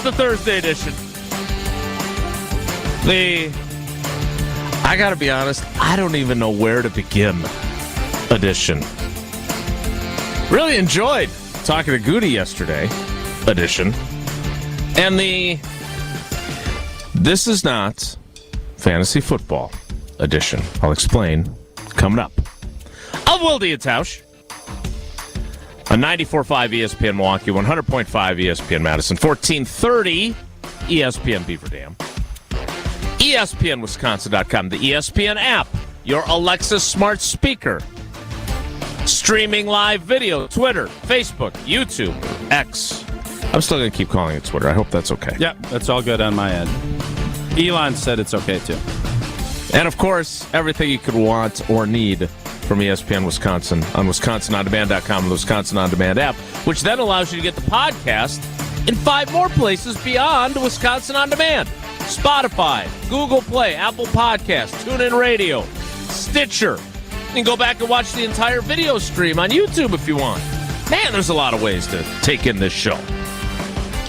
the Thursday edition. I gotta be honest, I don't even know where to begin edition. Really enjoyed talking to Goody yesterday edition. And this is not fantasy football edition. I'll explain coming up. Of Wilde and Tausch. On 94.5 ESPN Milwaukee, 100.5 ESPN Madison, 1430 ESPN Beaver Dam. ESPNWisconsin.com, the ESPN app, your Alexa smart speaker. Streaming live video, Twitter, Facebook, YouTube, X. I'm still going to keep calling it Twitter. I hope that's okay. Yep, that's all good on my end. Elon said it's okay, too. And, of course, everything you could want or need from ESPN Wisconsin on WisconsinOnDemand.com and the Wisconsin On Demand app, which then allows you to get the podcast in 5 more places beyond Wisconsin On Demand. Spotify, Google Play, Apple Podcasts, TuneIn Radio, Stitcher. You can go back and watch the entire video stream on YouTube if you want. Man, there's a lot of ways to take in this show.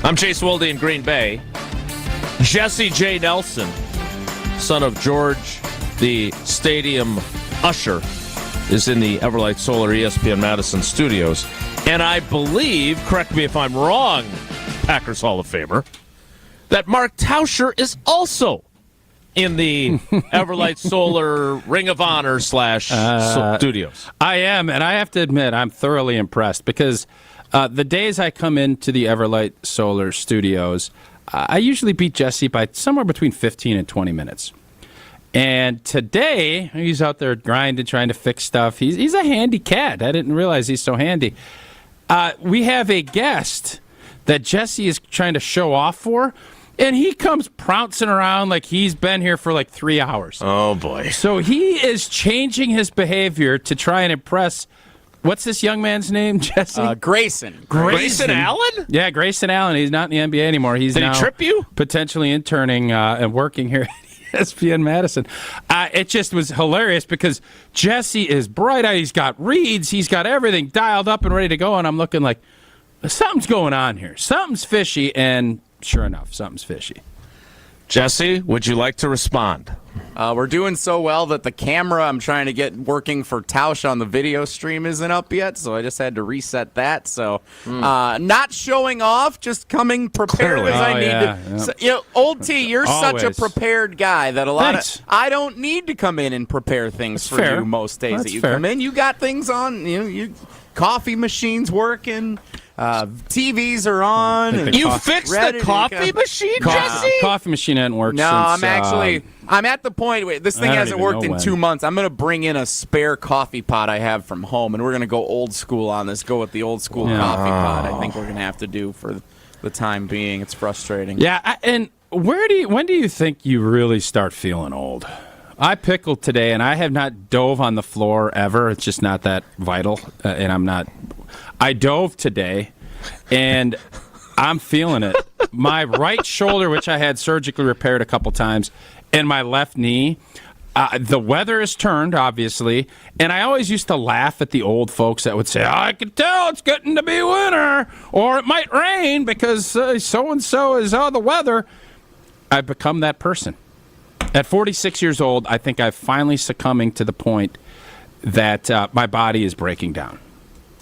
I'm Chase Wilde in Green Bay. Jesse J. Nelson, son of George, the stadium usher, is in the Everlight Solar ESPN Madison studios. And I believe, correct me if I'm wrong, Packers Hall of Famer, that Mark Tauscher is also in the Everlight Solar Ring of Honor / studios. I am, and I have to admit, I'm thoroughly impressed because the days I come into the Everlight Solar studios, I usually beat Jesse by somewhere between 15 and 20 minutes. And today, he's out there grinding, trying to fix stuff. He's a handy cat. I didn't realize he's so handy. We have a guest that Jesse is trying to show off for, and he comes trouncing around like he's been here for like 3 hours. Oh, boy. So he is changing his behavior to try and impress. What's this young man's name, Jesse? Grayson. Grayson Allen? Yeah, Grayson Allen. He's not in the NBA anymore. He's Did now he trip you? Potentially interning and working here at ESPN Madison. It just was hilarious because Jesse is bright-eyed. He's got reads. He's got everything dialed up and ready to go, and I'm looking like, something's going on here. Something's fishy, and sure enough, something's fishy. Jesse, would you like to respond? We're doing so well that the camera I'm trying to get working for Tausch on the video stream isn't up yet, so I just had to reset that. So not showing off, just coming prepared Clearly. as I need to. Yeah. So, Old T, you're such a Always. prepared guy that a lot Thanks. of I don't need to come in and prepare things for fair. you most days That's that you fair. come in. You got things on, you coffee machine's working. TVs are on. Like and the You coffee- fixed ready the to coffee go. machine, Jesse? Coffee machine hasn't worked No, since... I'm at the point where this thing I don't hasn't even worked know in when. 2 months. I'm going to bring in a spare coffee pot I have from home, and we're going to go old school on this, go with the old school coffee pot. I think we're going to have to do for the time being. It's frustrating. Yeah, and when do you think you really start feeling old? I pickled today, and I have not dove on the floor ever. It's just not that vital, and I'm not. I dove today, and I'm feeling it. My right shoulder, which I had surgically repaired a couple times, and my left knee. The weather has turned, obviously, and I always used to laugh at the old folks that would say, I can tell it's getting to be winter, or it might rain because so-and-so is the weather. I've become that person. At 46 years old, I think I'm finally succumbing to the point that my body is breaking down.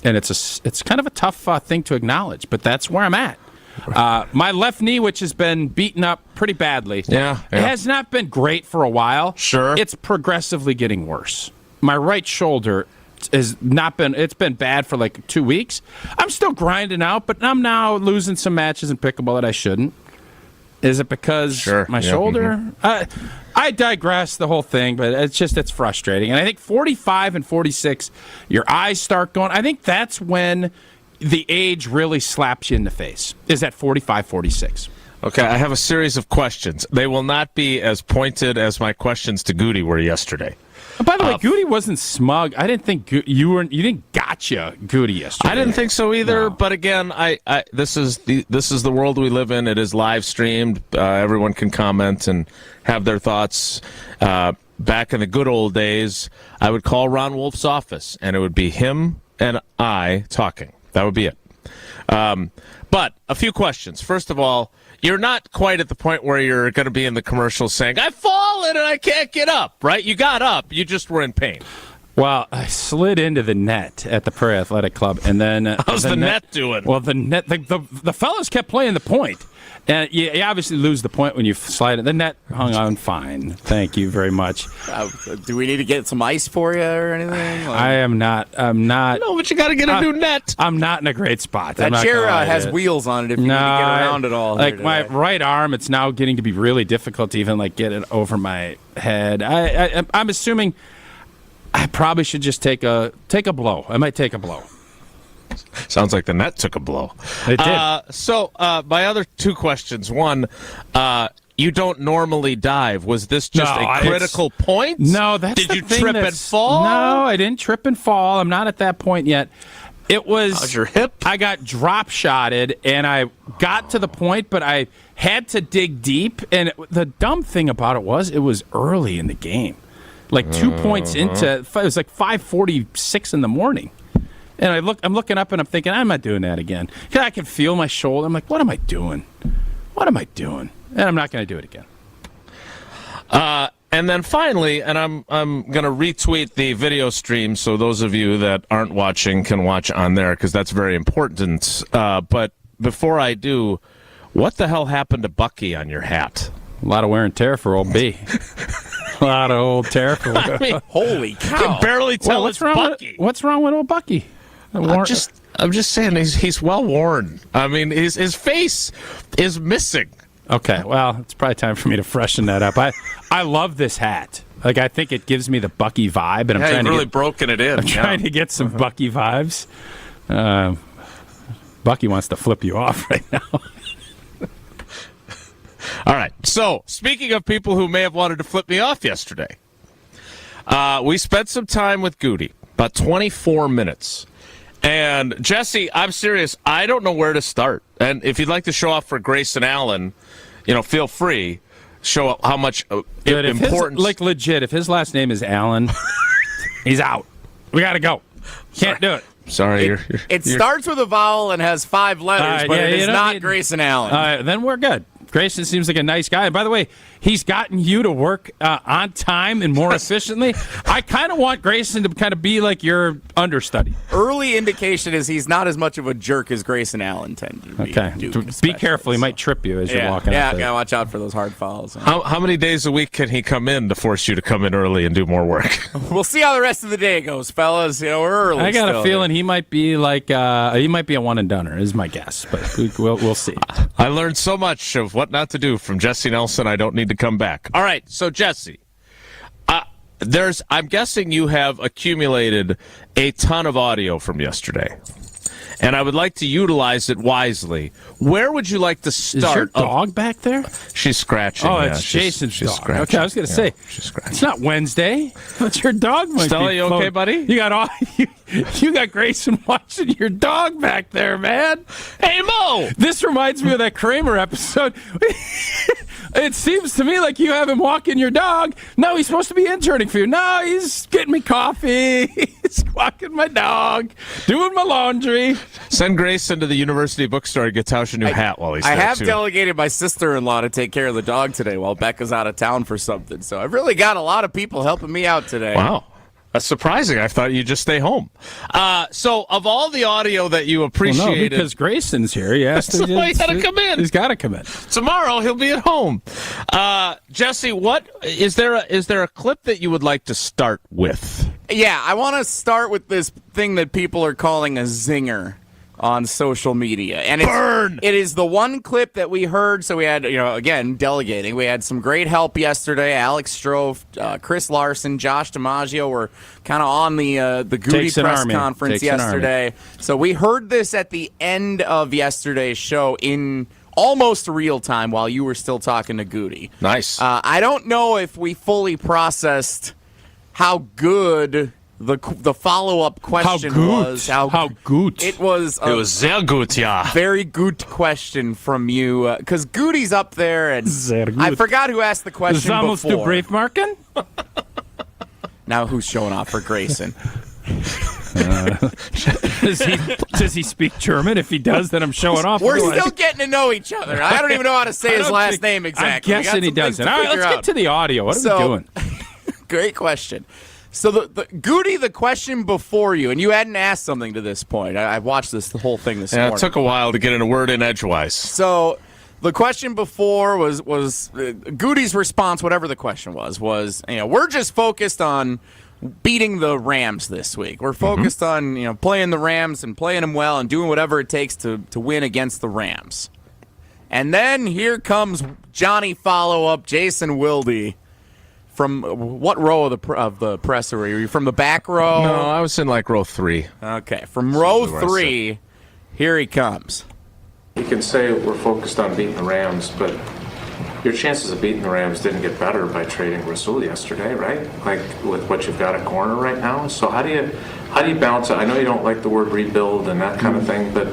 And it's kind of a tough thing to acknowledge, but that's where I'm at. My left knee, which has been beaten up pretty badly, Yeah. it has not been great for a while. Sure. It's progressively getting worse. My right shoulder has not been, it's been bad for like 2 weeks. I'm still grinding out, but I'm now losing some matches in pickleball that I shouldn't. Is it because my shoulder? I digress the whole thing, but it's frustrating. And I think 45 and 46, your eyes start going. I think that's when the age really slaps you in the face, is at 45, 46. Okay, I have a series of questions. They will not be as pointed as my questions to Goody were yesterday. By the way, Goody wasn't smug. I didn't think you didn't gotcha Goody yesterday. I didn't think so either. No. But again, this is the world we live in. It is live streamed. Everyone can comment and have their thoughts. Back in the good old days, I would call Ron Wolf's office, and it would be him and I talking. That would be it. But a few questions. First of all, you're not quite at the point where you're going to be in the commercial saying, I've fallen and I can't get up, right? You got up. You just were in pain. Well, I slid into the net at the Prairie Athletic Club, and then how's the net doing? Well, the fellas kept playing the point, and you obviously lose the point when you slide it. The net hung on fine. Thank you very much. Do we need to get some ice for you or anything? I'm not. No, but you got to get a new net. I'm not in a great spot. That chair has wheels on it. If you need to get around at all. Like my right arm, it's now getting to be really difficult to even get it over my head. I'm assuming. I probably should just take a blow. I might take a blow. Sounds like the net took a blow. It did. So my other two questions. One, you don't normally dive. Was this just a critical point? No, that's Did you trip and fall? No, I didn't trip and fall. I'm not at that point yet. It was. How's your hip? I got drop shotted, and I got to the point, but I had to dig deep. And the dumb thing about it was early in the game. 2 points into it was 5:46 in the morning, and I'm looking up and I'm thinking I'm not doing that again. I can feel my shoulder. I'm like, what am I doing? What am I doing? And I'm not going to do it again. And then finally, and I'm going to retweet the video stream so those of you that aren't watching can watch on there because that's very important. But before I do, what the hell happened to Bucky on your hat? A lot of wear and tear for old B. A lot of old tear for I mean, holy cow. You can barely tell it's Bucky. What's wrong with old Bucky? I'm just saying he's well worn. I mean, his face is missing. Okay, well, it's probably time for me to freshen that up. I love this hat. I think it gives me the Bucky vibe, and I'm trying to broken it in. I'm trying to get some Bucky vibes. Bucky wants to flip you off right now. All right. So, speaking of people who may have wanted to flip me off yesterday, we spent some time with Goody, about 24 minutes. And, Jesse, I'm serious. I don't know where to start. And if you'd like to show off for Grayson Allen, feel free. Show up how much importance. Legit, if his last name is Allen, he's out. We got to go. Can't do it. Sorry. It starts with a vowel and has 5 letters, but it is not Grayson Allen. Then we're good. Grayson seems like a nice guy. And by the way, he's gotten you to work on time and more efficiently. I kind of want Grayson to kind of be like your understudy. Early indication is he's not as much of a jerk as Grayson Allen tended to be. Okay. Be careful. He might trip you as you're walking out there. Gotta watch out for those hard fouls. How many days a week can he come in to force you to come in early and do more work? We'll see how the rest of the day goes, fellas. We're early. I got a feeling he might be he might be a one-and-doneer, is my guess. But we'll see. I learned so much of what not to do from Jesse Nelson. I don't need to come back. All right, so Jesse, I'm guessing you have accumulated a ton of audio from yesterday, and I would like to utilize it wisely. Where would you like to start? Is your dog back there? She's scratching. Oh, it's Jason's dog. Scratching. Okay, I was going to say, she's scratching. It's not Wednesday. But your dog might Stella, be you okay, buddy? You got you got Grayson watching your dog back there, man. Hey, Mo! This reminds me of that Kramer episode. It seems to me like you have him walking your dog. No, he's supposed to be interning for you. No, he's getting me coffee. He's walking my dog, doing my laundry. Send Grayson to the university bookstore to get Tausch a new hat while he's there, I have too. delegated my sister-in-law to take care of the dog today while Becca's out of town for something. So I've really got a lot of people helping me out today. Wow. That's surprising. I thought you'd just stay home. So, of all the audio that you appreciated... Well, no, because Grayson's here. He has to... He's got to come in. He's got to come in. Tomorrow, he'll be at home. Jesse, is there a clip that you would like to start with? Yeah, I want to start with this thing that people are calling a zinger on social media. And it is the one clip that we heard. So we had, again, delegating. We had some great help yesterday. Alex Strofe, Chris Larson, Josh DiMaggio were kind of on the Goody press conference yesterday. So we heard this at the end of yesterday's show in almost real time while you were still talking to Goody. Nice. I don't know if we fully processed how good the follow-up question was. How good? It was sehr gut, yeah. Very good question from you. Because Goody's up there, and I forgot who asked the question Vamos before. to Briefmarken? Now who's showing off for Grayson? Does he speak German? If he does, then I'm showing off. We're still getting to know each other. I don't even know how to say his last name exactly. I'm guessing he doesn't. All right, let's get to the audio. What are we doing? Great question. So, Goody, the question before you, and you hadn't asked something to this point. I watched the whole thing this morning. It took a while to get in a word in edgewise. So, the question before was Goody's response, whatever the question was we're just focused on beating the Rams this week. We're focused on playing the Rams and playing them well and doing whatever it takes to win against the Rams. And then here comes Johnny follow-up, Jason Wilde. From what row of the presser were you? Were you from the back row? No, I was in row 3. Okay, from row 3, here he comes. You can say we're focused on beating the Rams, but your chances of beating the Rams didn't get better by trading Rasul yesterday, right? Like with what you've got at corner right now. So how do you balance it? I know you don't like the word rebuild and that kind of thing, but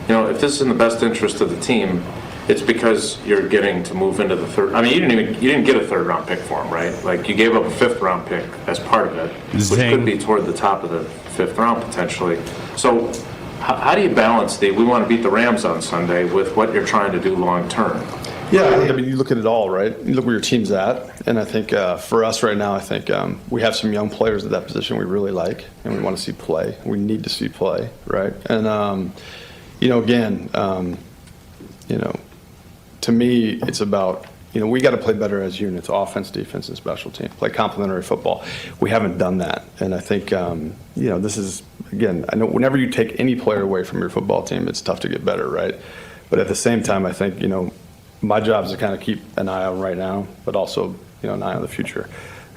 if this is in the best interest of the team, it's because you're getting to move into the third. I mean, you didn't get a third round pick for him, right? Like you gave up a 5th round pick as part of it, which could be toward the top of the 5th round potentially. So how do you balance we want to beat the Rams on Sunday with what you're trying to do long term? Yeah, I mean, you look at it all, right? You look where your team's at, and I think for us right now, I think we have some young players at that position we really like, and we want to see play. We need to see play, right? And to me, it's about, we got to play better as units, offense, defense, and special team, play complementary football. We haven't done that. And I think, this is, again, I know whenever you take any player away from your football team, it's tough to get better, right? But at the same time, I think, my job is to kind of keep an eye on right now, but also, an eye on the future.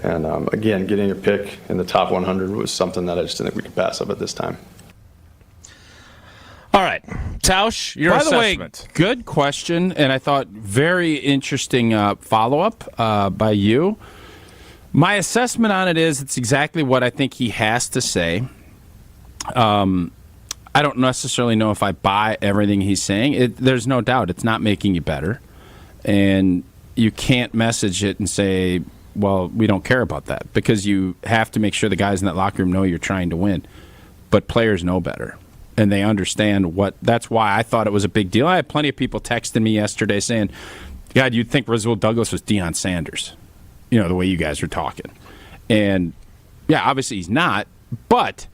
And again, getting a pick in the top 100 was something that I just didn't think we could pass up at this time. All right, Tausch, your assessment. By the way, good question, and I thought very interesting follow-up by you. My assessment on it is it's exactly what I think he has to say. I don't necessarily know if I buy everything he's saying. There's no doubt it's not making you better, and you can't message it and say, well, we don't care about that, because you have to make sure the guys in that locker room know you're trying to win. But players know better. And they understand that's why I thought it was a big deal. I had plenty of people texting me yesterday saying, God, you'd think Rasul Douglas was Deion Sanders, the way you guys were talking. And, yeah, obviously he's not. But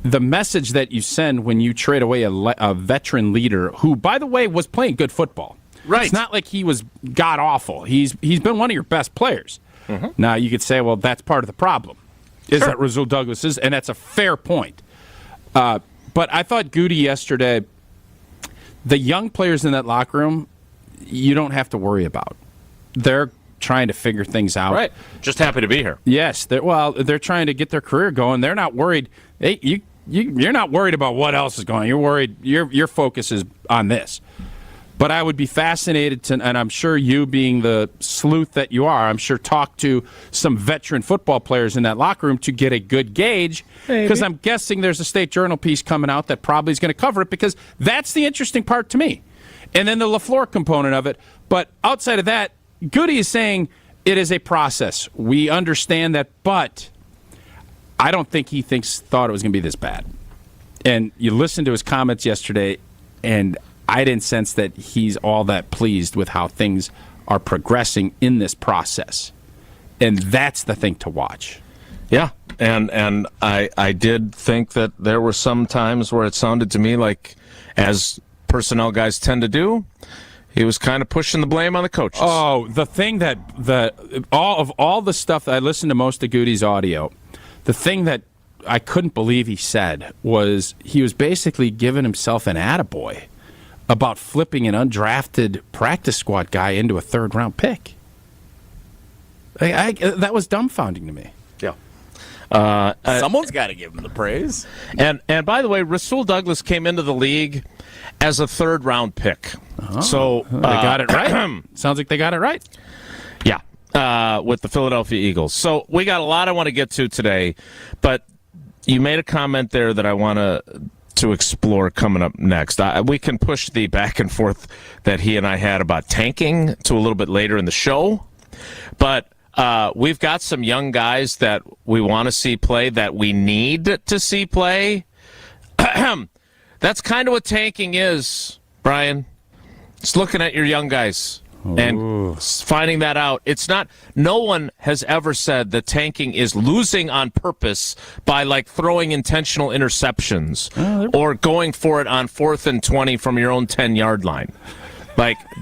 the message that you send when you trade away a veteran leader who, by the way, was playing good football. Right. It's not like he was god-awful. He's been one of your best players. Mm-hmm. Now, you could say, well, that's part of the problem, is that Rasul Douglas is, and that's a fair point. But I thought Goody yesterday, the young players in that locker room, you don't have to worry about. They're trying to figure things out. Right. Just happy to be here. Yes. They're trying to get their career going. They're not worried. Hey, you're not worried about what else is going on. You're worried. Your focus is on this. But I would be fascinated to, and I'm sure you being the sleuth that you are, I'm sure talk to some veteran football players in that locker room to get a good gauge. Because I'm guessing there's a State Journal piece coming out that probably is going to cover it, because that's the interesting part to me. And then the LaFleur component of it. But outside of that, Goody is saying it is a process. We understand that, but I don't think he thought it was going to be this bad. And you listened to his comments yesterday, and I didn't sense that he's all that pleased with how things are progressing in this process. And that's the thing to watch. Yeah, and I did think that there were some times where it sounded to me like, as personnel guys tend to do, he was kind of pushing the blame on the coaches. Oh, the thing that all the stuff that I listened to most of Goody's audio, the thing that I couldn't believe he said was he was basically giving himself an attaboy about flipping an undrafted practice squad guy into a third-round pick. That was dumbfounding to me. Yeah. Someone's got to give him the praise. And by the way, Rasul Douglas came into the league as a third-round pick. Oh, so they got it right. Sounds like they got it right. Yeah, with the Philadelphia Eagles. So we got a lot I want to get to today, but you made a comment there that I want to explore coming up next. We can push the back and forth that he and I had about tanking to a little bit later in the show, but we've got some young guys that we want to see play, that we need to see play. That's kind of what tanking is, Brian. It's looking at your young guys and finding that out. It's not. No one has ever said that tanking is losing on purpose by throwing intentional interceptions or going for it on 4th and 20 from your own 10-yard line.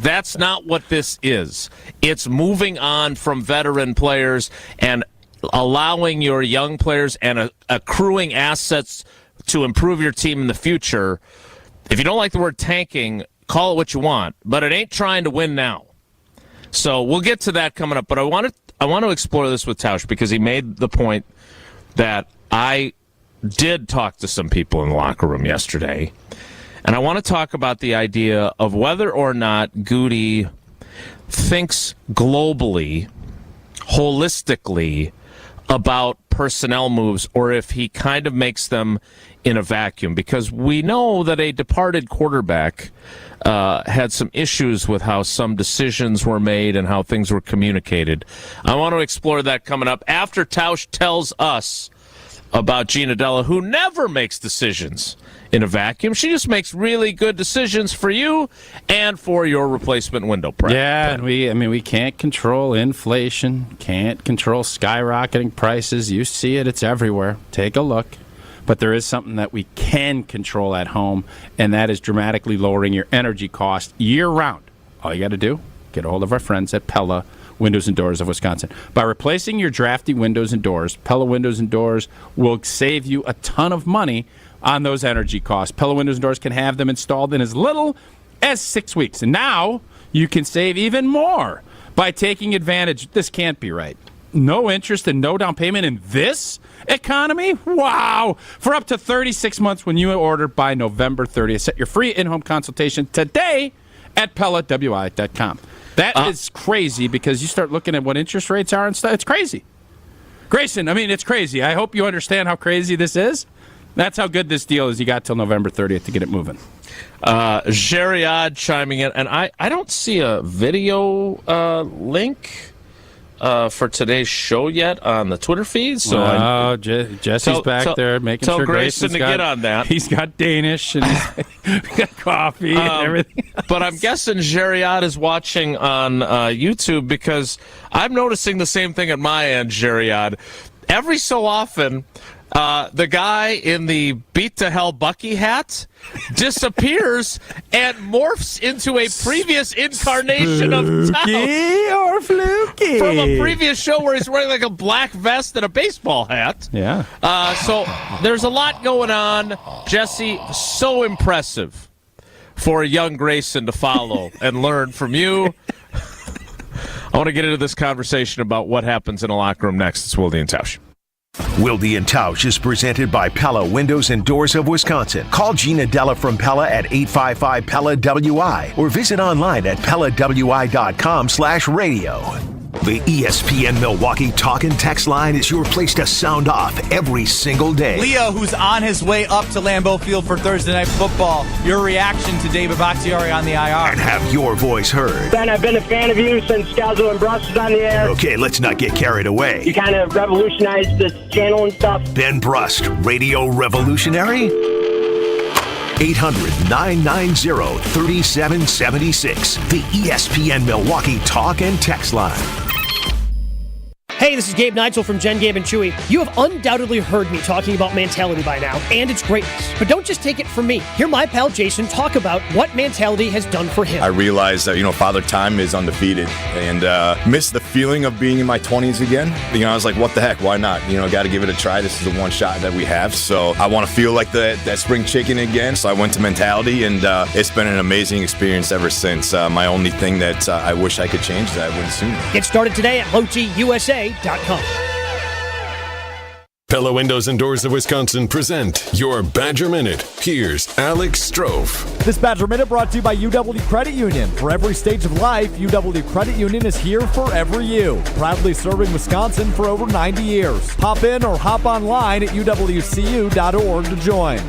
That's not what this is. It's moving on from veteran players and allowing your young players and accruing assets to improve your team in the future. If you don't like the word tanking, call it what you want, but it ain't trying to win now. So we'll get to that coming up, but I want to explore this with Tausch because he made the point that I did talk to some people in the locker room yesterday, and I want to talk about the idea of whether or not Goody thinks globally, holistically, about personnel moves, or if he kind of makes them in a vacuum, because we know that a departed quarterback had some issues with how some decisions were made and how things were communicated. I want to explore that coming up after Tausch tells us about Gina Della, who never makes decisions in a vacuum. She just makes really good decisions for you and for your replacement window prep. Yeah, and we can't control inflation, can't control skyrocketing prices. You see it, it's everywhere. Take a look. But there is something that we can control at home, and that is dramatically lowering your energy cost year-round. All you got to do, get a hold of our friends at Pella Windows and Doors of Wisconsin. By replacing your drafty windows and doors, Pella Windows and Doors will save you a ton of money on those energy costs. Pella Windows and Doors can have them installed in as little as 6 weeks. And now you can save even more by taking advantage. This can't be right. No interest and no down payment in this economy? Wow! For up to 36 months when you order by November 30th. Set your free in-home consultation today at PellaWI.com. That is crazy because you start looking at what interest rates are and stuff. It's crazy. Grayson, it's crazy. I hope you understand how crazy this is. That's how good this deal is. You got till November 30th to get it moving. Geriad chiming in, and I don't see a video link for today's show yet on the Twitter feed. So Jesse's back there making sure Grayson to get on that. He's got Danish and he's got coffee and everything else. But I'm guessing Geriad is watching on YouTube because I'm noticing the same thing at my end, Geriad. Every so often, the guy in the Beat to Hell Bucky hat disappears and morphs into a previous incarnation of Tausch. Or fluky. From a previous show where he's wearing a black vest and a baseball hat. Yeah. So there's a lot going on. Jesse, so impressive for a young Grayson to follow and learn from you. I want to get into this conversation about what happens in a locker room next. It's Wilde and Tausch. Wilde and Tausch is presented by Pella Windows and Doors of Wisconsin. Call Gina Della from Pella at 855-PELLA-WI or visit online at PellaWI.com/radio. The ESPN Milwaukee Talk and Text line is your place to sound off every single day. Leo, who's on his way up to Lambeau Field for Thursday Night Football, your reaction to David Bakhtiari on the IR. And have your voice heard. Ben, I've been a fan of you since Scalzo and Bruss was on the air. Okay, let's not get carried away. You kind of revolutionized this channel and stuff. Ben Brust, Radio Revolutionary? 800-990-3776. The ESPN Milwaukee Talk and Text line. Hey, this is Gabe Neitzel from Jen, Gabe, and Chewy. You have undoubtedly heard me talking about Mentality by now, and its greatness. But don't just take it from me. Hear my pal Jason talk about what Mentality has done for him. I realized that, Father Time is undefeated, and miss the feeling of being in my 20s again. I was like, what the heck, why not? Got to give it a try. This is the one shot that we have, so I want to feel like that spring chicken again. So I went to Mentality, and it's been an amazing experience ever since. My only thing that I wish I could change is that I went sooner. Get started today at LoTusa.com. Pella Windows and Doors of Wisconsin present your Badger Minute. Here's Alex Strofe. This Badger Minute brought to you by UW Credit Union. For every stage of life, UW Credit Union is here for every you. Proudly serving Wisconsin for over 90 years. Hop in or hop online at uwcu.org to join.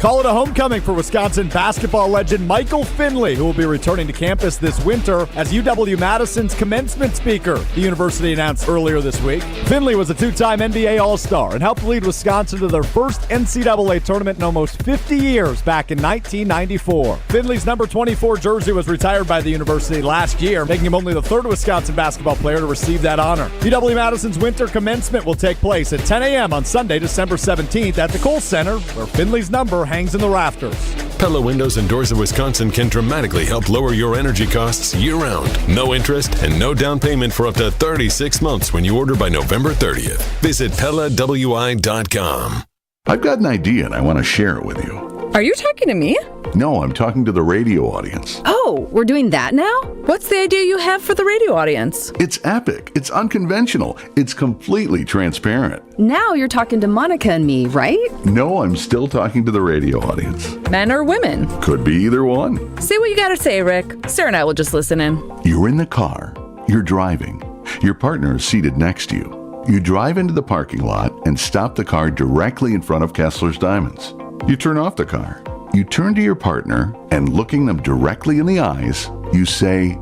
Call it a homecoming for Wisconsin basketball legend Michael Finley, who will be returning to campus this winter as UW-Madison's commencement speaker, the university announced earlier this week. Finley was a two-time NBA All-Star and helped lead Wisconsin to their first NCAA tournament in almost 50 years back in 1994. Finley's number 24 jersey was retired by the university last year, making him only the third Wisconsin basketball player to receive that honor. UW-Madison's winter commencement will take place at 10 a.m. on Sunday, December 17th at the Kohl Center, where Finley's number hangs in the rafters. Pella Windows and Doors of Wisconsin can dramatically help lower your energy costs year-round. No interest and no down payment for up to 36 months when you order by November 30th. Visit PellaWI.com. I've got an idea and I want to share it with you. Are you talking to me? No, I'm talking to the radio audience. Oh, we're doing that now? What's the idea you have for the radio audience? It's epic. It's unconventional. It's completely transparent. Now you're talking to Monica and me, right? No, I'm still talking to the radio audience. Men or women? Could be either one. Say what you gotta say, Rick. Sarah and I will just listen in. You're in the car. You're driving. Your partner is seated next to you. You drive into the parking lot and stop the car directly in front of Kessler's Diamonds. You turn off the car. You turn to your partner and looking them directly in the eyes, you say,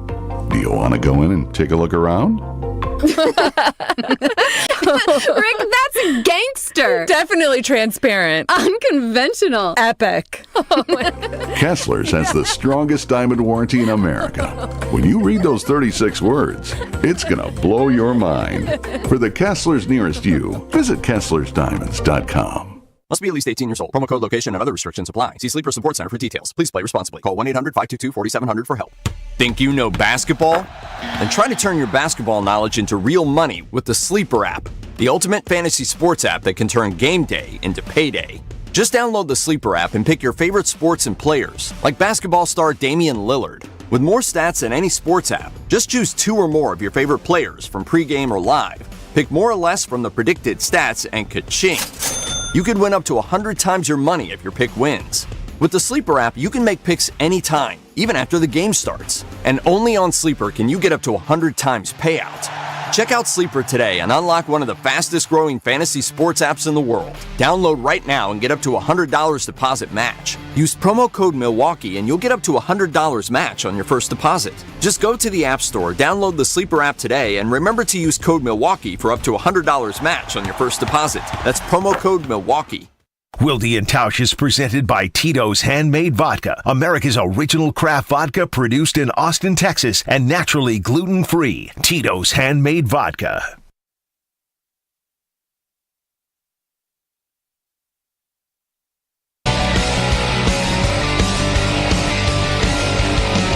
"Do you want to go in and take a look around?" Rick, that's gangster. Definitely transparent. Unconventional. Epic. Kessler's has the strongest diamond warranty in America. When you read those 36 words, it's going to blow your mind. For the Kessler's nearest you, visit KesslersDiamonds.com. Must be at least 18 years old. Promo code, location, and other restrictions apply. See Sleeper Support Center for details. Please play responsibly. Call 1-800-522-4700 for help. Think you know basketball? Then try to turn your basketball knowledge into real money with the Sleeper app, the ultimate fantasy sports app that can turn game day into payday. Just download the Sleeper app and pick your favorite sports and players, like basketball star Damian Lillard. With more stats than any sports app, just choose 2 or more of your favorite players from pregame or live. Pick more or less from the predicted stats and ka-ching. You could win up to 100 times your money if your pick wins. With the Sleeper app, you can make picks anytime, even after the game starts. And only on Sleeper can you get up to 100 times payout. Check out Sleeper today and unlock one of the fastest growing fantasy sports apps in the world. Download right now and get up to $100 deposit match. Use promo code Milwaukee and you'll get up to $100 match on your first deposit. Just go to the App Store, download the Sleeper app today, and remember to use code Milwaukee for up to $100 match on your first deposit. That's promo code Milwaukee. Wilde and Tausch is presented by Tito's Handmade Vodka, America's original craft vodka produced in Austin, Texas, and naturally gluten-free. Tito's Handmade Vodka.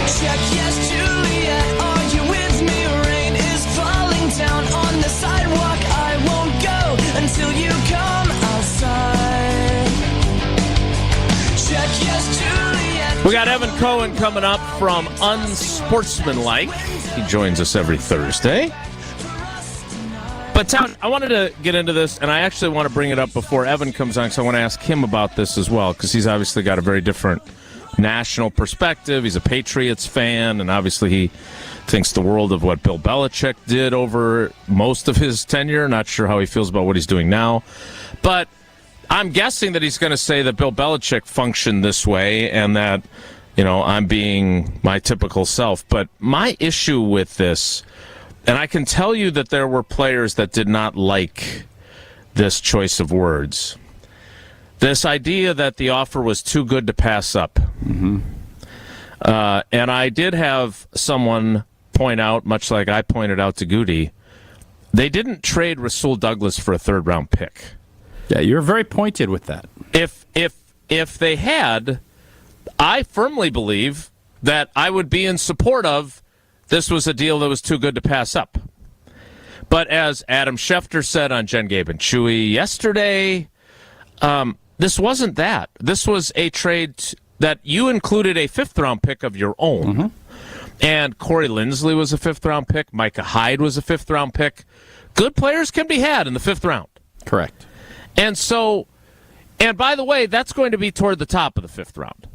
Check, yes, Juliet, are you with me? Rain is falling down on the sidewalk. I won't go until you come outside. Check, yes, Juliet. We got Evan Cohen coming up from Unsportsmanlike. He joins us every Thursday. But, Tausch, I wanted to get into this, and I actually want to bring it up before Evan comes on, because I want to ask him about this as well, because he's obviously got a very different national perspective. He's a Patriots fan, and obviously he thinks the world of what Bill Belichick did over most of his tenure. Not sure how he feels about what he's doing now. But I'm guessing that he's going to say that Bill Belichick functioned this way and that, you know, I'm being my typical self. But my issue with this, and I can tell you that there were players that did not like this choice of words. This idea that the offer was too good to pass up. Mm-hmm. And I did have someone point out, much like I pointed out to Goody, they didn't trade Rasul Douglas for a third-round pick. Yeah, you're very pointed with that. If they had, I firmly believe that I would be in support of this was a deal that was too good to pass up. But as Adam Schefter said on Jen, Gabe, and Chewy yesterday, this wasn't that. This was a trade that you included a fifth-round pick of your own. Mm-hmm. And Corey Linsley was a fifth-round pick. Micah Hyde was a fifth-round pick. Good players can be had in the fifth round. Correct. And so, and by the way, that's going to be toward the top of the fifth round.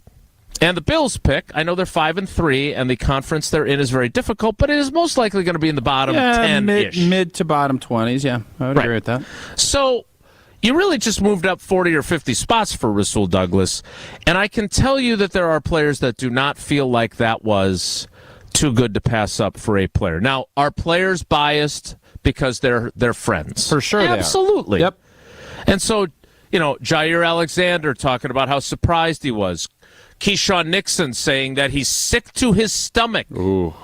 And the Bills pick, I know they're 5-3, and the conference they're in is very difficult, but it is most likely going to be in the bottom 10-ish. Mid to bottom 20s, yeah. I would agree with that. So you really just moved up 40 or 50 spots for Rasul Douglas. And I can tell you that there are players that do not feel like that was too good to pass up for a player. Now, are players biased because they're friends? For sure they are. Absolutely. Yep. And so, Jair Alexander talking about how surprised he was. Keyshawn Nixon saying that he's sick to his stomach. Ooh.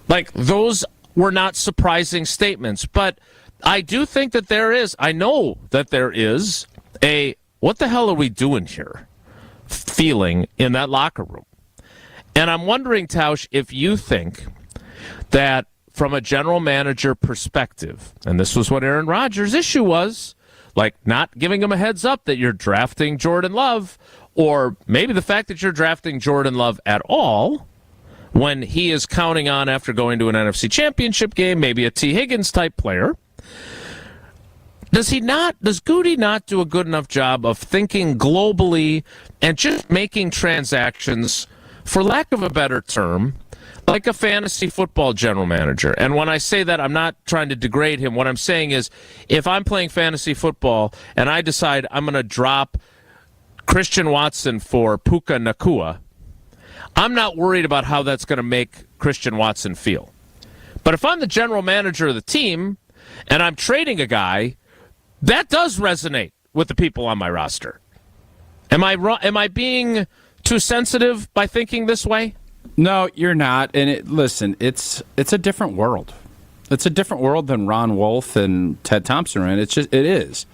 Like, those were not surprising statements. But I do think that I know that there is a, what the hell are we doing here, feeling in that locker room. And I'm wondering, Tausch, if you think that from a general manager perspective, and this was what Aaron Rodgers' issue was, like not giving him a heads up that you're drafting Jordan Love, or maybe the fact that you're drafting Jordan Love at all when he is counting on, after going to an NFC Championship game, maybe a T. Higgins type player. Does Goody not do a good enough job of thinking globally and just making transactions, for lack of a better term, like a fantasy football general manager? And when I say that, I'm not trying to degrade him. What I'm saying is, if I'm playing fantasy football and I decide I'm going to drop Christian Watson for Puka Nacua, I'm not worried about how that's going to make Christian Watson feel. But if I'm the general manager of the team and I'm trading a guy, that does resonate with the people on my roster. Am I being too sensitive by thinking this way? No, you're not. And listen, it's a different world. It's a different world than Ron Wolf and Ted Thompson ran. It is.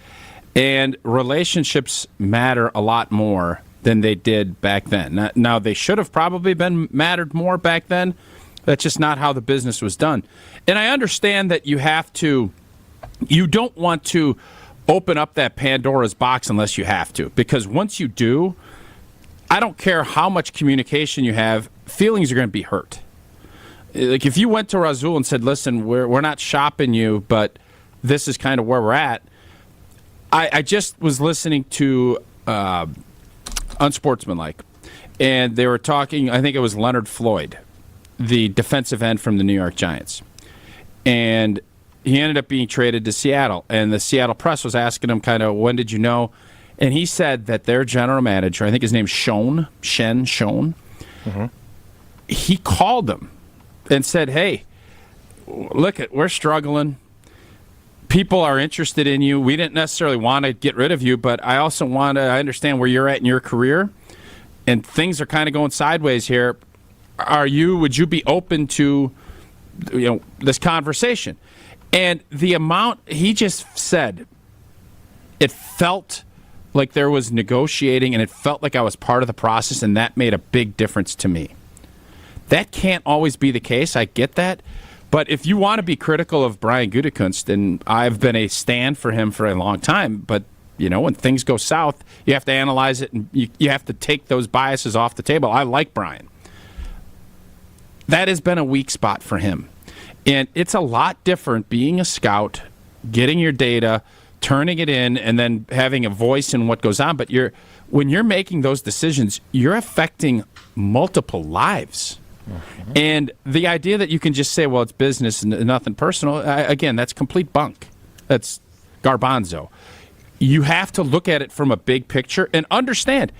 And relationships matter a lot more than they did back then. Now they should have probably mattered more back then. That's just not how the business was done. And I understand that you don't want to open up that Pandora's box unless you have to. Because once you do, I don't care how much communication you have, feelings are going to be hurt. Like if you went to Rasul and said, listen, we're not shopping you, but this is kind of where we're at. I just was listening to Unsportsmanlike, and they were talking, I think it was Leonard Floyd, the defensive end from the New York Giants. And he ended up being traded to Seattle, and the Seattle press was asking him kind of, when did you know? And he said that their general manager, I think his name's Schoen, mm-hmm. He called them and said, hey, look, we're struggling. People are interested in you. We didn't necessarily want to get rid of you, but I also I understand where you're at in your career, and things are kind of going sideways here. Would you be open to this conversation? And the amount he just said, it felt like there was negotiating, and it felt like I was part of the process, and that made a big difference to me. That can't always be the case. I get that. But if you want to be critical of Brian Gutekunst, and I've been a stand for him for a long time, but when things go south, you have to analyze it, and you have to take those biases off the table. I like Brian. That has been a weak spot for him. And it's a lot different being a scout, getting your data, turning it in, and then having a voice in what goes on. But when you're making those decisions, you're affecting multiple lives. Mm-hmm. And the idea that you can just say, well, it's business and nothing personal, again, that's complete bunk. That's garbanzo. You have to look at it from a big picture and understand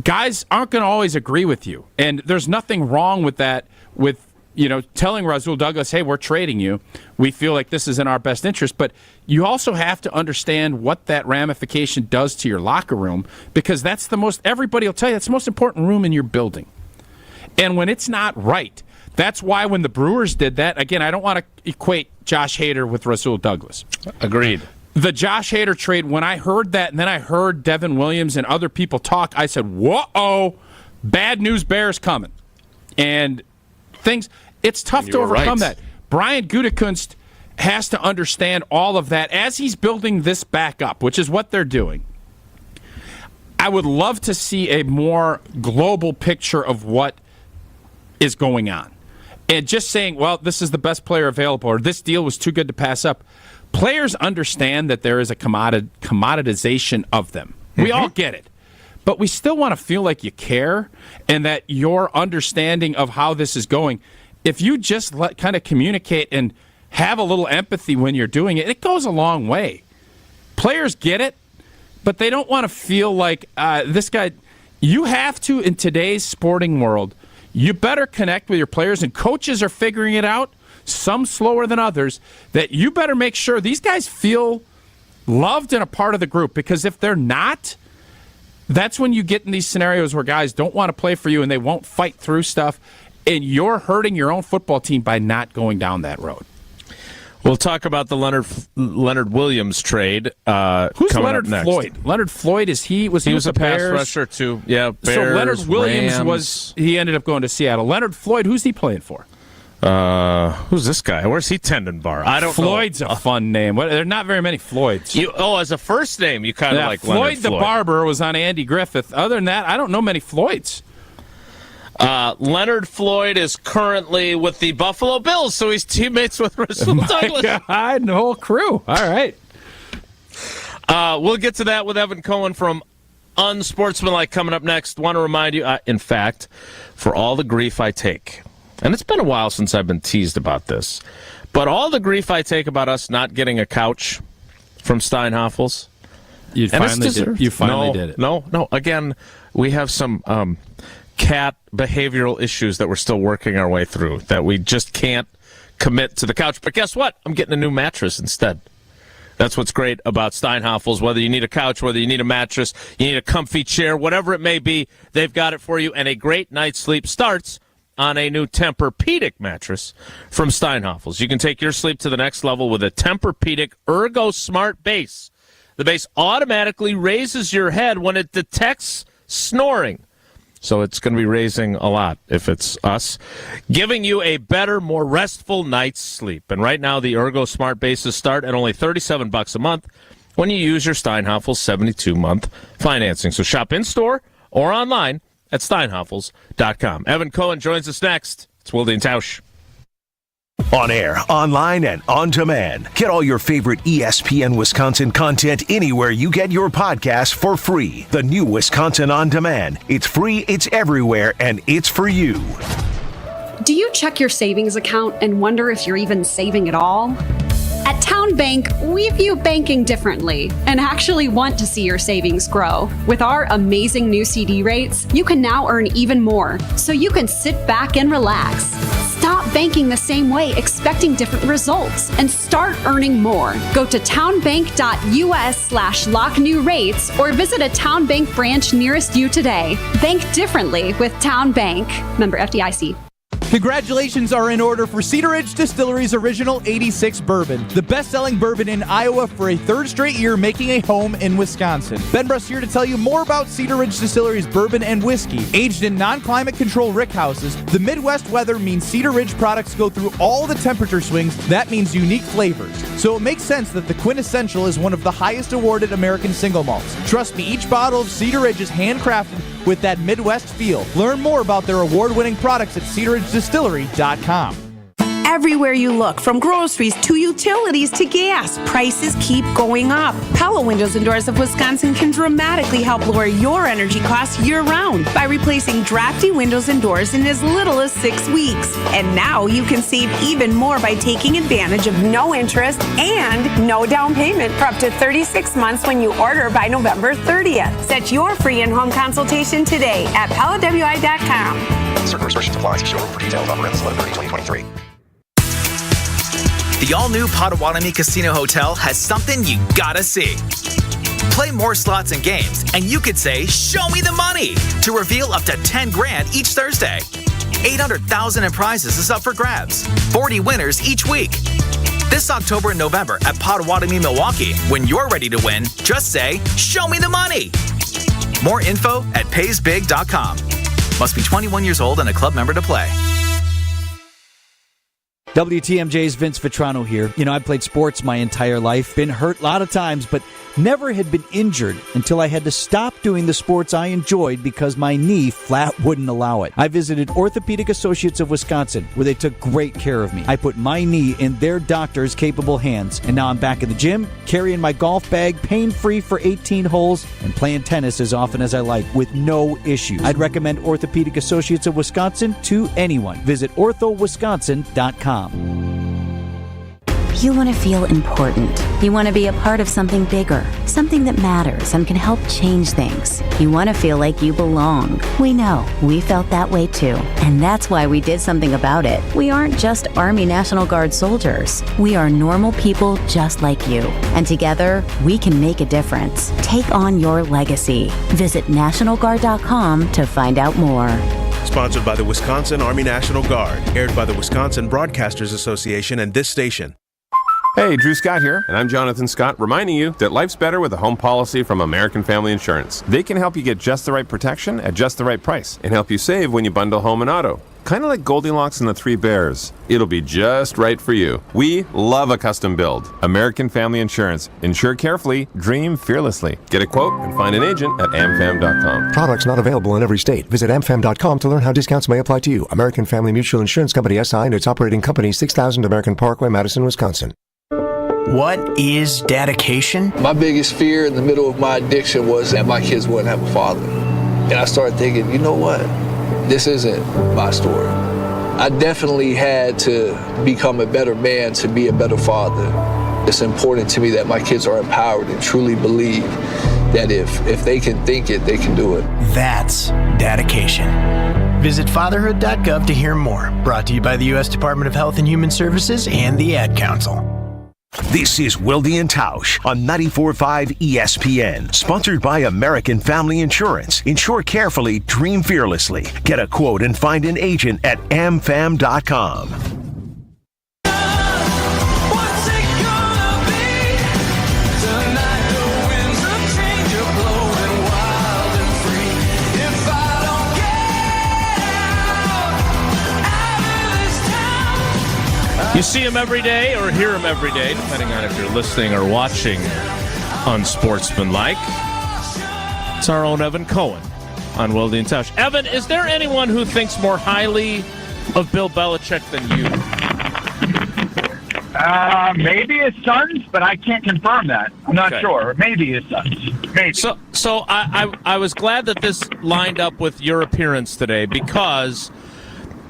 guys aren't going to always agree with you. And there's nothing wrong with that, with telling Rasul Douglas, hey, we're trading you. We feel like this is in our best interest. But you also have to understand what that ramification does to your locker room, because everybody will tell you, that's the most important room in your building. And when it's not right, that's why when the Brewers did that, again, I don't want to equate Josh Hader with Rasul Douglas. Agreed. The Josh Hader trade, when I heard that, and then I heard Devin Williams and other people talk, I said, whoa, bad news bears coming. And it's tough to overcome that. Brian Gutekunst has to understand all of that as he's building this back up, which is what they're doing. I would love to see a more global picture of what is going on. And just saying, well, this is the best player available, or this deal was too good to pass up. Players understand that there is a commoditization of them. Mm-hmm. We all get it. But we still want to feel like you care and that your understanding of how this is going, if you just kind of communicate and have a little empathy when you're doing it, it goes a long way. players get it, but they don't want to feel like this guy. You have to, in today's sporting world, you better connect with your players, and coaches are figuring it out, some slower than others, that you better make sure these guys feel loved and a part of the group, because if they're not, that's when you get in these scenarios where guys don't want to play for you and they won't fight through stuff, and you're hurting your own football team by not going down that road. We'll talk about the Leonard Williams trade. Who's Leonard Floyd? Leonard Floyd, he was a pass Bears? Rusher too. Yeah, Bears, so Leonard Williams Rams. he ended up going to Seattle. Leonard Floyd, who's he playing for? Who's this guy? Where's he tendon bar? I don't Floyd's know. a fun name. There are not very many Floyds. As a first name, you kind of like Floyd Leonard the Floyd. barber was on Andy Griffith. Other than that, I don't know many Floyds. Leonard Floyd is currently with the Buffalo Bills, so he's teammates with Russell Douglas. God, and the whole crew. All right. We'll get to that with Evan Cohen from Unsportsmanlike coming up next. Want to remind you, in fact, for all the grief I take, and it's been a while since I've been teased about this, but all the grief I take about us not getting a couch from Steinhafels. You finally did it. No. Again, we have some cat behavioral issues that we're still working our way through, that we just can't commit to the couch. But guess what? I'm getting a new mattress instead. That's what's great about Steinhafels. Whether you need a couch, whether you need a mattress, you need a comfy chair, whatever it may be, they've got it for you. And a great night's sleep starts on a new Tempur-Pedic mattress from Steinhafels. You can take your sleep to the next level with a Tempur-Pedic Ergo Smart Base. The base automatically raises your head when it detects snoring. So it's going to be raising a lot if it's us, giving you a better, more restful night's sleep. And right now, the Ergo Smart Bases start at only $37 a month when you use your Steinhafels 72-month financing. So shop in-store or online at steinhafels.com. Evan Cohen joins us next. It's Wilde and Tausch. On air, online, and on demand. Get all your favorite ESPN Wisconsin content anywhere you get your podcasts for free. The new Wisconsin On Demand. It's free, it's everywhere, and it's for you. Do you check your savings account and wonder if you're even saving at all? At Town Bank, we view banking differently and actually want to see your savings grow. With our amazing new CD rates, you can now earn even more, so you can sit back and relax. Stop banking the same way, expecting different results, and start earning more. Go to townbank.us/locknewrates or visit a Town Bank branch nearest you today. Bank differently with Town Bank. Member FDIC. Congratulations are in order for Cedar Ridge Distillery's original 86 bourbon, the best-selling bourbon in Iowa for a third straight year, making a home in Wisconsin. Ben Bruss here to tell you more about Cedar Ridge Distillery's bourbon and whiskey. Aged in non-climate control rickhouses, the Midwest weather means Cedar Ridge products go through all the temperature swings. That means unique flavors. So it makes sense that the Quintessential is one of the highest awarded American single malts. Trust me, each bottle of Cedar Ridge is handcrafted with that Midwest feel. Learn more about their award-winning products at cedarridgedistillery.com. Everywhere you look, from groceries to utilities to gas, prices keep going up. Pella Windows and Doors of Wisconsin can dramatically help lower your energy costs year-round by replacing drafty windows and doors in as little as 6 weeks. And now you can save even more by taking advantage of no interest and no down payment for up to 36 months when you order by November 30th. Set your free in-home consultation today at PellaWI.com. Certain restrictions apply. See showroom for details. Offer ends 11/30/2023. The all-new Potawatomi Casino Hotel has something you gotta see. Play more slots and games, and you could say, "Show me the money," to reveal up to 10 grand each Thursday. 800,000 in prizes is up for grabs. 40 winners each week. This October and November at Potawatomi, Milwaukee. When you're ready to win, just say, "Show me the money." More info at paysbig.com. Must be 21 years old and a club member to play. WTMJ's Vince Vitrano here. You know, I've played sports my entire life, been hurt a lot of times, but never had been injured until I had to stop doing the sports I enjoyed because my knee flat wouldn't allow it. I visited Orthopedic Associates of Wisconsin, where they took great care of me. I put my knee in their doctors' capable hands, and now I'm back in the gym, carrying my golf bag, pain-free for 18 holes, and playing tennis as often as I like with no issues. I'd recommend Orthopedic Associates of Wisconsin to anyone. Visit orthowisconsin.com. You want to feel important. You want to be a part of something bigger, something that matters and can help change things. You want to feel like you belong. We know. We felt that way too. And that's why we did something about it. We aren't just Army National Guard soldiers. We are normal people just like you. And together, we can make a difference. Take on your legacy. Visit NationalGuard.com to find out more. Sponsored by the Wisconsin Army National Guard. Aired by the Wisconsin Broadcasters Association and this station. Hey, Drew Scott here, and I'm Jonathan Scott, reminding you that life's better with a home policy from American Family Insurance. They can help you get just the right protection at just the right price and help you save when you bundle home and auto. Kind of like Goldilocks and the Three Bears. It'll be just right for you. We love a custom build. American Family Insurance. Insure carefully, dream fearlessly. Get a quote and find an agent at amfam.com. Products not available in every state. Visit amfam.com to learn how discounts may apply to you. American Family Mutual Insurance Company SI and its operating company 6000 American Parkway, Madison, Wisconsin. What is dedication? My biggest fear in the middle of my addiction was that my kids wouldn't have a father. And I started thinking, you know what? This isn't my story. I definitely had to become a better man to be a better father. It's important to me that my kids are empowered and truly believe that if they can think it, they can do it. That's dedication. Visit fatherhood.gov to hear more. Brought to you by the U.S. Department of Health and Human Services and the Ad Council. This is Wilde and Tausch on 94.5 ESPN. Sponsored by American Family Insurance. Insure carefully, dream fearlessly. Get a quote and find an agent at amfam.com. You see him every day or hear him every day, depending on if you're listening or watching Unsportsmanlike. It's our own Evan Cohen on Wilde and Tausch. Evan, is there anyone who thinks more highly of Bill Belichick than you? Maybe his sons, but I can't confirm that. I'm not sure. Maybe his sons. Maybe. So I was glad that this lined up with your appearance today because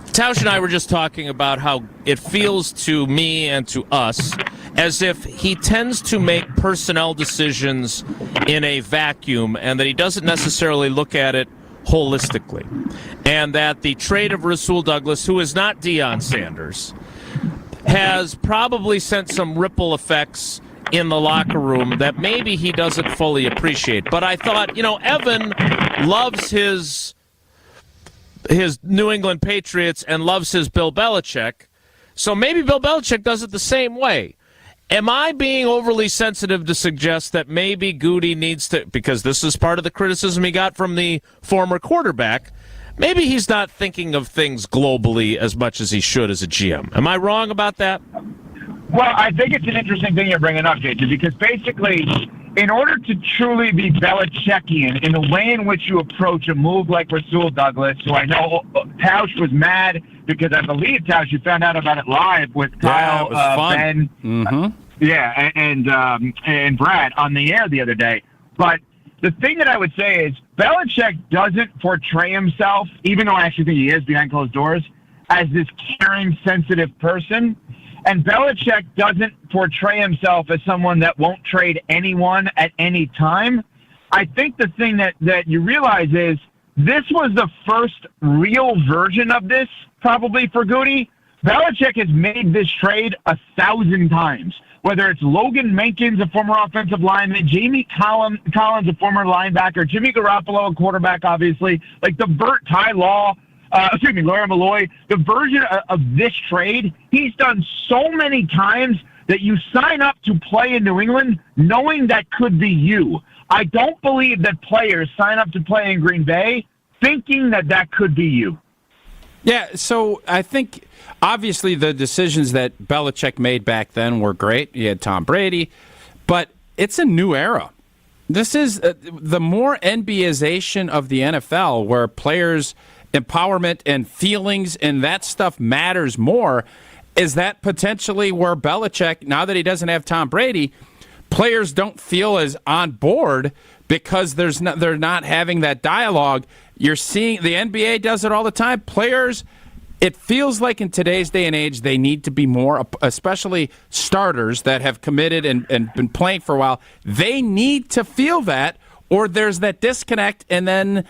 Tausch and I were just talking about how it feels to me and to us as if he tends to make personnel decisions in a vacuum and that he doesn't necessarily look at it holistically. And that the trade of Rasul Douglas, who is not Deion Sanders, has probably sent some ripple effects in the locker room that maybe he doesn't fully appreciate. But I thought, Evan loves his New England Patriots and loves his Bill Belichick, so maybe Bill Belichick does it the same way. Am I being overly sensitive to suggest that maybe Goody needs to, because this is part of the criticism he got from the former quarterback, maybe he's not thinking of things globally as much as he should as a GM. Am I wrong about that? Well, I think it's an interesting thing you're bringing up, Jason, because basically, in order to truly be Belichickian in the way in which you approach a move like Rasul Douglas, who I know Tausch was mad because I believe, Tausch, you found out about it live with Kyle, Ben, and Brad on the air the other day. But the thing that I would say is Belichick doesn't portray himself, even though I actually think he is behind closed doors, as this caring, sensitive person. And Belichick doesn't portray himself as someone that won't trade anyone at any time. I think the thing that you realize is this was the first real version of this, probably for Goody. Belichick has made this trade 1,000 times, whether it's Logan Menkins, a former offensive lineman, Jamie Collins, a former linebacker, Jimmy Garoppolo, a quarterback, obviously, like the Larry Malloy, the version of this trade, he's done so many times that you sign up to play in New England knowing that could be you. I don't believe that players sign up to play in Green Bay thinking that could be you. Yeah, so I think obviously the decisions that Belichick made back then were great. He had Tom Brady, but it's a new era. This is the more NBAization of the NFL where players' empowerment and feelings and that stuff matters more. Is that potentially where Belichick, now that he doesn't have Tom Brady, players don't feel as on board because they're not having that dialogue. You're seeing the NBA does it all the time. Players It feels like in today's day and age, they need to be more, especially starters that have committed and been playing for a while. They need to feel that, or there's that disconnect, and then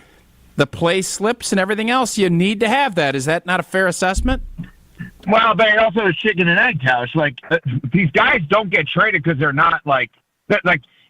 the play slips and everything else. You need to have that. Is that not a fair assessment? Well, but also a chicken and egg, Tausch. Like, these guys don't get traded because they're not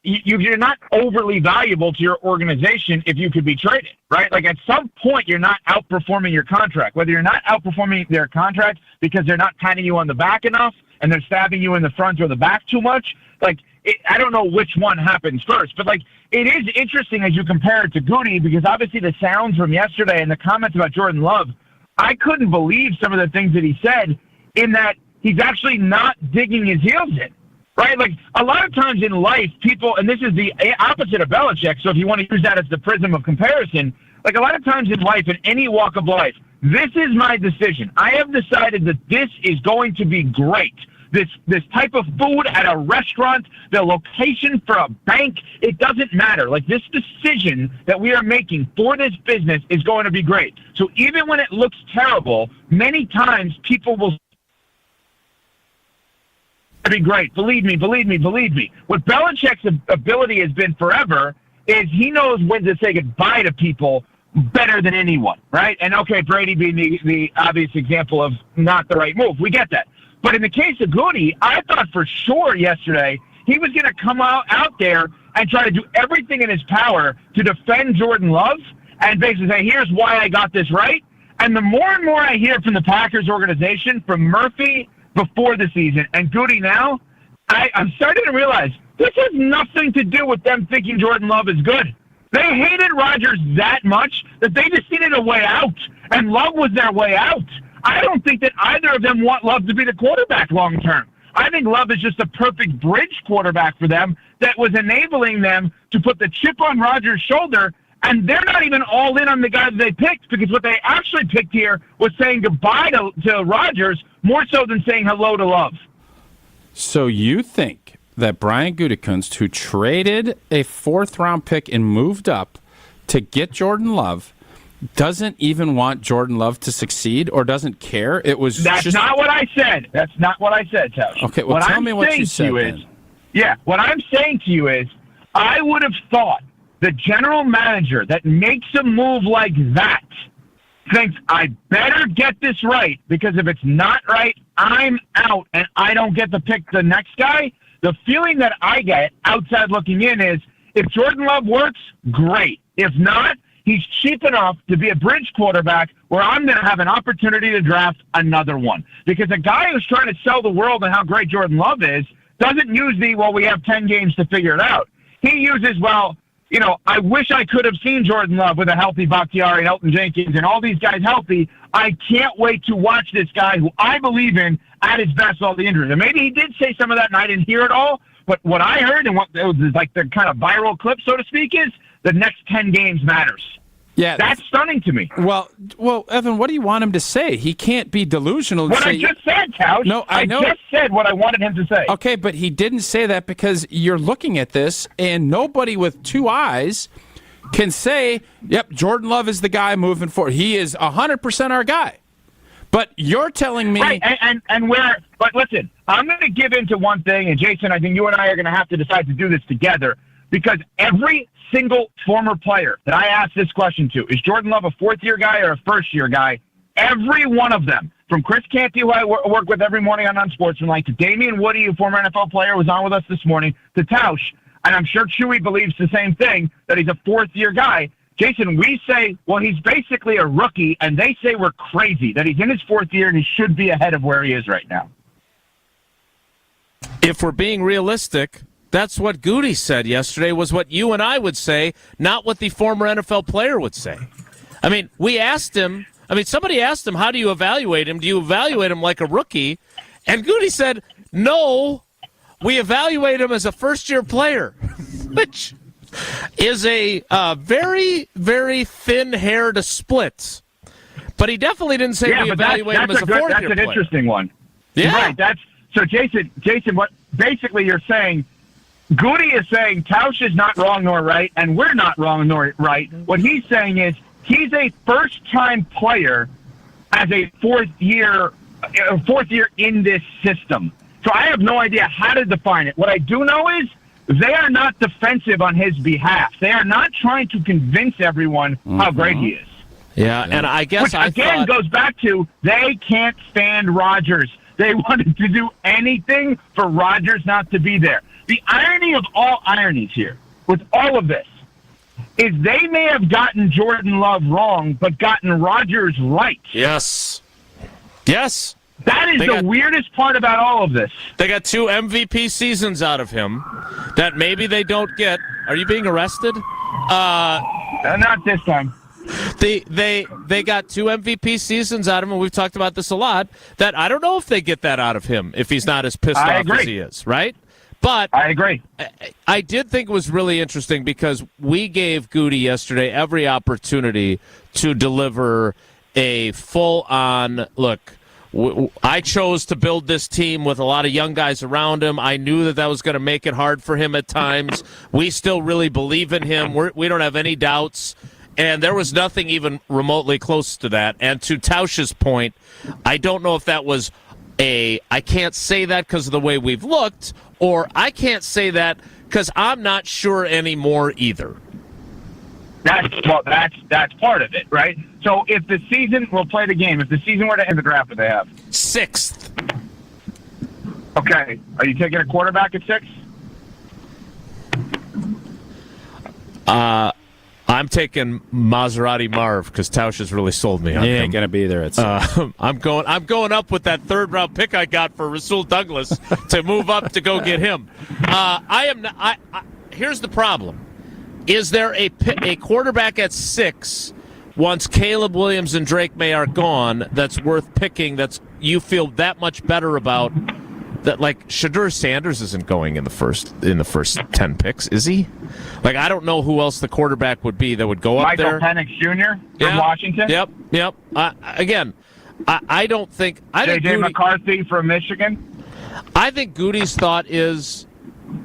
you're not overly valuable to your organization if you could be traded, right? Like, at some point, you're not outperforming your contract. Whether you're not outperforming their contract because they're not patting you on the back enough and they're stabbing you in the front or the back too much, I don't know which one happens first. But, it is interesting as you compare it to Goody, because obviously the sounds from yesterday and the comments about Jordan Love, I couldn't believe some of the things that he said, in that he's actually not digging his heels in. Right? Like, a lot of times in life, people, and this is the opposite of Belichick, so if you want to use that as the prism of comparison, a lot of times in life, in any walk of life, this is my decision. I have decided that this is going to be great. This type of food at a restaurant, the location for a bank, it doesn't matter. This decision that we are making for this business is going to be great. So even when it looks terrible, many times people will be great. Believe me. What Belichick's ability has been forever is he knows when to say goodbye to people better than anyone, right? And okay, Brady being the obvious example of not the right move. We get that. But in the case of Goody, I thought for sure yesterday he was going to come out there and try to do everything in his power to defend Jordan Love and basically say, here's why I got this right. And the more and more I hear from the Packers organization, from Murphy before the season and Goody now, I'm starting to realize this has nothing to do with them thinking Jordan Love is good. They hated Rodgers that much that they just needed a way out, and Love was their way out. I don't think that either of them want Love to be the quarterback long term. I think Love is just a perfect bridge quarterback for them that was enabling them to put the chip on Rodgers' shoulder, and they're not even all in on the guy that they picked, because what they actually picked here was saying goodbye to Rodgers more so than saying hello to Love. So you think that Brian Gutekunst, who traded a fourth-round pick and moved up to get Jordan Love, doesn't even want Jordan Love to succeed or doesn't care? That's not what I said. That's not what I said, Tausch. Okay, well, tell me what you said then. Yeah, what I'm saying to you is I would have thought the general manager that makes a move like that thinks, I better get this right, because if it's not right, I'm out and I don't get to pick the next guy. The feeling that I get outside looking in is, if Jordan Love works, great. If not, he's cheap enough to be a bridge quarterback where I'm going to have an opportunity to draft another one. Because a guy who's trying to sell the world and how great Jordan Love is doesn't use we have 10 games to figure it out. He uses, I wish I could have seen Jordan Love with a healthy Bakhtiari and Elton Jenkins and all these guys healthy. I can't wait to watch this guy who I believe in at his best with all the injuries. And maybe he did say some of that and I didn't hear it all, but what I heard and what it was the kind of viral clip, so to speak, is the next 10 games matters. Yeah, that's stunning to me. Well, Evan, what do you want him to say? He can't be delusional. What I just said, Tausch. No, I know. I just said what I wanted him to say. Okay, but he didn't say that because you're looking at this, and nobody with two eyes can say, yep, Jordan Love is the guy moving forward. He is 100% our guy. But you're telling me... Right, but listen, I'm going to give in to one thing, and Jason, I think you and I are going to have to decide to do this together, because every single former player that I asked this question to, is Jordan Love a fourth-year guy or a first-year guy? Every one of them, from Chris Canty, who I work with every morning on Unsportsmanlike, to Damian Woody, a former NFL player, was on with us this morning, to Tausch, and I'm sure Chewy believes the same thing, that he's a fourth-year guy. Jason, we say, well, he's basically a rookie, and they say we're crazy, that he's in his fourth year and he should be ahead of where he is right now. If we're being realistic, that's what Goody said yesterday, was what you and I would say, not what the former NFL player would say. I mean, somebody asked him, how do you evaluate him? Do you evaluate him like a rookie? And Goody said, no, we evaluate him as a first-year player, which is a very, very thin hair to split. But he definitely didn't say we evaluate him as a fourth-year player. That's an interesting one. Yeah. Right, so Jason, what basically you're saying, Goody is saying Tausch is not wrong nor right, and we're not wrong nor right. What he's saying is he's a first-time player as a fourth year in this system. So I have no idea how to define it. What I do know is they are not defensive on his behalf. They are not trying to convince everyone how great he is. Yeah, and I guess Which again goes back to they can't stand Rodgers. They wanted to do anything for Rodgers not to be there. The irony of all ironies here, with all of this, is they may have gotten Jordan Love wrong, but gotten Rodgers right. Yes. That is the weirdest part about all of this. They got 2 MVP seasons out of him that maybe they don't get. Are you being arrested? Not this time. They got 2 MVP seasons out of him, and we've talked about this a lot, that I don't know if they get that out of him if he's not as pissed off as he is, right? But I agree. I did think it was really interesting because we gave Goody yesterday every opportunity to deliver a full-on, look, I chose to build this team with a lot of young guys around him. I knew that was going to make it hard for him at times. We still really believe in him. We don't have any doubts. And there was nothing even remotely close to that. And to Tausch's point, I don't know if that was I can't say that because of the way we've looked, or I can't say that because I'm not sure anymore either. That's part of it, right? So if the season, we'll play the game. If the season were to end, the draft that they have 6th. Okay, are you taking a quarterback at 6? I'm taking Maserati Marv because Tausch has really sold me on him. He ain't gonna be there at 6. I'm going up with that 3rd round pick I got for Rasul Douglas to move up to go get him. Here's the problem. Is there a quarterback at 6 once Caleb Williams and Drake May are gone that's worth picking, that's you feel that much better about? That, like, Shadur Sanders isn't going in the first 10 picks, is he? Like, I don't know who else the quarterback would be that would go up there. Michael Penix Jr. from Washington? Yep. I don't think... J.J. McCarthy from Michigan? I think Goody's thought is,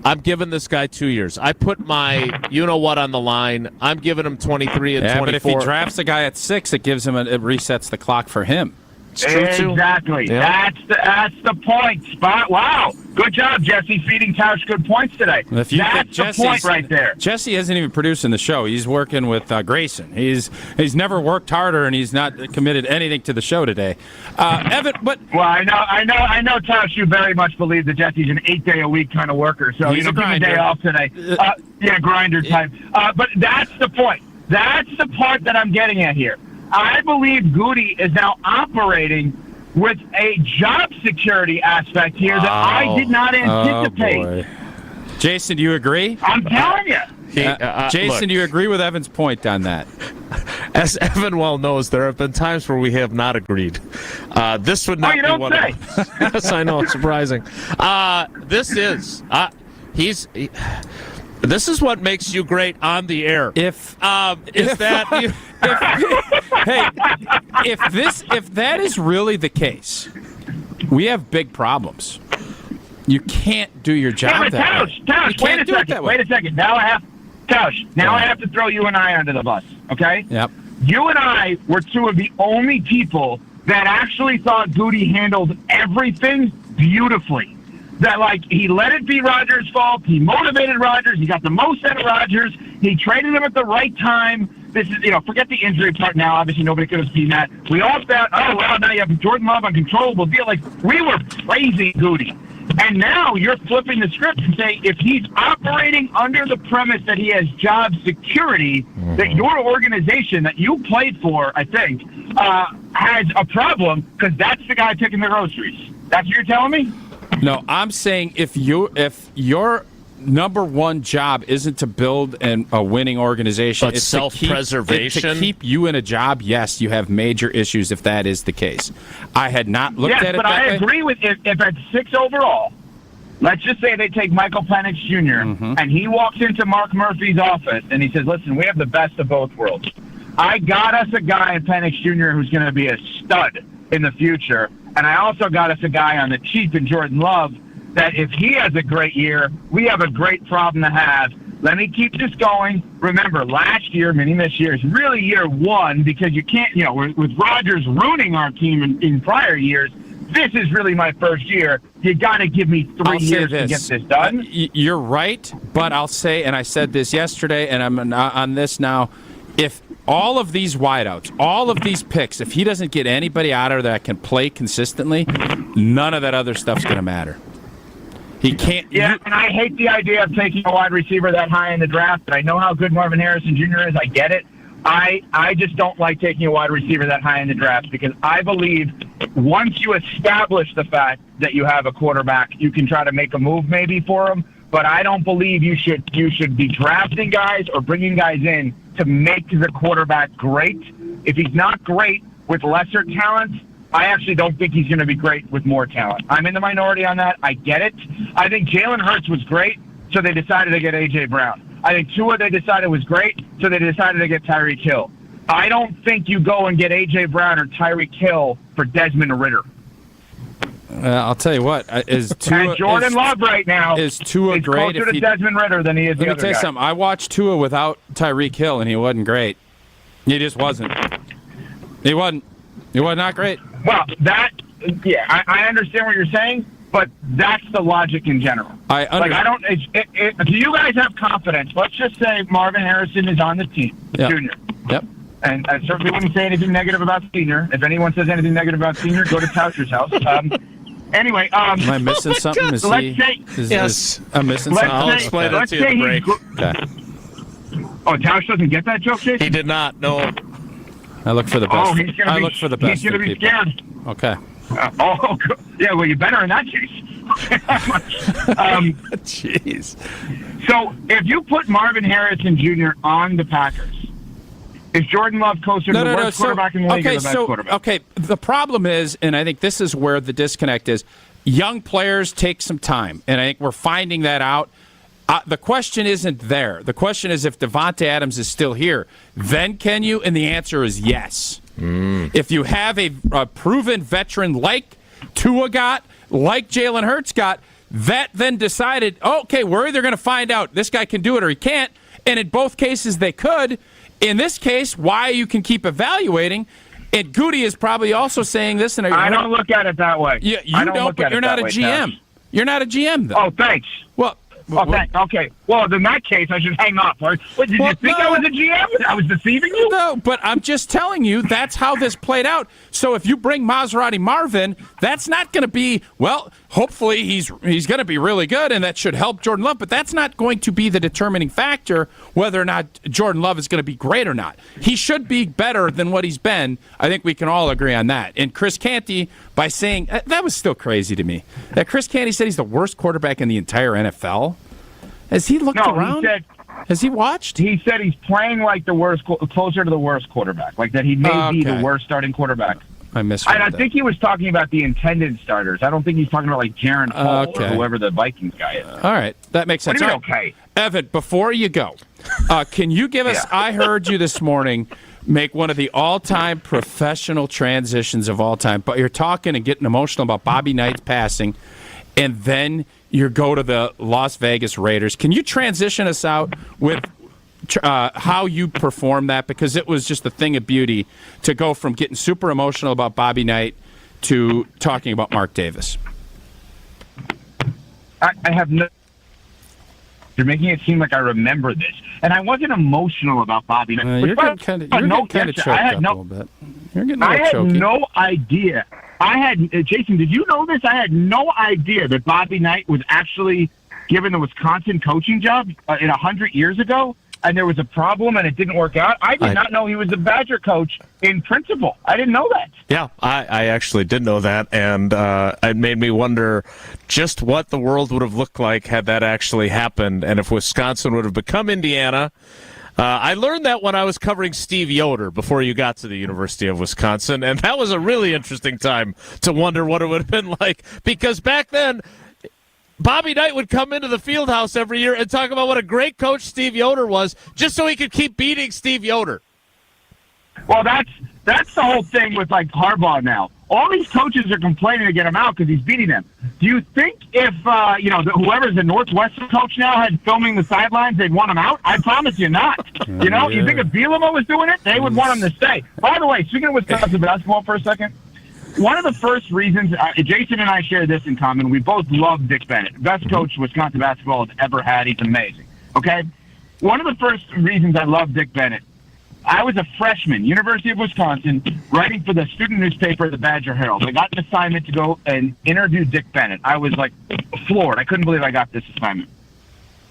I'm giving this guy 2 years. I put my you-know-what on the line. I'm giving him 23 and 24. But if he drafts a guy at 6, it gives him it resets the clock for him. Exactly. Yeah. That's the point. Spot. Wow. Good job, Jesse, feeding Tausch good points today. If you That's the point right there. Jesse isn't even producing the show. He's working with Grayson. He's never worked harder, and he's not committed anything to the show today. Evan, but well, I know, Tausch, you very much believe that Jesse's an 8-day-a-week kind of worker. So he's give him a day off today. Grinder type. But that's the point. That's the part that I'm getting at here. I believe Goody is now operating with a job security aspect here that I did not anticipate. Oh, boy. Jason, do you agree? I'm telling you. Jason, do you agree with Evan's point on that? As Evan well knows, there have been times where we have not agreed. This would not be one of them. Yes, I know. It's surprising. This is what makes you great on the air. If that is really the case, we have big problems. You can't do your job that way. Tausch, wait a second. Now I have to throw you and I under the bus, okay? Yep. You and I were 2 of the only people that actually thought Goody handled everything beautifully. That, like, he let it be Rodgers' fault. He motivated Rodgers. He got the most out of Rodgers. He traded him at the right time. This is, forget the injury part now. Obviously, nobody could have seen that. We all thought, now you have Jordan Love, uncontrollable deal. Like, we were praising Goody. And now you're flipping the script and saying if he's operating under the premise that he has job security, that your organization that you played for, I think, has a problem because that's the guy picking the groceries. That's what you're telling me? No, I'm saying if your number one job isn't to build a winning organization, but it's self-preservation. To keep you in a job, yes, you have major issues if that is the case. I had not looked at it that way. Yes, but I agree with if at 6 overall, let's just say they take Michael Penix Jr. And he walks into Mark Murphy's office and he says, listen, we have the best of both worlds. I got us a guy in Penix Jr. who's going to be a stud in the future. And I also got us a guy on the cheap in Jordan Love that if he has a great year, we have a great problem to have. Let me keep this going. Remember, last year, meaning this year, is really year one because you can't, with Rodgers ruining our team in prior years, this is really my first year. You got to give me 3 years to get this done. You're right, but I'll say, and I said this yesterday, and I'm on this now, if all of these wideouts, all of these picks, if he doesn't get anybody out of there that can play consistently, none of that other stuff's going to matter. He can't. Yeah, and I hate the idea of taking a wide receiver that high in the draft. I know how good Marvin Harrison Jr. is. I get it. I just don't like taking a wide receiver that high in the draft because I believe once you establish the fact that you have a quarterback, you can try to make a move maybe for him. But I don't believe you should be drafting guys or bringing guys in to make the quarterback great. If he's not great with lesser talent, I actually don't think he's going to be great with more talent. I'm in the minority on that. I get it. I think Jalen Hurts was great, so they decided to get A.J. Brown. I think Tua they decided was great, so they decided to get Tyreek Hill. I don't think you go and get A.J. Brown or Tyreek Hill for Desmond Ridder. I'll tell you what, is Tua and Jordan Love right now is Tua great? Closer to Desmond Ridder than he is the other guy. Let me tell you something. I watched Tua without Tyreek Hill, and he wasn't great. He just wasn't. He wasn't. He was not great. Well, I understand what you're saying, but that's the logic in general. Do you guys have confidence? Let's just say Marvin Harrison is on the team, Junior. Yep. And I certainly wouldn't say anything negative about Senior. If anyone says anything negative about Senior, go to Tausch's house. Anyway, am I missing something? I'm missing something. I'll explain that to you at the break. Okay. Oh, Tausch doesn't get that joke, Jason? He did not. No. I look for the best. I look for the best. He's going to be scared. Okay. Yeah. Well, you better in that case. Jeez. So, if you put Marvin Harrison Jr. on the Packers, is Jordan Love closer to the worst quarterback in the league or the best quarterback? Okay, the problem is, and I think this is where the disconnect is, young players take some time, and I think we're finding that out. The question isn't there. The question is if Devontae Adams is still here, then can you? And the answer is yes. If you have a proven veteran like Tua got, like Jalen Hurts got, that then decided, okay, we're either going to find out this guy can do it or he can't, and in both cases they could. In this case, why you can keep evaluating, and Goody is probably also saying this. And I don't look at it that way. You don't, but you're not a GM. You're not a GM, though. Oh, thanks. Well, okay. Well, in that case, I should hang up. What, did you think I was a GM? I was deceiving you? No, but I'm just telling you that's how this played out. So if you bring Maserati Marvin, that's not going to be, well, hopefully he's going to be really good, and that should help Jordan Love, but that's not going to be the determining factor whether or not Jordan Love is going to be great or not. He should be better than what he's been. I think we can all agree on that. And Chris Canty, by saying, that was still crazy to me, that Chris Canty said he's the worst quarterback in the entire NFL. Has he looked around? Has he watched? He said he's playing like the worst, closer to the worst quarterback, like that he may be the worst starting quarterback. I misread I think he was talking about the intended starters. I don't think he's talking about like Jaron Hall or whoever the Vikings guy is. All right, that makes sense. What do you mean, okay? Evan, before you go, can you give us, I heard you this morning make one of the all-time professional transitions of all time, but you're talking and getting emotional about Bobby Knight's passing, and then you go to the Las Vegas Raiders. Can you transition us out with how you perform that? Because it was just a thing of beauty to go from getting super emotional about Bobby Knight to talking about Mark Davis. I have no... You're making it seem like I remember this. And I wasn't emotional about Bobby Knight. You're getting kind of choked up a little bit. You're getting a little choky. No idea. Jason, did you know this? I had no idea that Bobby Knight was actually given the Wisconsin coaching job 100 years ago, and there was a problem and it didn't work out. I did not know he was a Badger coach in principle. I didn't know that. Yeah, I actually did know that, and it made me wonder just what the world would have looked like had that actually happened, and if Wisconsin would have become Indiana. I learned that when I was covering Steve Yoder before you got to the University of Wisconsin, and that was a really interesting time to wonder what it would have been like, because back then, Bobby Knight would come into the field house every year and talk about what a great coach Steve Yoder was, just so he could keep beating Steve Yoder. Well, that's That's the whole thing with like Harbaugh now. All these coaches are complaining to get him out because he's beating them. Do you think if whoever's the Northwestern coach now had filming the sidelines, they'd want him out? I promise you not. You think if Bielema was doing it, they would want him to stay. By the way, speaking of Wisconsin basketball for a second, one of the first reasons Jason and I share this in common. We both love Dick Bennett, best coach Wisconsin basketball has ever had. He's amazing. Okay, one of the first reasons I love Dick Bennett. I was a freshman, University of Wisconsin, writing for the student newspaper, the Badger Herald. I got an assignment to go and interview Dick Bennett. I was like floored. I couldn't believe I got this assignment.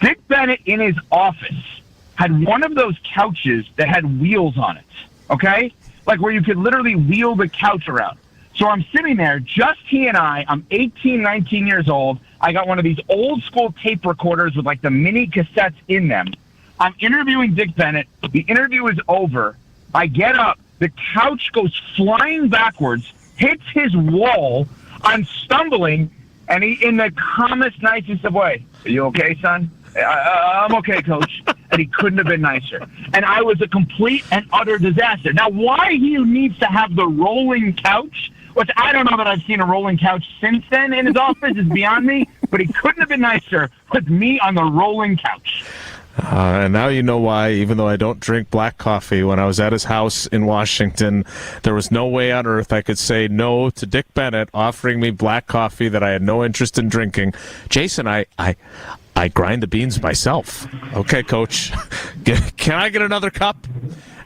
Dick Bennett in his office had one of those couches that had wheels on it, okay? Like where you could literally wheel the couch around. So I'm sitting there, just he and I. I'm 18, 19 years old. I got one of these old school tape recorders with like the mini cassettes in them. I'm interviewing Dick Bennett. The interview is over. I get up. The couch goes flying backwards, hits his wall. I'm stumbling, and he, in the calmest, nicest of way, "Are you okay, son?" I'm okay, coach. And he couldn't have been nicer. And I was a complete and utter disaster. Now, why he needs to have the rolling couch, which I don't know that I've seen a rolling couch since then in his office, is beyond me, but he couldn't have been nicer with me on the rolling couch. And now you know why, even though I don't drink black coffee, when I was at his house in Washington, there was no way on earth I could say no to Dick Bennett offering me black coffee that I had no interest in drinking. Jason, I grind the beans myself. Okay, Coach. Can I get another cup?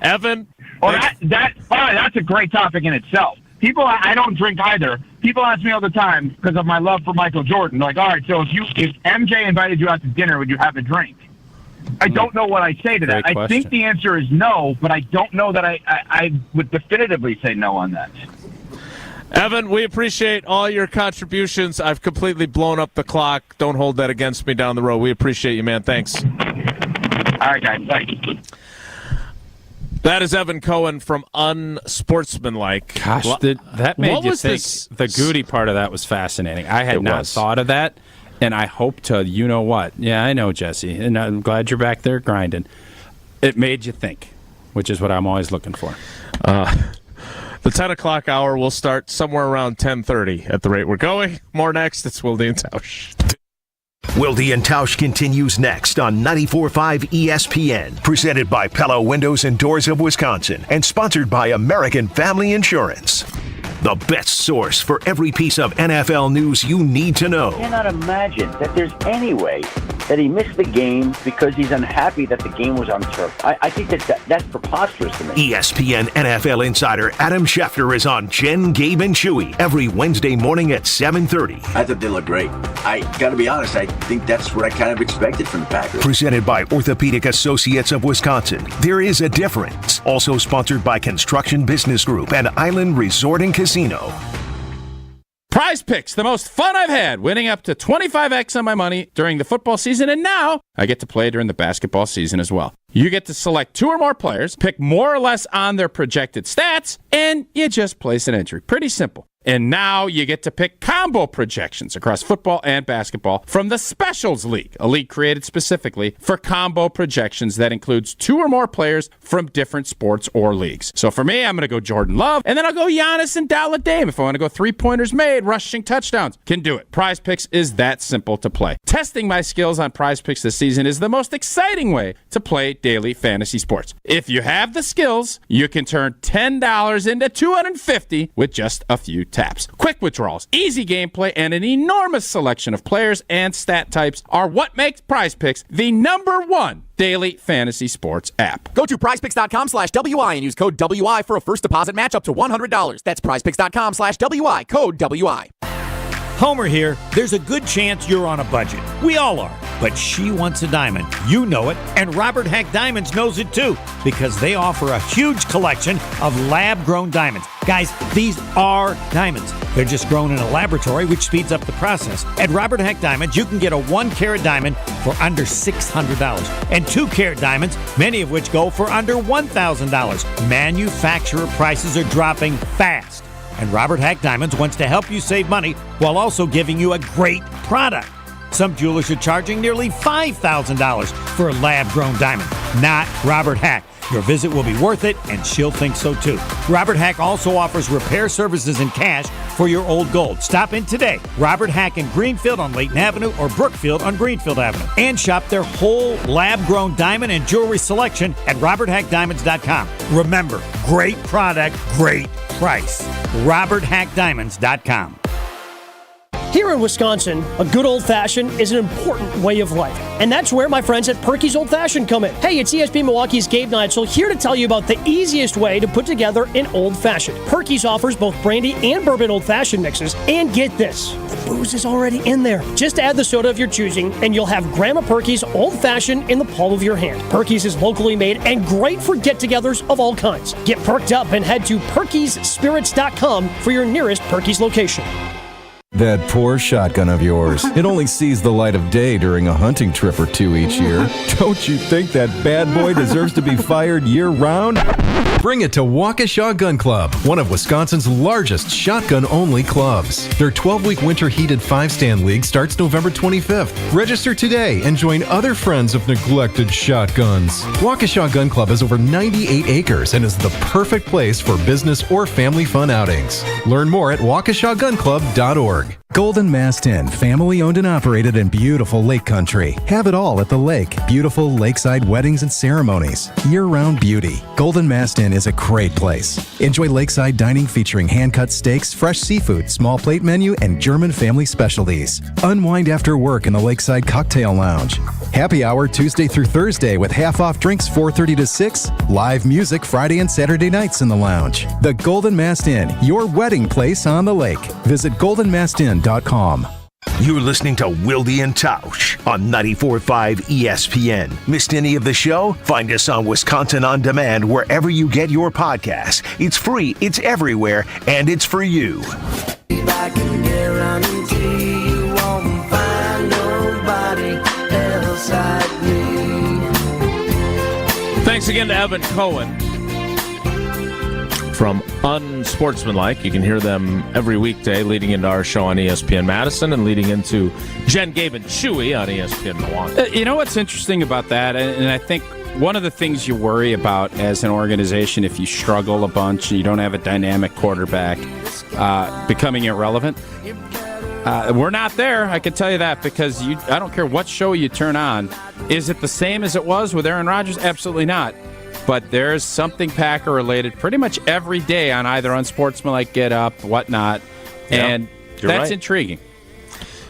Evan? Well, that's a great topic in itself. People, I don't drink either. People ask me all the time because of my love for Michael Jordan. They're like, all right, so if MJ invited you out to dinner, would you have a drink? I don't know what I say to that. I think the answer is no, but I don't know that I would definitively say no on that. Evan, we appreciate all your contributions. I've completely blown up the clock. Don't hold that against me down the road. We appreciate you, man. Thanks. All right, guys. Thanks. That is Evan Cohen from Unsportsmanlike. Gosh, that made you think. The Goody part of that was fascinating. I had not thought of that. And I hope to, you know what? Yeah, I know, Jesse. And I'm glad you're back there grinding. It made you think, which is what I'm always looking for. The 10 o'clock hour will start somewhere around 10:30 at the rate we're going. More next. It's Wilde and Tausch. Wilde and Tausch continues next on 94.5 ESPN. Presented by Pella Windows and Doors of Wisconsin. And sponsored by American Family Insurance. The best source for every piece of NFL news you need to know. I cannot imagine that there's any way that he missed the game because he's unhappy that the game was on turf. I think that's preposterous to me. ESPN NFL insider Adam Schefter is on Jen, Gabe, and Chewy every Wednesday morning at 7:30. I thought they looked great. I got to be honest, I think that's what I kind of expected from the Packers. Presented by Orthopedic Associates of Wisconsin. There is a difference. Also sponsored by Construction Business Group and Island Resort and Casino. Prize Picks, the most fun I've had, winning up to 25x on my money during the football season, and now I get to play during the basketball season as well. You get to select 2 or more players, pick more or less on their projected stats, and you just place an entry. Pretty simple. And now you get to pick combo projections across football and basketball from the Specials League, a league created specifically for combo projections that includes 2 or more players from different sports or leagues. So for me, I'm going to go Jordan Love, and then I'll go Giannis and Dallas Dame. If I want to go 3-pointers made, rushing touchdowns, can do it. Prize Picks is that simple to play. Testing my skills on Prize Picks this season is the most exciting way to play daily fantasy sports. If you have the skills, you can turn $10 into $250 with just a few taps. Quick withdrawals, easy gameplay, and an enormous selection of players and stat types are what makes Prize Picks the #1 daily fantasy sports app. Go to prizepicks.com/WI and use code WI for a first deposit match up to $100. That's prizepicks.com/WI, code WI. Homer here. There's a good chance you're on a budget. We all are. But she wants a diamond. You know it. And Robert Heck Diamonds knows it too, because they offer a huge collection of lab-grown diamonds. Guys, these are diamonds. They're just grown in a laboratory, which speeds up the process. At Robert Heck Diamonds, you can get a 1-carat diamond for under $600. And 2-carat diamonds, many of which go for under $1,000. Manufacturer prices are dropping fast. And Robert Heck Diamonds wants to help you save money while also giving you a great product. Some jewelers are charging nearly $5,000 for a lab-grown diamond. Not Robert Heck. Your visit will be worth it, and she'll think so too. Robert Hack also offers repair services and cash for your old gold. Stop in today. Robert Hack in Greenfield on Layton Avenue or Brookfield on Greenfield Avenue. And shop their whole lab-grown diamond and jewelry selection at roberthackdiamonds.com. Remember, great product, great price. roberthackdiamonds.com. Here in Wisconsin, a good old-fashioned is an important way of life. And that's where my friends at Perky's Old Fashioned come in. Hey, it's ESPN Milwaukee's Gabe Neitzel here to tell you about the easiest way to put together an old-fashioned. Perky's offers both brandy and bourbon old-fashioned mixes. And get this, the booze is already in there. Just add the soda of your choosing, and you'll have Grandma Perky's old-fashioned in the palm of your hand. Perky's is locally made and great for get-togethers of all kinds. Get perked up and head to perkysspirits.com for your nearest Perky's location. That poor shotgun of yours. It only sees the light of day during a hunting trip or two each year. Don't you think that bad boy deserves to be fired year-round? Bring it to Waukesha Gun Club, one of Wisconsin's largest shotgun-only clubs. Their 12-week winter heated 5-stand league starts November 25th. Register today and join other friends of neglected shotguns. Waukesha Gun Club has over 98 acres and is the perfect place for business or family fun outings. Learn more at waukeshagunclub.org. Golden Mast Inn, family owned and operated in beautiful lake country. Have it all at the lake. Beautiful lakeside weddings and ceremonies. Year-round beauty. Golden Mast Inn is a great place. Enjoy lakeside dining featuring hand-cut steaks, fresh seafood, small plate menu, and German family specialties. Unwind after work in the Lakeside Cocktail Lounge. Happy hour Tuesday through Thursday with half-off drinks 4:30 to 6. Live music Friday and Saturday nights in the lounge. The Golden Mast Inn, your wedding place on the lake. Visit goldenmastin.com. You're listening to Wilde and Tausch on 94.5 ESPN. Missed any of the show? Find us on Wisconsin On Demand wherever you get your podcasts. It's free, it's everywhere, and it's for you. I can guarantee you won't find nobody else like me. Thanks again to Evan Cohen from Unsportsmanlike. You can hear them every weekday leading into our show on ESPN Madison and leading into Jen, Gabe, and Chewy on ESPN Milwaukee. You know what's interesting about that, and I think one of the things you worry about as an organization if you struggle a bunch and you don't have a dynamic quarterback, becoming irrelevant. We're not there, I can tell you that, because I don't care what show you turn on. Is it the same as it was with Aaron Rodgers? Absolutely not. But there's something Packer related pretty much every day on either Unsportsmanlike, Get Up, whatnot, and that's right. Intriguing.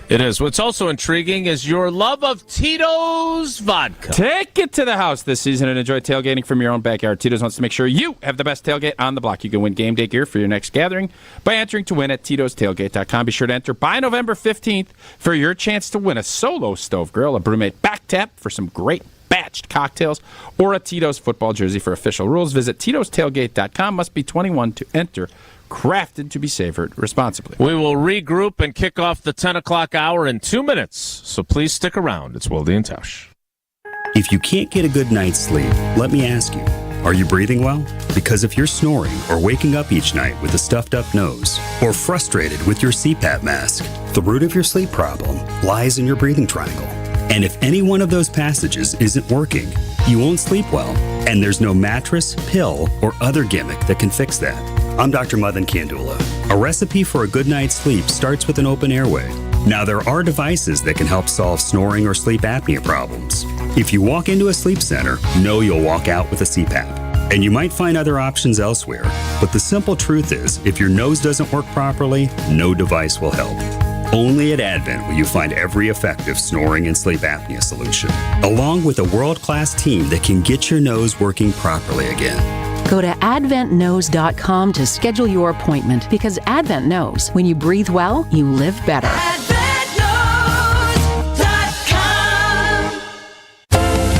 It is. What's also intriguing is your love of Tito's vodka. Take it to the house this season and enjoy tailgating from your own backyard. Tito's wants to make sure you have the best tailgate on the block. You can win game day gear for your next gathering by entering to win at Tito'sTailgate.com. Be sure to enter by November 15th for your chance to win a solo stove grill, a Brewmate back tap for some great batched cocktails, or a Tito's football jersey. For official rules, visit Tito'sTailgate.com. Must be 21 to enter. Crafted to be savored responsibly. We will regroup and kick off the 10 o'clock hour in 2 minutes, so please stick around. It's Wilde and Tausch. If you can't get a good night's sleep, let me ask you, are you breathing well? Because if you're snoring or waking up each night with a stuffed up nose, or frustrated with your CPAP mask, the root of your sleep problem lies in your breathing triangle. And if any one of those passages isn't working, you won't sleep well. And there's no mattress, pill, or other gimmick that can fix that. I'm Dr. Madan Kandula. A recipe for a good night's sleep starts with an open airway. Now, there are devices that can help solve snoring or sleep apnea problems. If you walk into a sleep center, know you'll walk out with a CPAP. And you might find other options elsewhere. But the simple truth is, if your nose doesn't work properly, no device will help. Only at Advent will you find every effective snoring and sleep apnea solution, along with a world-class team that can get your nose working properly again. Go to adventknows.com to schedule your appointment, because Advent knows when you breathe well, you live better.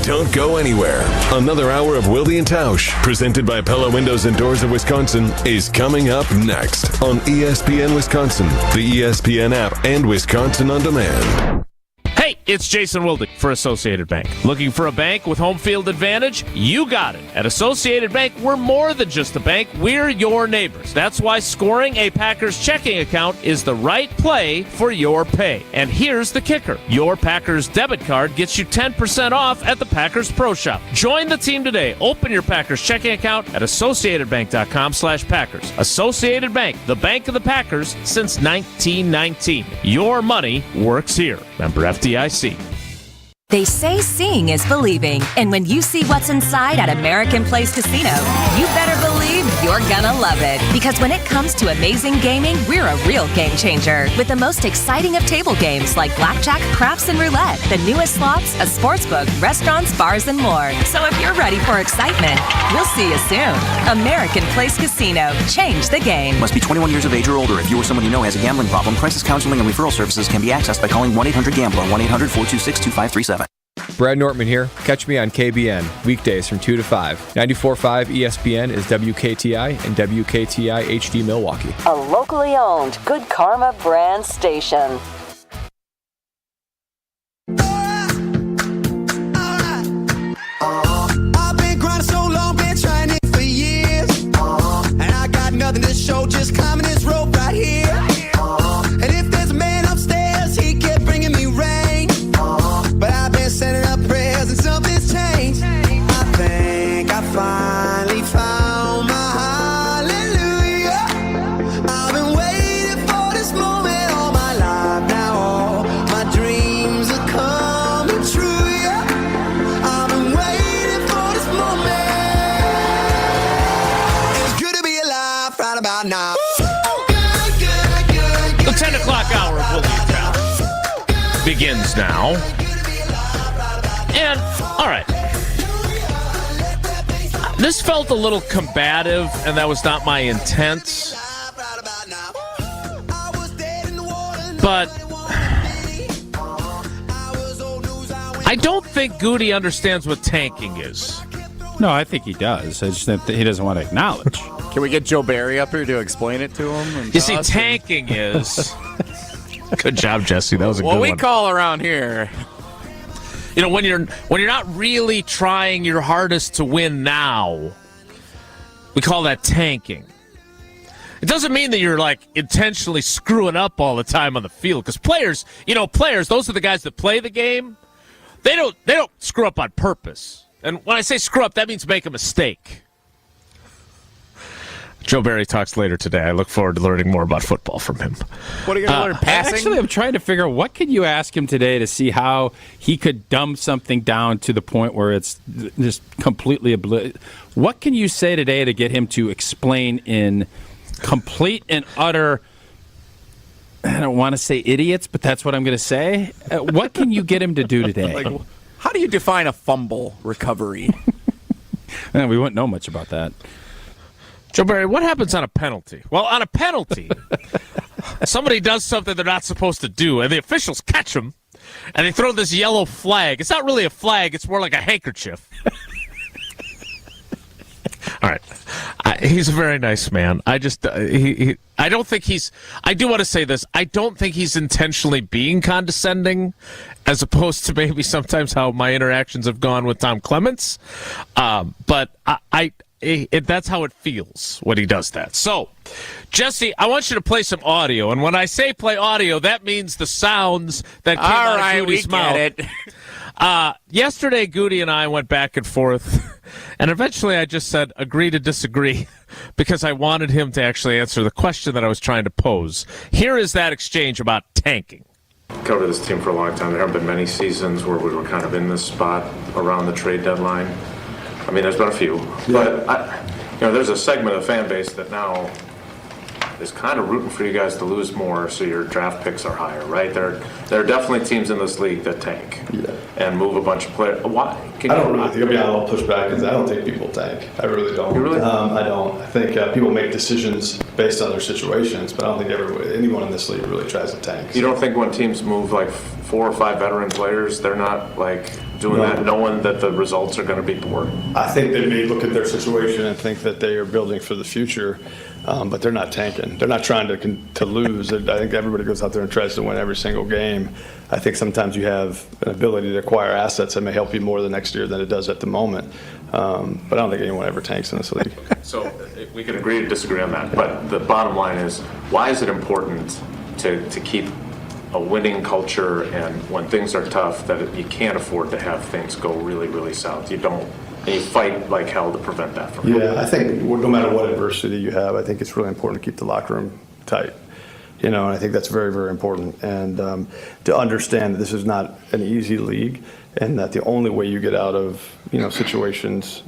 Don't go anywhere. Another hour of Wilde and Tausch, presented by Pella Windows and Doors of Wisconsin, is coming up next on ESPN Wisconsin, the ESPN app, and Wisconsin On Demand. Hey, It's Jason Wilde for Associated Bank. Looking for a bank with home field advantage? You got it. At Associated Bank, we're more than just a bank. We're your neighbors. That's why scoring a Packers checking account is the right play for your pay. And here's the kicker. Your Packers debit card gets you 10% off at the Packers Pro Shop. Join the team today. Open your Packers checking account at AssociatedBank.com/Packers. Associated Bank, the bank of the Packers since 1919. Your money works here. Member FDIC. They say seeing is believing, and when you see what's inside at American Place Casino, you better believe you're gonna love it. Because when it comes to amazing gaming, we're a real game changer. With the most exciting of table games like blackjack, craps, and roulette, the newest slots, a sports book, restaurants, bars, and more. So if you're ready for excitement, we'll see you soon. American Place Casino. Change the game. Must be 21 years of age or older. If you or someone you know has a gambling problem, crisis counseling and referral services can be accessed by calling 1-800-GAMBLER, 1-800-426-2537. Brad Nortman here. Catch me on KBN, weekdays from 2 to 5. 94.5 ESPN is WKTI and WKTI HD Milwaukee. A locally owned Good Karma brand station. I've been grinding so long, been trying it for years. And I got nothing to show, just climbing this rope right here. And if there's a man upstairs, he kept bringing me rain. But I've been sending up prayers and something's changed. I think I finally found my hallelujah. I've been waiting for this moment all my life now. All my dreams are coming true, yeah. I've been waiting for this moment. It's good to be alive right about now. The 10 o'clock hour of Wilde and Tausch begins now. And, all right, this felt a little combative, and that was not my intent. But I don't think Goody understands what tanking is. No, I think he does. It's just that he doesn't want to acknowledge. Can we get Joe Barry up here to explain it to him? You see, tanking is... Good job, Jesse. That was a good one. What we call around here... You know, when you're not really trying your hardest to win now, we call that tanking. It doesn't mean that you're like intentionally screwing up all the time on the field, because players, those are the guys that play the game. They don't screw up on purpose. And when I say screw up, that means make a mistake. Joe Barry talks later today. I look forward to learning more about football from him. What are you going to learn? Passing? Actually, I'm trying to figure out what could you ask him today to see how he could dumb something down to the point where it's just completely What can you say today to get him to explain in complete and utter, I don't want to say idiots, but that's what I'm going to say. What can you get him to do today? Like, how do you define a fumble recovery? We wouldn't know much about that. Joe Barry, what happens on a penalty? Well, on a penalty, somebody does something they're not supposed to do, and the officials catch them, and they throw this yellow flag. It's not really a flag. It's more like a handkerchief. All right. He's a very nice man. I just, I don't think he's, I do want to say this. I don't think he's intentionally being condescending, as opposed to maybe sometimes how my interactions have gone with Tom Clements. But that's how it feels when he does that. So, Jesse, I want you to play some audio. And when I say play audio, that means the sounds that came out of Goody's mouth. Get it. Yesterday, Goody and I went back and forth, and eventually I just said, agree to disagree, because I wanted him to actually answer the question that I was trying to pose. Here is that exchange about tanking. Covered this team for a long time. There haven't been many seasons where we were kind of in this spot around the trade deadline. I mean, there's been a few, but there's a segment of the fan base that now is kind of rooting for you guys to lose more, so your draft picks are higher, right? There are definitely teams in this league that tank and move a bunch of players. Why? I don't really think I'll push back because I don't think people tank. I really don't. You really? I don't. I think people make decisions based on their situations, but I don't think anyone in this league really tries to tank. You don't think when teams move like 4 or 5 veteran players, they're not like doing that knowing that the results are going to be poor? I think they may look at their situation and think that they are building for the future. but they're not tanking. They're not trying to lose. I think everybody goes out there and tries to win every single game. I think sometimes you have an ability to acquire assets that may help you more the next year than it does at the moment. But I don't think anyone ever tanks in this league. So we can agree to disagree on that, but the bottom line is, why is it important to keep a winning culture, and when things are tough, that you can't afford to have things go really, really south? And you fight like hell to prevent that from happening. Yeah, I think no matter what adversity you have, I think it's really important to keep the locker room tight. And I think that's very, very important. And to understand that this is not an easy league, and that the only way you get out of situations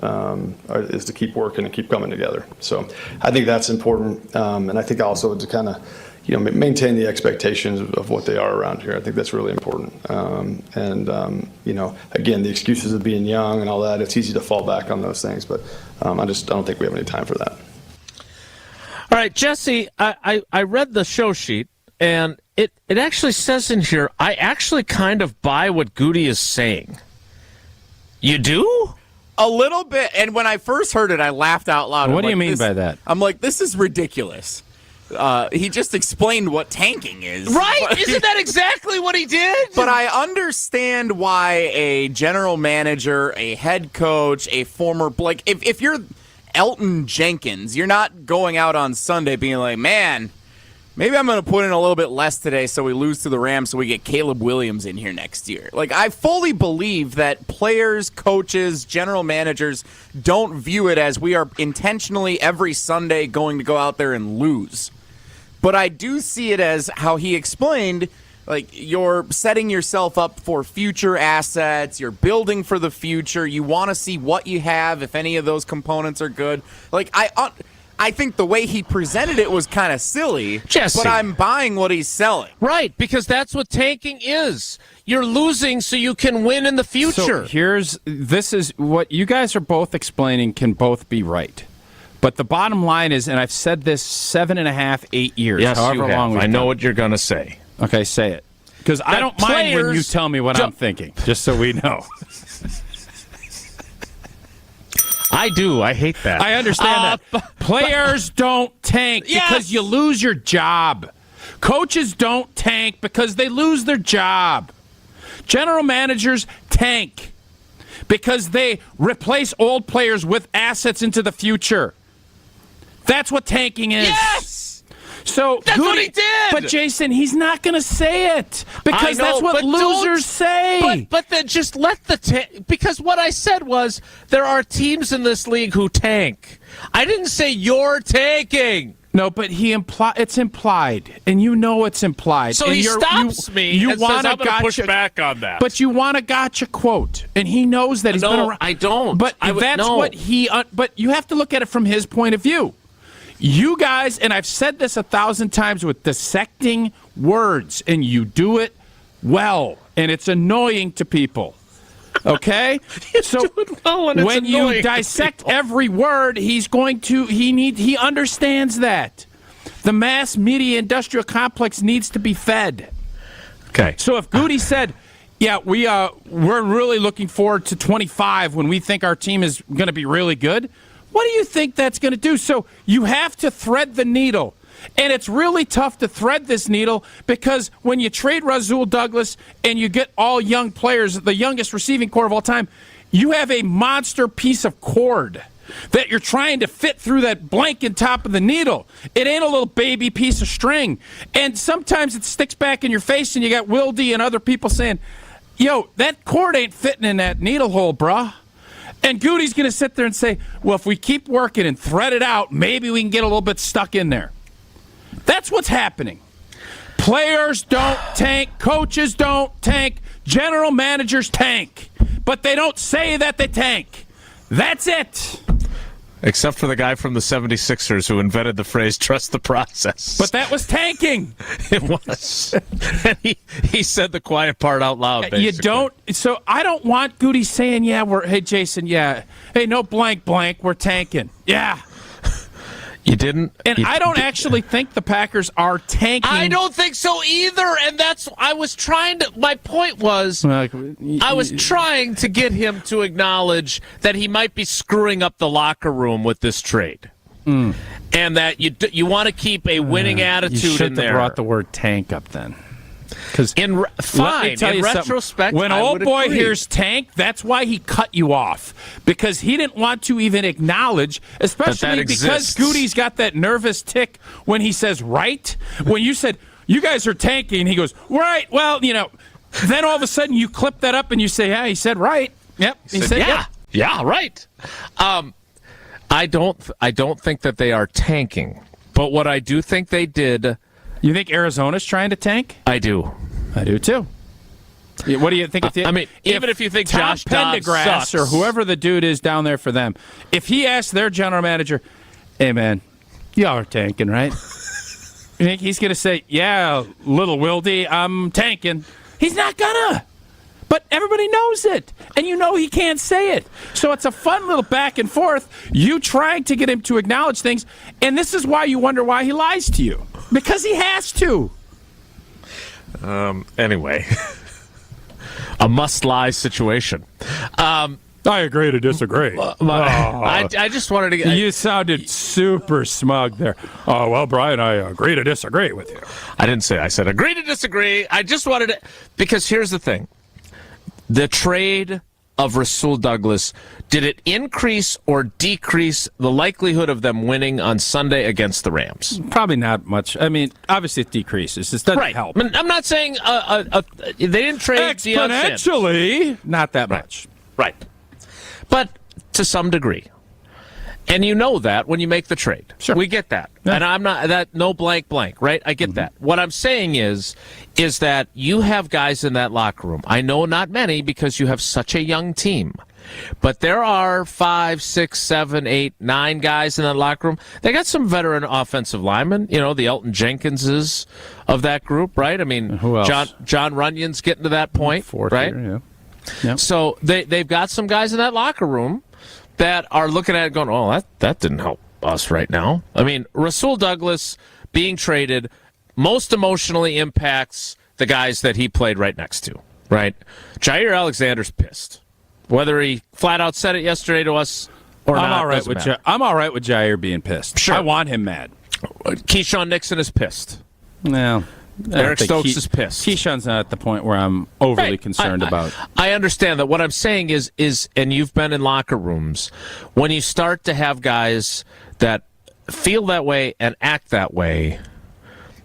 is to keep working and keep coming together. So I think that's important, and I think also to kind of maintain the expectations of what they are around here. I think that's really important. Again, the excuses of being young and all that, it's easy to fall back on those things, but I don't think we have any time for that. All right, Jesse, I read the show sheet, and it actually says in here, I actually kind of buy what Goody is saying. You do? A little bit. And when I first heard it, I laughed out loud. What do you mean by that? I'm like, this is ridiculous. He just explained what tanking is. Right? Isn't that exactly what he did? But I understand why a general manager, a head coach, a former, like, if you're Elton Jenkins, you're not going out on Sunday being like, man, maybe I'm going to put in a little bit less today so we lose to the Rams so we get Caleb Williams in here next year. Like, I fully believe that players, coaches, general managers don't view it as we are intentionally every Sunday going to go out there and lose. But I do see it as how he explained, like, you're setting yourself up for future assets, you're building for the future, you want to see what you have, if any of those components are good. Like, I think the way he presented it was kind of silly, Jesse, but I'm buying what he's selling. Right, because that's what tanking is. You're losing so you can win in the future. So this is what you guys are both explaining can both be right. But the bottom line is, and I've said this 7.5, 8 years, yes, however long I know what you're going to say. Okay, say it. Because I don't mind when you tell me what I'm thinking, just so we know. I do. I hate that. I understand that. Players don't tank because you lose your job. Coaches don't tank because they lose their job. General managers tank because they replace old players with assets into the future. That's what tanking is. Yes! So that's what he did! But, Jason, he's not going to say it because that's what losers say. But then just let because what I said was there are teams in this league who tank. I didn't say you're tanking. No, but it's implied, and you know it's implied. So and he stops me and says, I'm going to push back on that. But you want a gotcha quote, and he knows that he's been around. I don't. But what he. But you have to look at it from his point of view. You guys, and I've said this 1,000 times with dissecting words, and you do it well, and it's annoying to people. Okay? So when you dissect every word, he understands that. The mass media industrial complex needs to be fed. Okay. So if Goody said, yeah, we're really looking forward to 25 when we think our team is going to be really good, what do you think that's going to do? So you have to thread the needle. And it's really tough to thread this needle because when you trade Rasul Douglas and you get all young players, the youngest receiving core of all time, you have a monster piece of cord that you're trying to fit through that blanket top of the needle. It ain't a little baby piece of string. And sometimes it sticks back in your face and you got Wilde and other people saying, yo, that cord ain't fitting in that needle hole, bruh. And Goody's going to sit there and say, well, if we keep working and thread it out, maybe we can get a little bit stuck in there. That's what's happening. Players don't tank. Coaches don't tank. General managers tank. But they don't say that they tank. That's it. Except for the guy from the 76ers who invented the phrase, trust the process. But that was tanking. It was. And he said the quiet part out loud, basically. You don't. So I don't want Goody saying, hey, Jason, hey, no blank, we're tanking. Yeah. You didn't? And I don't actually think the Packers are tanking. I don't think so either. And my point was, I was trying to get him to acknowledge that he might be screwing up the locker room with this trade. and that you want to keep a winning attitude you should in there. have brought the word tank up then. Because in retrospect, when old boy hears tank, that's why he cut you off, because he didn't want to even acknowledge, especially because Goody's got that nervous tick when he says right. When you said you guys are tanking, he goes right. Well, then all of a sudden you clip that up and you say, yeah, he said right. Yep, he said yeah. Yeah, right. I don't think that they are tanking, but what I do think they did. You think Arizona's trying to tank? I do. I do too. What do you think? Even if you think Tom Josh Dobbs Pendergrass sucks, or whoever the dude is down there for them, if he asks their general manager, "Hey man, y'all are tanking, right?" You think he's gonna say, "Yeah, little Wilde, I'm tanking"? He's not gonna. But everybody knows it, and he can't say it. So it's a fun little back and forth, you trying to get him to acknowledge things, and this is why you wonder why he lies to you. Because he has to. Anyway, a must-lie situation. I agree to disagree. I just wanted to get... You sounded super smug there. Oh, well, Brian, I agree to disagree with you. I didn't say I said agree to disagree. I just wanted to... Because here's the thing. The trade of Rasul Douglas, did it increase or decrease the likelihood of them winning on Sunday against the Rams? Probably not much. I mean, obviously it decreases. It doesn't help. I'm not saying they didn't trade exponentially. Not that much. Right. But to some degree. And you know that when you make the trade. Sure. We get that. Yeah. And I'm not that no blank, right? I get that. What I'm saying is that you have guys in that locker room. I know not many because you have such a young team. But there are 5, 6, 7, 8, 9 guys in that locker room. They got some veteran offensive linemen, the Elton Jenkinses of that group, right? I mean, who else? John Runyon's getting to that point, Fourth right? Year, yeah. Yep. So they've got some guys in that locker room that are looking at it going, oh, that didn't help us right now. I mean, Rasul Douglas being traded most emotionally impacts the guys that he played right next to, right? Jair Alexander's pissed. Whether he flat out said it yesterday to us or not, I'm all right with Jair being pissed. Sure. I want him mad. Keyshawn Nixon is pissed. No. Eric Stokes is pissed. Keyshawn's not at the point where I'm overly concerned about. I understand that. What I'm saying is, and you've been in locker rooms, when you start to have guys that feel that way and act that way,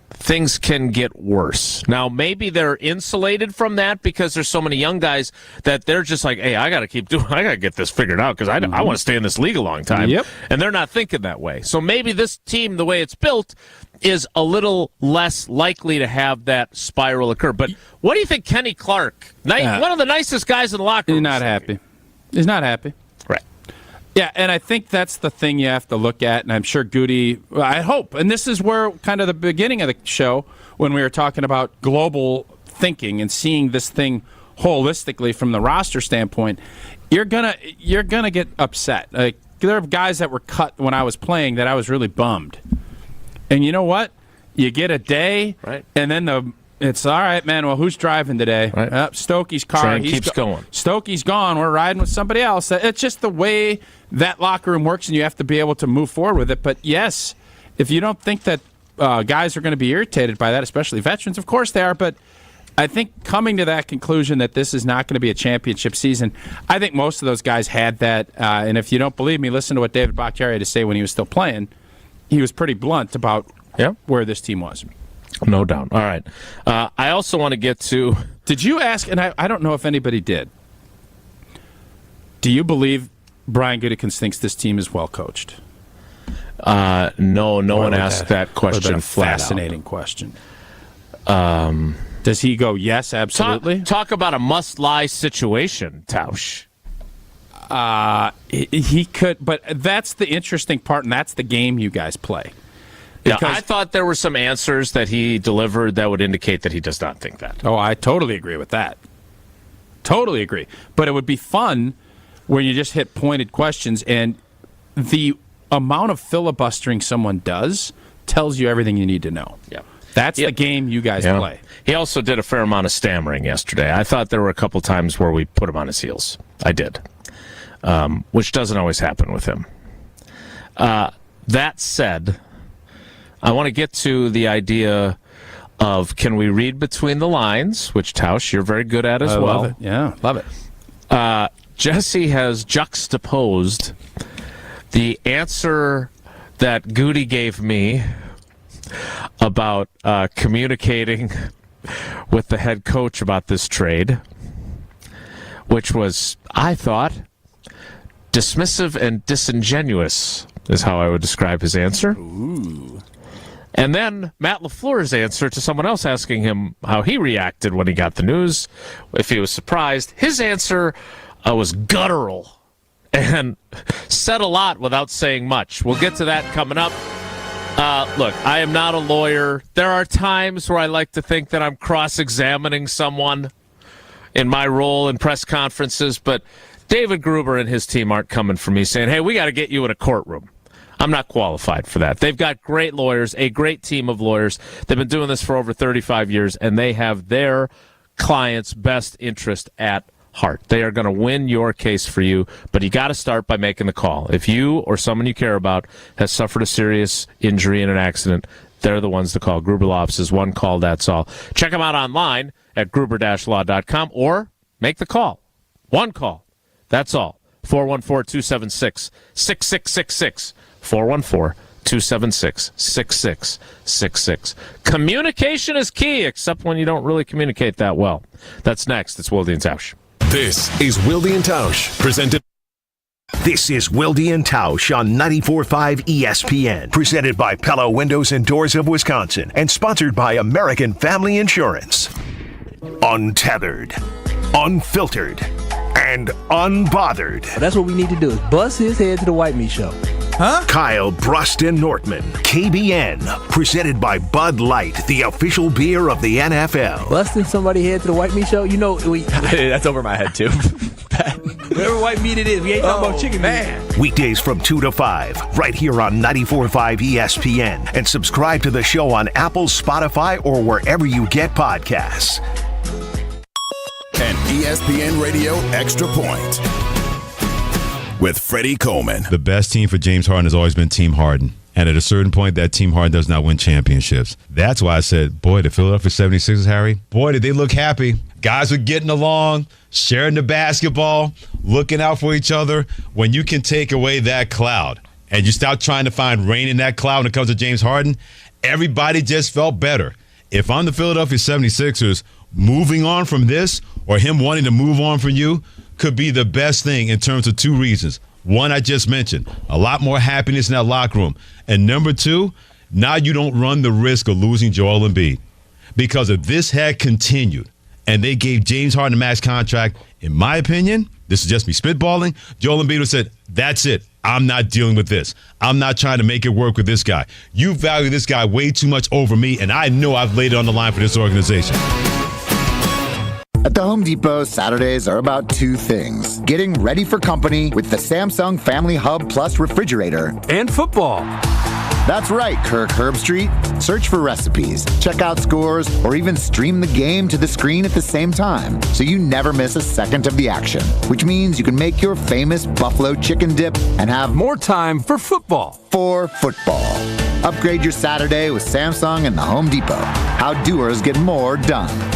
things can get worse. Now, maybe they're insulated from that because there's so many young guys that they're just like, hey, I got to get this figured out because I want to stay in this league a long time. Yep. And they're not thinking that way. So maybe this team, the way it's built, is a little less likely to have that spiral occur. But what do you think Kenny Clark, one of the nicest guys in the locker room? He's not happy. He's not happy. Right. Yeah, and I think that's the thing you have to look at, and I'm sure Goody, I hope, and this is where kind of the beginning of the show, when we were talking about global thinking and seeing this thing holistically from the roster standpoint, you're gonna get upset. Like, there are guys that were cut when I was playing that I was really bummed. And you know what? You get a day, right, and then it's all right, man. Well, who's driving today? Right. Stokey's car. Train keeps going. Stokey's gone. We're riding with somebody else. It's just the way that locker room works, and you have to be able to move forward with it. But yes, if you don't think that guys are going to be irritated by that, especially veterans, of course they are. But I think coming to that conclusion that this is not going to be a championship season, I think most of those guys had that. And if you don't believe me, listen to what David Bakhtiari had to say when he was still playing. He was pretty blunt about where this team was. No doubt. All right. I also want to get to... Did you ask, and I don't know if anybody did, do you believe Brian Gutekunst thinks this team is well coached? No one asked that question flat out. Fascinating question. Does he go, yes, absolutely? Talk about a must-lie situation, Tausch. He could, but that's the interesting part, and that's the game you guys play. Yeah, I thought there were some answers that he delivered that would indicate that he does not think that. Oh, I totally agree with that. Totally agree. But it would be fun when you just hit pointed questions, and the amount of filibustering someone does tells you everything you need to know. Yeah. That's the game you guys play. He also did a fair amount of stammering yesterday. I thought there were a couple times where we put him on his heels. I did. Which doesn't always happen with him. that said, I want to get to the idea of can we read between the lines, which, Tausch, you're very good at as well. Love it. Yeah, love it. Jesse has juxtaposed the answer that Goody gave me about communicating with the head coach about this trade, which was, I thought, dismissive and disingenuous is how I would describe his answer. Ooh. And then Matt LaFleur's answer to someone else asking him how he reacted when he got the news, if he was surprised. His answer was guttural and said a lot without saying much. We'll get to that coming up. Look, I am not a lawyer. There are times where I like to think that I'm cross-examining someone in my role in press conferences, but David Gruber and his team aren't coming for me saying, hey, we got to get you in a courtroom. I'm not qualified for that. They've got great lawyers, a great team of lawyers. They've been doing this for over 35 years, and they have their client's best interest at heart. They are going to win your case for you, but you got to start by making the call. If you or someone you care about has suffered a serious injury in an accident, they're the ones to call. Gruber Law Offices, one call, that's all. Check them out online at gruber-law.com or make the call. One call, that's all. 414-276-6666. 414-276-6666. Communication is key, except when you don't really communicate that well. That's next. It's Wilde and Tausch. This is Wilde and Tausch, presented. This is Wilde and Tausch on 94.5 ESPN, presented by Pella Windows and Doors of Wisconsin, and sponsored by American Family Insurance. Untethered, unfiltered, and unbothered. That's what we need to do, is bust his head to the White Meat Show. Huh? Kyle Broston Nortman, KBN, presented by Bud Light, the official beer of the NFL. Busting somebody's head to the White Meat Show? You know, that's over my head, too. Whatever white meat it is, we ain't talking about chicken meat. Weekdays from 2 to 5, right here on 94.5 ESPN. And subscribe to the show on Apple, Spotify, or wherever you get podcasts. An ESPN Radio Extra Point with Freddie Coleman. The best team for James Harden has always been Team Harden. And at a certain point, that Team Harden does not win championships. That's why I said, boy, the Philadelphia 76ers, Harry, boy, did they look happy. Guys were getting along, sharing the basketball, looking out for each other. When you can take away that cloud and you stop trying to find rain in that cloud when it comes to James Harden, everybody just felt better. If I'm the Philadelphia 76ers, moving on from this or him wanting to move on from you could be the best thing in terms of two reasons. One, I just mentioned, a lot more happiness in that locker room. And number two, now you don't run the risk of losing Joel Embiid. Because if this had continued and they gave James Harden a max contract, in my opinion, this is just me spitballing, Joel Embiid would have said, that's it. I'm not dealing with this. I'm not trying to make it work with this guy. You value this guy way too much over me, and I know I've laid it on the line for this organization. At the Home Depot, Saturdays are about two things. Getting ready for company with the Samsung Family Hub Plus refrigerator. And football. That's right, Kirk Herbstreit. Search for recipes, check out scores, or even stream the game to the screen at the same time, so you never miss a second of the action. Which means you can make your famous buffalo chicken dip and have more time for football. For football. Upgrade your Saturday with Samsung and the Home Depot. How doers get more done.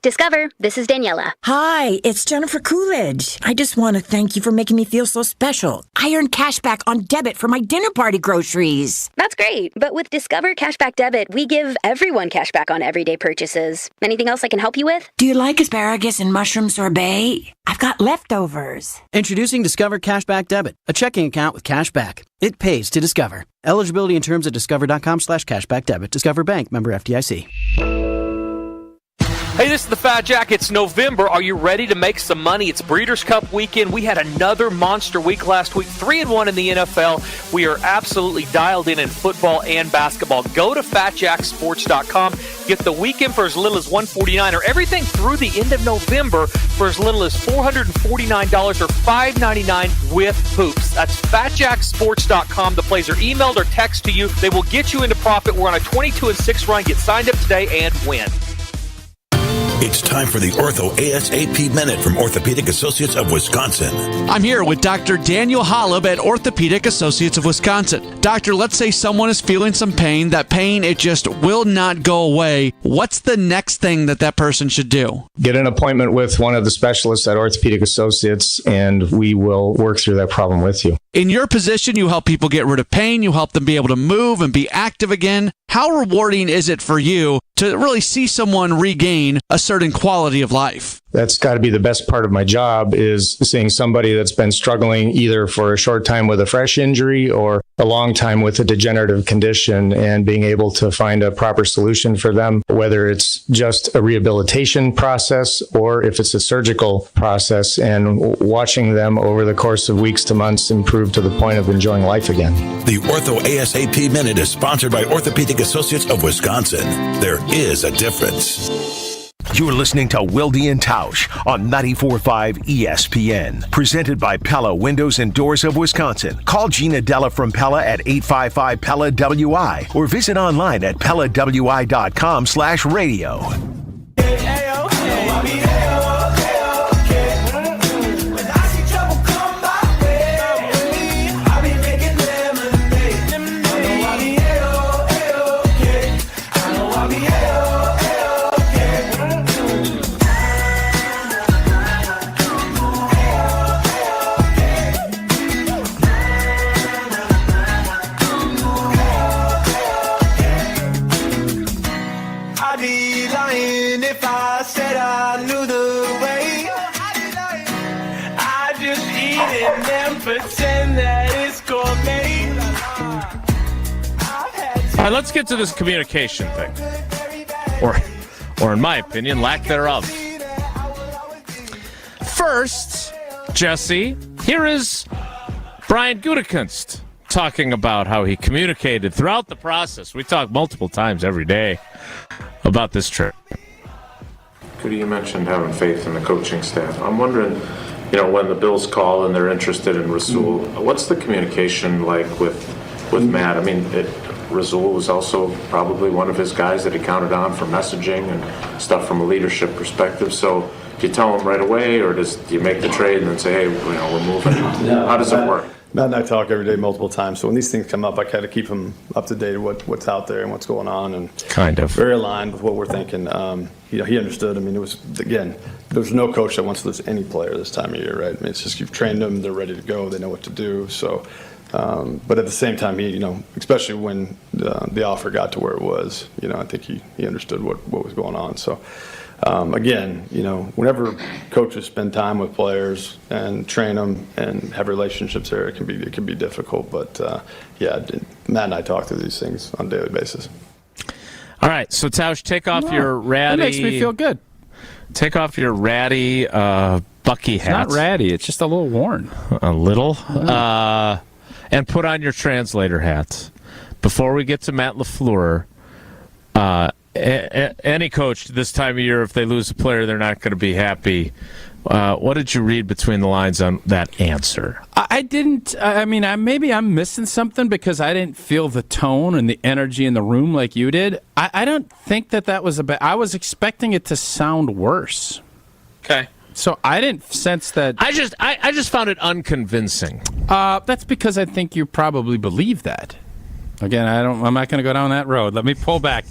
Discover, this is Daniela. Hi, it's Jennifer Coolidge. I just want to thank you for making me feel so special. I earned cash back on debit for my dinner party groceries. That's great, but with Discover Cashback Debit, we give everyone cash back on everyday purchases. Anything else I can help you with? Do you like asparagus and mushroom sorbet? I've got leftovers. Introducing Discover Cashback Debit, a checking account with cash back. It pays to Discover. Eligibility and terms at discover.com/cashbackdebit. Discover Bank, member FDIC. Hey, this is the Fat Jack. It's November. Are you ready to make some money? It's Breeders' Cup weekend. We had another monster week last week, 3-1 in the NFL. We are absolutely dialed in football and basketball. Go to FatJackSports.com. Get the weekend for as little as $149, or everything through the end of November for as little as $449 or $599 with hoops. That's FatJackSports.com. The plays are emailed or text to you. They will get you into profit. We're on a 22-6 run. Get signed up today and win. It's time for the Ortho ASAP Minute from Orthopedic Associates of Wisconsin. I'm here with Dr. Daniel Holub at Orthopedic Associates of Wisconsin. Doctor, let's say someone is feeling some pain. That pain, it just will not go away. What's the next thing that person should do? Get an appointment with one of the specialists at Orthopedic Associates, and we will work through that problem with you. In your position, you help people get rid of pain. You help them be able to move and be active again. How rewarding is it for you to really see someone regain a certain quality of life? That's got to be the best part of my job, is seeing somebody that's been struggling either for a short time with a fresh injury or a long time with a degenerative condition, and being able to find a proper solution for them, whether it's just a rehabilitation process or if it's a surgical process, and watching them over the course of weeks to months improve to the point of enjoying life again. The Ortho ASAP Minute is sponsored by Orthopedic Associates of Wisconsin. There is a difference. You're listening to Wilde and Tausch on 94.5 ESPN. Presented by Pella Windows and Doors of Wisconsin. Call Gina Della from Pella at 855-PELLA-WI or visit online at PellaWI.com/radio. All right, let's get to this communication thing, or in my opinion, lack thereof. First, Jesse, here is Brian Gutekunst talking about how he communicated throughout the process. We talk multiple times every day about this trip. Goody, you mentioned having faith in the coaching staff. I'm wondering, when the Bills call and they're interested in Rasul, what's the communication like with Matt? I mean, Rasul was also probably one of his guys that he counted on for messaging and stuff from a leadership perspective. So do you tell him right away, or do you make the trade and then say, hey, we're moving? How does it work? Matt and I talk every day multiple times, so when these things come up, I kind of keep him up to date with what's out there and what's going on, and kind of very aligned with what we're thinking. He understood. I mean, it was, again, there's no coach that wants to lose any player this time of year, right? I mean, it's just you've trained them, they're ready to go, they know what to do. So, but at the same time, he, especially when the offer got to where it was, I think he understood what was going on. So. Again, whenever coaches spend time with players and train them and have relationships there, it can be difficult. But Matt and I talk through these things on a daily basis. All right, so Tausch, take off your ratty. That makes me feel good. Take off your ratty Bucky hat. It's not ratty; it's just a little worn. A little, and put on your translator hat. Before we get to Matt LaFleur. Any coach this time of year, if they lose a player, they're not going to be happy. What did you read between the lines on that answer? I didn't. I mean, maybe I'm missing something because I didn't feel the tone and the energy in the room like you did. I don't think that was a bad. I was expecting it to sound worse. Okay. So I didn't sense that. I just found it unconvincing. That's because I think you probably believe that. Again, I'm not going to go down that road. Let me pull back.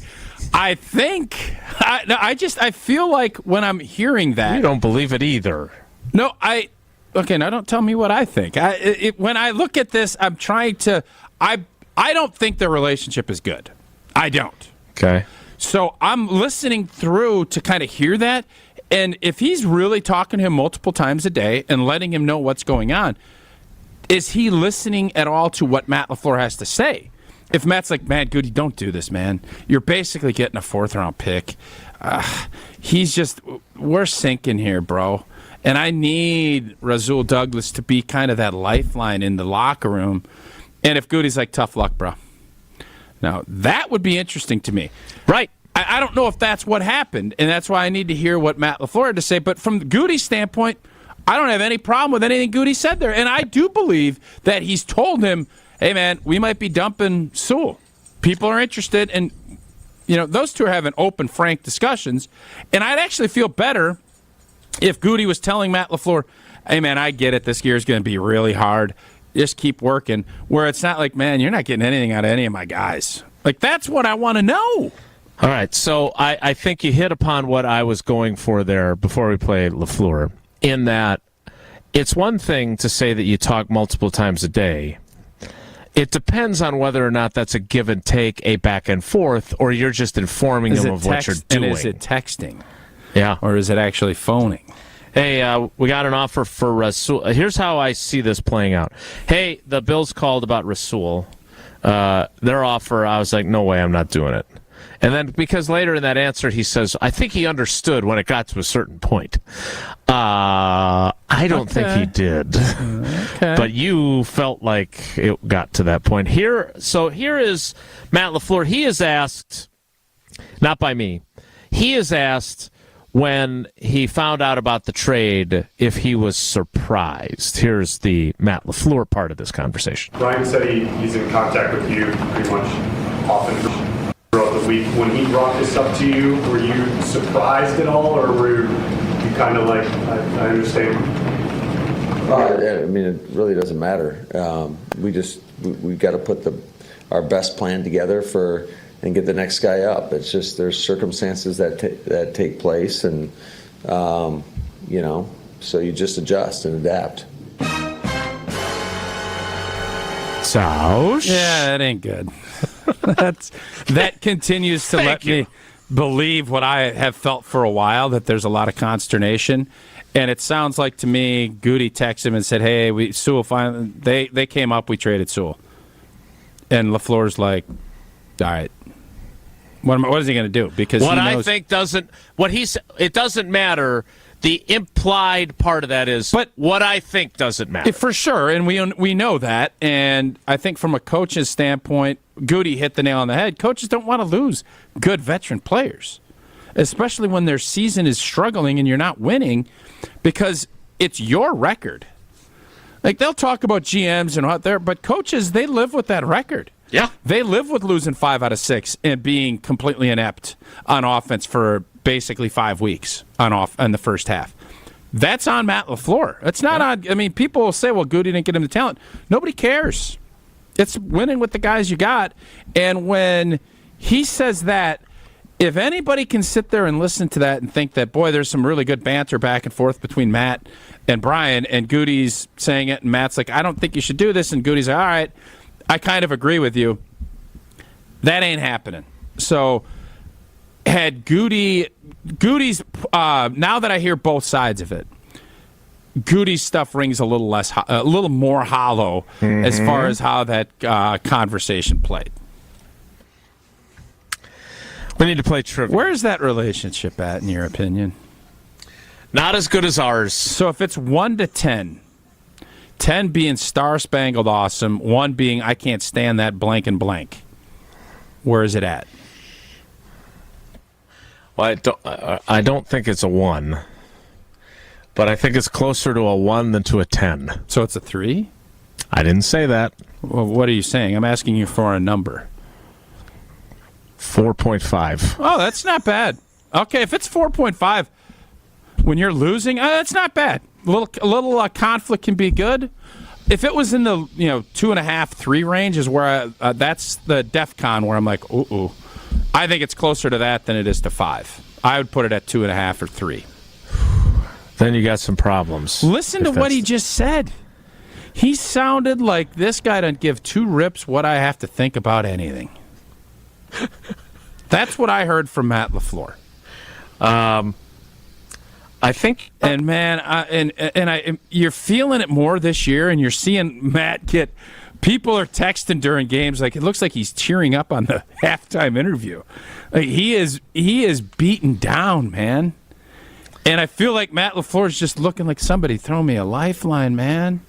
I think I feel like when I'm hearing that, you don't believe it either. No, okay. Now don't tell me what I think. When I look at this, I'm trying to. I don't think their relationship is good. I don't. Okay. So I'm listening through to kind of hear that, and if he's really talking to him multiple times a day and letting him know what's going on, is he listening at all to what Matt LaFleur has to say? If Matt's like, man, Goody, don't do this, man. You're basically getting a 4th-round pick. We're sinking here, bro. And I need Rasul Douglas to be kind of that lifeline in the locker room. And if Goody's like, tough luck, bro. Now, that would be interesting to me. Right. I don't know if that's what happened, and that's why I need to hear what Matt LaFleur had to say. But from Goody's standpoint, I don't have any problem with anything Goody said there. And I do believe that he's told him, hey, man, we might be dumping Sewell. People are interested, and those two are having open, frank discussions, and I'd actually feel better if Goody was telling Matt LaFleur, hey, man, I get it. This year is going to be really hard. Just keep working. Where it's not like, man, you're not getting anything out of any of my guys. Like, that's what I want to know. All right, so I think you hit upon what I was going for there before we played LaFleur, in that it's one thing to say that you talk multiple times a day. It depends on whether or not that's a give and take, a back and forth, or you're just informing them of what you're doing. And is it texting? Yeah. Or is it actually phoning? Hey, we got an offer for Rasul. Here's how I see this playing out. Hey, the Bills called about Rasul. Their offer, I was like, no way, I'm not doing it. And then because later in that answer he says, I think he understood when it got to a certain point. I don't think he did. Okay. But you felt like it got to that point. Here is Matt LaFleur. He is asked, not by me, he is asked when he found out about the trade if he was surprised. Here's the Matt LaFleur part of this conversation. Brian said he's in contact with you pretty much often throughout the week. When he brought this up to you, were you surprised at all, or were you kind of like, I understand? I mean, it really doesn't matter. We've got to put our best plan together and get the next guy up. It's just there's circumstances that take place, and so you just adjust and adapt. Tausch? Yeah, that ain't good. That continues to let me believe what I have felt for a while, that there's a lot of consternation. And it sounds like to me, Goody texted him and said, hey, Sewell finally, they came up, we traded Sewell. And LaFleur's like, all right. What is he going to do? Because what he knows, I think doesn't, it doesn't matter. The implied part of that is, but what I think doesn't matter. For sure, and we know that. And I think from a coach's standpoint, Goody hit the nail on the head. Coaches don't want to lose good veteran players, especially when their season is struggling and you're not winning, because it's your record. Like, they'll talk about GMs and what they're, but coaches, they live with that record. Yeah. They live with losing 5 out of 6 and being completely inept on offense for basically 5 weeks in the first half. That's on Matt LaFleur. It's not on, I mean, people will say, well, Goody didn't get him the talent. Nobody cares. It's winning with the guys you got. And when he says that, if anybody can sit there and listen to that and think that, boy, there's some really good banter back and forth between Matt and Brian, and Goody's saying it, and Matt's like, I don't think you should do this, and Goody's like, all right, I kind of agree with you. That ain't happening. So had Goody's, now that I hear both sides of it, Goody's stuff rings a little more hollow as far as how that conversation played. We need to play trivia. Where's that relationship at, in your opinion? Not as good as ours. So if it's 1 to 10, 10 being star-spangled awesome, 1 being I can't stand that blank and blank, where is it at? Well, I don't think it's a 1, but I think it's closer to a 1 than to a 10. So it's a 3? I didn't say that. Well, what are you saying? I'm asking you for a number. 4.5. Oh, that's not bad. Okay, if it's 4.5 when you're losing, that's not bad. A little conflict can be good. If it was in the 2.5, 3 range is where that's the DEF CON where I'm like, ooh. I think it's closer to that than it is to 5. I would put it at 2.5 or 3. Then you got some problems. Listen to what he just said. He sounded like this guy doesn't give 2 rips what I have to think about anything. That's what I heard from Matt LaFleur. I think, and man, you're feeling it more this year, and you're seeing Matt get. People are texting during games like it looks like he's cheering up on the halftime interview. Like he is beaten down, man. And I feel like Matt LaFleur is just looking like somebody throw me a lifeline, man.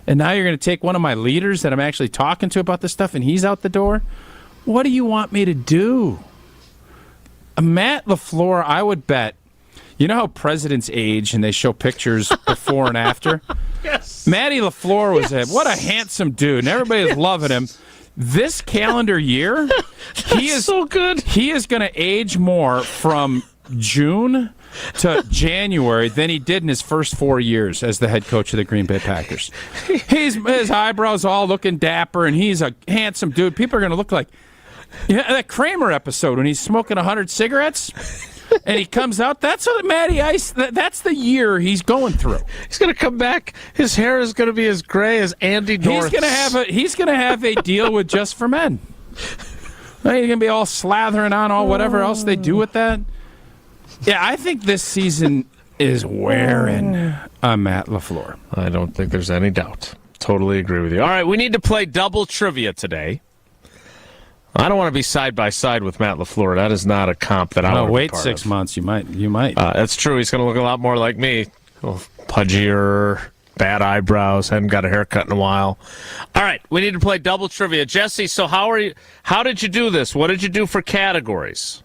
And now you're going to take one of my leaders that I'm actually talking to about this stuff, and he's out the door. What do you want me to do? Matt LaFleur, I would bet. You know how presidents age and they show pictures before and after? Yes. Matty LaFleur was what a handsome dude, and everybody was loving him. this calendar year, he is so good. He is going to age more from June to January than he did in his first 4 years as the head coach of the Green Bay Packers. His eyebrows all looking dapper, and he's a handsome dude. People are going to look like that Kramer episode when he's smoking 100 cigarettes. And he comes out. That's what Matty Ice. That's the year he's going through. He's going to come back. His hair is going to be as gray as Andy North's. He's going to have a deal with Just for Men. He's going to be all slathering on all whatever else they do with that. Yeah, I think this season is wearing on Matt LaFleur. I don't think there's any doubt. Totally agree with you. All right, we need to play double trivia today. I don't want to be side by side with Matt LaFleur. That is not a comp that I want to be wait part 6 of. months. You might. That's true. He's going to look a lot more like me. A little pudgier, bad eyebrows, hadn't got a haircut in a while. All right, we need to play double trivia. Jesse, so how did you do this? What did you do for categories?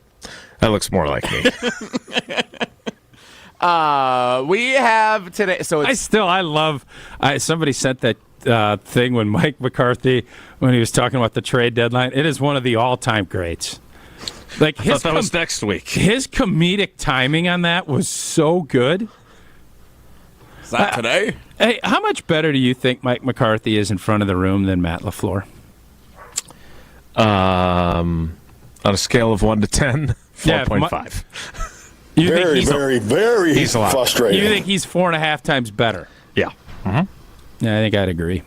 That looks more like me. We have today. So somebody sent that thing when Mike McCarthy, when he was talking about the trade deadline. It is one of the all-time greats. Like I thought that was next week. His comedic timing on that was so good. Is that today? Hey, how much better do you think Mike McCarthy is in front of the room than Matt LaFleur? On a scale of 1 to 10, 4.5. Very he's frustrating. You think he's 4.5 times better? Yeah. Mm-hmm. Yeah, I think I'd agree.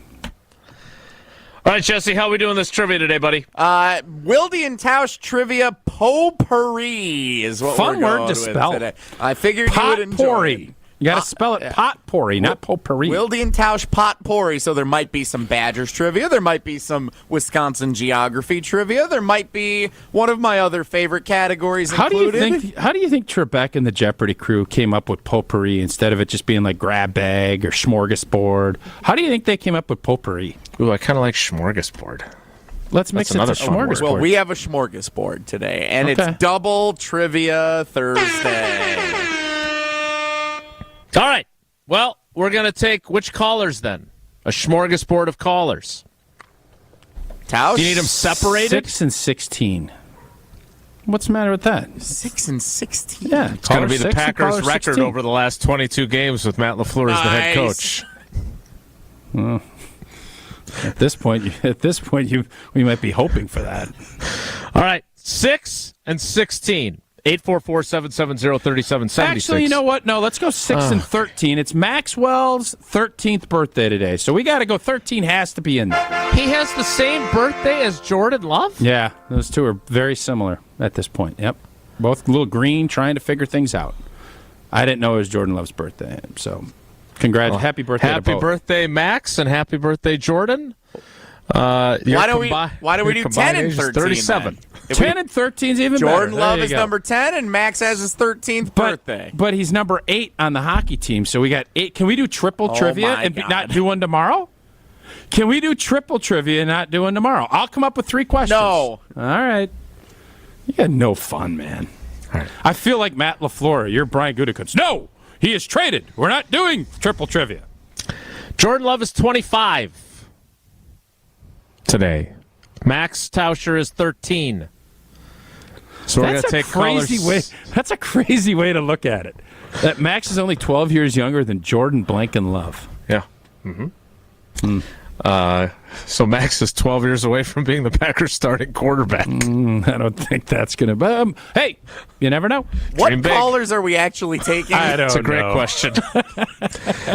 All right, Jesse, how are we doing this trivia today, buddy? Wilde and Tausch trivia potpourri is what Fun we're word going to with spell. today. I figured you would enjoy it. You got to spell it potpourri, not potpourri. Wilde and Tausch potpourri. So there might be some Badgers trivia. There might be some Wisconsin geography trivia. There might be one of my other favorite categories included. How do you think Trebek and the Jeopardy crew came up with potpourri instead of it just being like grab bag or smorgasbord? How do you think they came up with potpourri? Ooh, I kind of like smorgasbord. Let's mix it to smorgasbord. Well, we have a smorgasbord today, and it's double trivia Thursday. All right. Well, we're going to take which callers then? A smorgasbord of callers. Tausch? Do you need them separated? 6 and 16. What's the matter with that? 6 and 16? Yeah. It's going to be the Packers' record 16. over the last 22 games with Matt LaFleur as the head coach. Well, at this point, we might be hoping for that. All right. 6 and 16. 844-770-3776. Actually, you know what? No, let's go 6 and 13. It's Maxwell's 13th birthday today, so we got to go. 13 has to be in there. He has the same birthday as Jordan Love? Yeah, those two are very similar at this point. Yep. Both a little green, trying to figure things out. I didn't know it was Jordan Love's birthday, so happy birthday to both. Happy birthday, Max, and happy birthday, Jordan. Why don't we do 10 and 13? 37. 10 and 13 is even better. Jordan Love is number 10, and Max has his 13th birthday. But he's number 8 on the hockey team, so we got 8. Can we do triple trivia and not do one tomorrow? Can we do triple trivia and not do one tomorrow? I'll come up with 3 questions. No. All right. You got no fun, man. All right. I feel like Matt LaFleur. You're Brian Gutekunst. No, he is traded. We're not doing triple trivia. Jordan Love is 25 today. Max Tauscher is 13. So we're going to take crazy way. That's a crazy way to look at it. That Max is only 12 years younger than Jordan Blanken Love. Yeah. Mm-hmm. So Max is 12 years away from being the Packers' starting quarterback. I don't think that's going to. Hey, you never know. What callers are we actually taking? I don't know. It's a great question.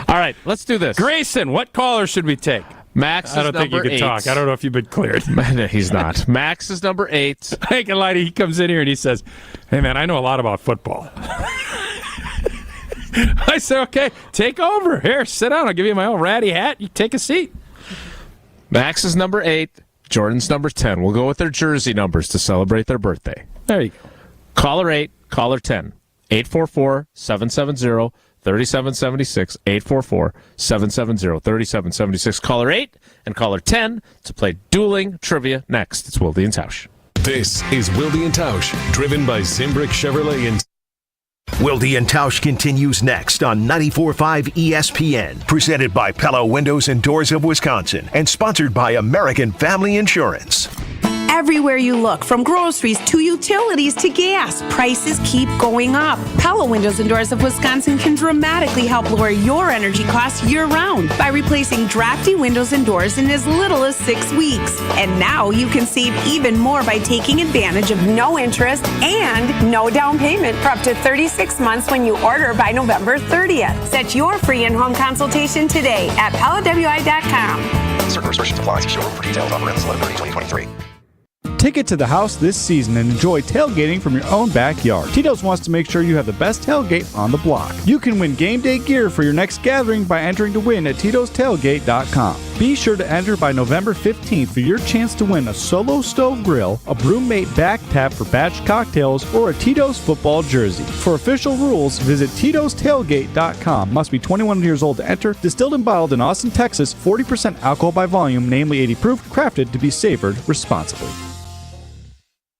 All right, let's do this. Grayson, what caller should we take? Max is I don't think you number can 8. talk. I don't know if you've been cleared. He's not. Max is number 8. I ain't gonna lie to you. He comes in here and he says, "Hey, man, I know a lot about football." I said, "Okay, take over. Here, sit down. I'll give you my old ratty hat. You take a seat." Max is number 8. Jordan's number 10. We'll go with their jersey numbers to celebrate their birthday. There you go. Caller 8, caller 10. 844-770-3776. 844-770-3776. Caller 8 and caller 10 to play dueling trivia next. It's Wilde and Tausch. This is Wilde and Tausch, driven by Zimbrick Chevrolet and Wilde and Tausch continues next on 94.5 ESPN, presented by Pella Windows and Doors of Wisconsin, and sponsored by American Family Insurance. Everywhere you look, from groceries to utilities to gas, prices keep going up. Pella Windows and Doors of Wisconsin can dramatically help lower your energy costs year-round by replacing drafty windows and doors in as little as 6 weeks. And now you can save even more by taking advantage of no interest and no down payment for up to 36 months when you order by November 30th. Set your free in-home consultation today at PellaWI.com. Certain restrictions apply. See showroom for details. Offer ends 11/30/2023. Take it to the house this season and enjoy tailgating from your own backyard. Tito's wants to make sure you have the best tailgate on the block. You can win game day gear for your next gathering by entering to win at Tito'sTailgate.com. Be sure to enter by November 15th for your chance to win a Solo Stove Grill, a Brewmate back tap for batch cocktails, or a Tito's football jersey. For official rules, visit Tito'sTailgate.com. Must be 21 years old to enter. Distilled and bottled in Austin, Texas. 40% alcohol by volume, namely 80 proof. Crafted to be savored responsibly.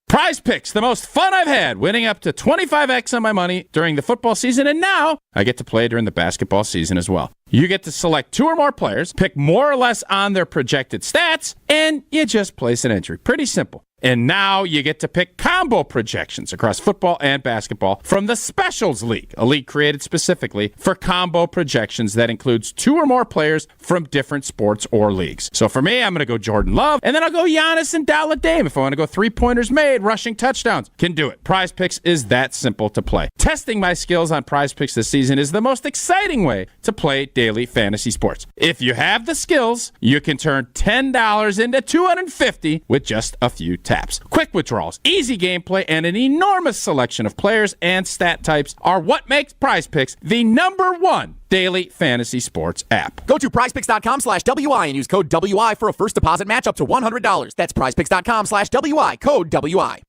Prize Picks, the most fun I've had, winning up to 25x on my money during the football season, and now I get to play during the basketball season as well. You get to select 2 or more players, pick more or less on their projected stats, and you just place an entry. Pretty simple. And now you get to pick combo projections across football and basketball from the Specials League, a league created specifically for combo projections that includes 2 or more players from different sports or leagues. So for me, I'm going to go Jordan Love, and then I'll go Giannis and Dallas Dame. If I want to go 3-pointers made, rushing touchdowns, can do it. Prize Picks is that simple to play. Testing my skills on Prize Picks this season is the most exciting way to play daily fantasy sports. If you have the skills, you can turn $10 into $250 with just a few taps. Quick withdrawals, easy gameplay, and an enormous selection of players and stat types are what makes Prize Picks the #1 daily fantasy sports app. Go to prizepicks.com/WI and use code WI for a first deposit match up to $100. That's prizepicks.com/WI, code WI.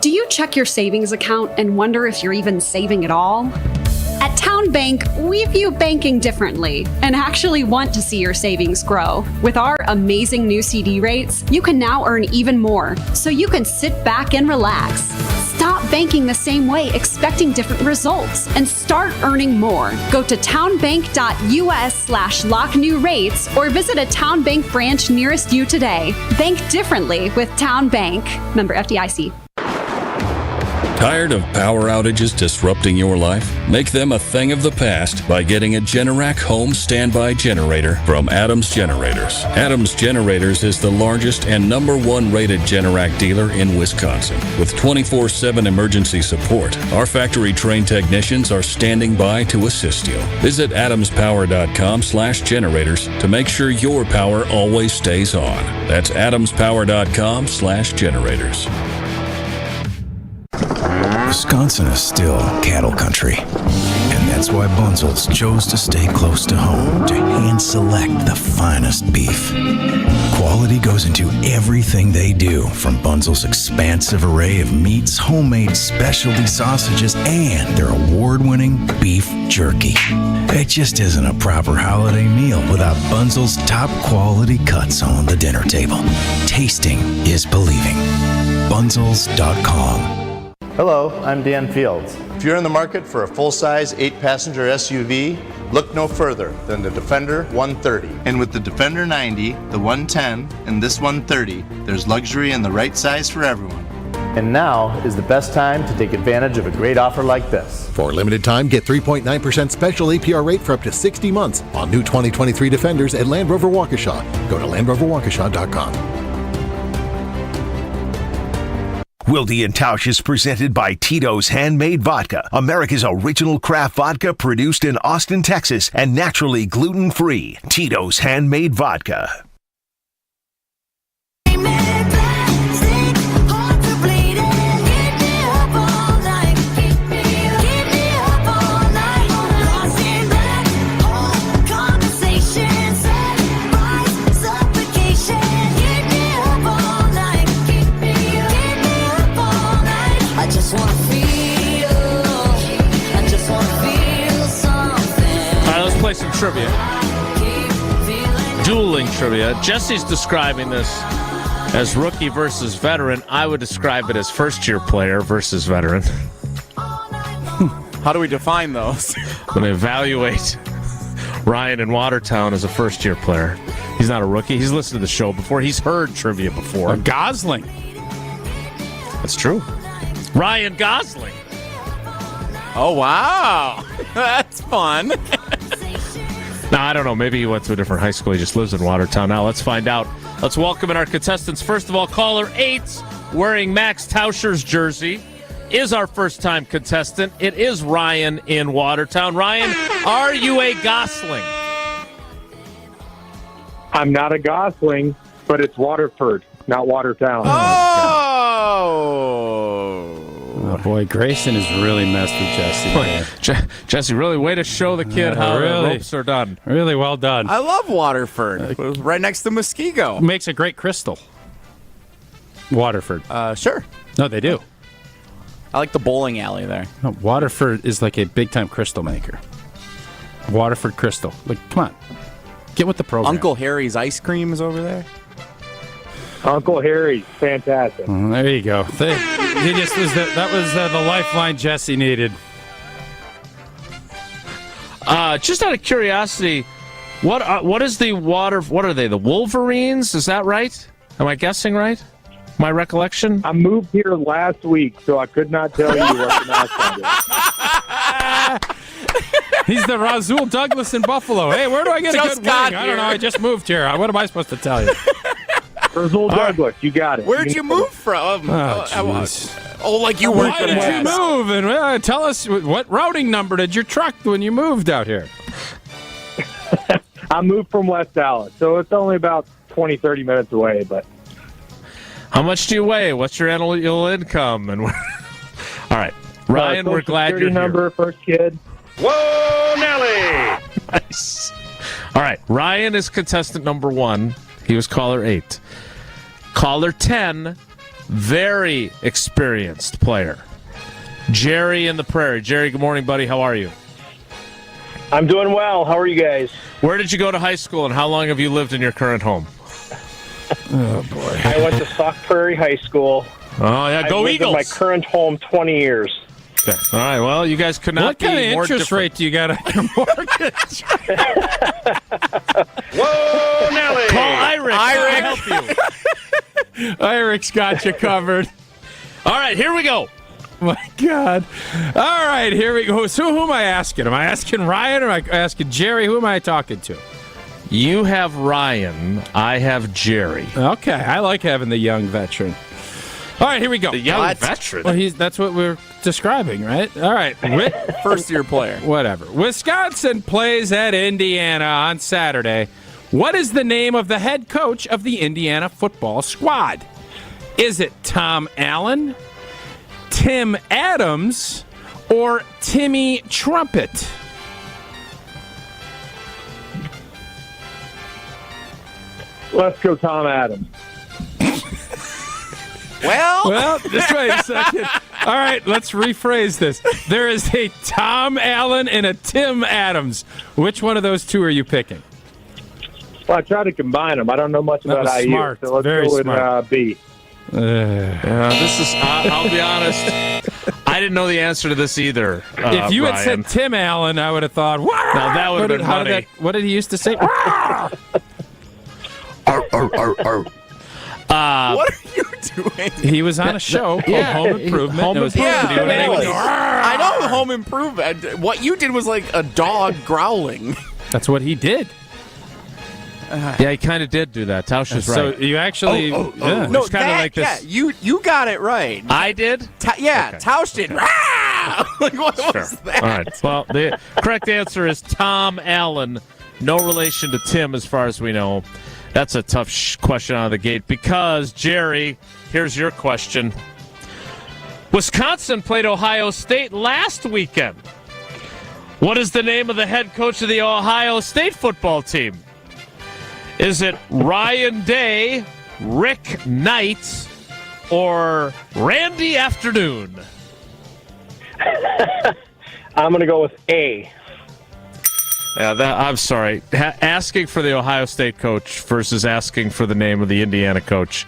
Do you check your savings account and wonder if you're even saving at all? At Town Bank, we view banking differently and actually want to see your savings grow. With our amazing new CD rates, you can now earn even more, so you can sit back and relax. Stop banking the same way, expecting different results, and start earning more. Go to townbank.us/locknewrates or visit a Town Bank branch nearest you today. Bank differently with Town Bank. Member FDIC. Tired of power outages disrupting your life? Make them a thing of the past by getting a Generac home standby generator from Adams Generators. Adams Generators is the largest and #1 rated Generac dealer in Wisconsin. With 24/7 emergency support, our factory-trained technicians are standing by to assist you. Visit adamspower.com/generators to make sure your power always stays on. That's adamspower.com/generators. Wisconsin is still cattle country, and that's why Bunzel's chose to stay close to home to hand-select the finest beef. Quality goes into everything they do, from Bunzel's expansive array of meats, homemade specialty sausages, and their award-winning beef jerky. It just isn't a proper holiday meal without Bunzel's top-quality cuts on the dinner table. Tasting is believing. Bunzels.com. Hello, I'm Dan Fields. If you're in the market for a full-size 8-passenger SUV, look no further than the Defender 130. And with the Defender 90, the 110, and this 130, there's luxury in the right size for everyone. And now is the best time to take advantage of a great offer like this. For a limited time, get 3.9% special APR rate for up to 60 months on new 2023 Defenders at Land Rover Waukesha. Go to LandRoverWaukesha.com. Wilde and Tausch is presented by Tito's Handmade Vodka, America's original craft vodka produced in Austin, Texas, and naturally gluten-free. Tito's Handmade Vodka. Play some trivia. Dueling trivia. Jesse's describing this as rookie versus veteran. I would describe it as first-year player versus veteran. How do we define those? I'm going to evaluate Ryan in Watertown as a first-year player. He's not a rookie. He's listened to the show before. He's heard trivia before. Gosling. That's true. Ryan Gosling. Oh, wow. That's fun. Now, I don't know. Maybe he went to a different high school. He just lives in Watertown now. Let's find out. Let's welcome in our contestants. First of all, caller 8, wearing Max Tauscher's jersey, is our first-time contestant. It is Ryan in Watertown. Ryan, are you a Gosling? I'm not a Gosling, but it's Waterford, not Watertown. Oh, boy, Grayson has really messed with Jesse. Jesse, really way to show the kid how the ropes are done. Really well done. I love Waterford. Right next to Muskego. Makes a great crystal. Waterford. Sure. No, they do. I like the bowling alley there. No, Waterford is like a big-time crystal maker. Waterford Crystal. Like, come on. Get with the program. Uncle Harry's ice cream is over there. Uncle Harry's, fantastic. There you go. He just was that was the lifeline Jesse needed. Just out of curiosity, what is the water? What are they? The Wolverines? Is that right? Am I guessing right? My recollection? I moved here last week, so I could not tell you what the mascot is. He's the Razul Douglas in Buffalo. Hey, where do I get a good wing? I don't know. I just moved here. What am I supposed to tell you? Razul Douglas, you got it. Where'd you move from? Like you weren't Why going to did you move? And tell us, what routing number did you truck when you moved out here? I moved from West Dallas, so it's only about 20, 30 minutes away, but... How much do you weigh? What's your annual income? And all right, Ryan, we're glad you're number, here. First kid. Whoa, Nelly! Nice. All right, Ryan is contestant number 1. He was caller 8. Caller 10, very experienced player. Jerry in the Prairie. Jerry, good morning, buddy. How are you? I'm doing well. How are you guys? Where did you go to high school, and how long have you lived in your current home? Oh, boy. I went to Sauk Prairie High School. Oh, yeah, go I've lived Eagles. in my current home 20 years. Okay. All right, well, you guys could not What kind of be more interest different. rate do you got on your mortgage? Whoa, Nelly! Call Iric. I'll help you. Iric's got you covered. All right, here we go. My God. All right, here we go. So who am I asking? Am I asking Ryan or am I asking Jerry? Who am I talking to? You have Ryan. I have Jerry. Okay, I like having the young veteran. All right, here we go. The young veteran? Well, that's what we're describing, right? All right. First-year player. Whatever. Wisconsin plays at Indiana on Saturday. What is the name of the head coach of the Indiana football squad? Is it Tom Allen, Tim Adams, or Timmy Trumpet? Let's go Tom Adams. Well, just wait a second. All right, let's rephrase this. There is a Tom Allen and a Tim Adams. Which one of those two are you picking? Well, I try to combine them. I don't know much about IU, smart. so let's Very go with smart. B. This is. I'll be honest. I didn't know the answer to this either. If you had Ryan. said Tim Allen, I would have thought, wow. Now that would have been funny. What did he used to say? What what are you doing? He was on a show called Home Improvement. Home It was Improvement. I know Home Improvement. What you did was like a dog growling. That's what he did. Yeah, he kind of did do that. Tausch is right. So you actually, yeah. No, It's kinda that, like this. Yeah, you got it right. I did? Tausch did. Like, what was that? All right. Well, the correct answer is Tom Allen. No relation to Tim, as far as we know. That's a tough question out of the gate because, Jerry, here's your question. Wisconsin played Ohio State last weekend. What is the name of the head coach of the Ohio State football team? Is it Ryan Day, Rick Knight, or Randy Afternoon? I'm going to go with A. Yeah, I'm sorry. Asking for the Ohio State coach versus asking for the name of the Indiana coach,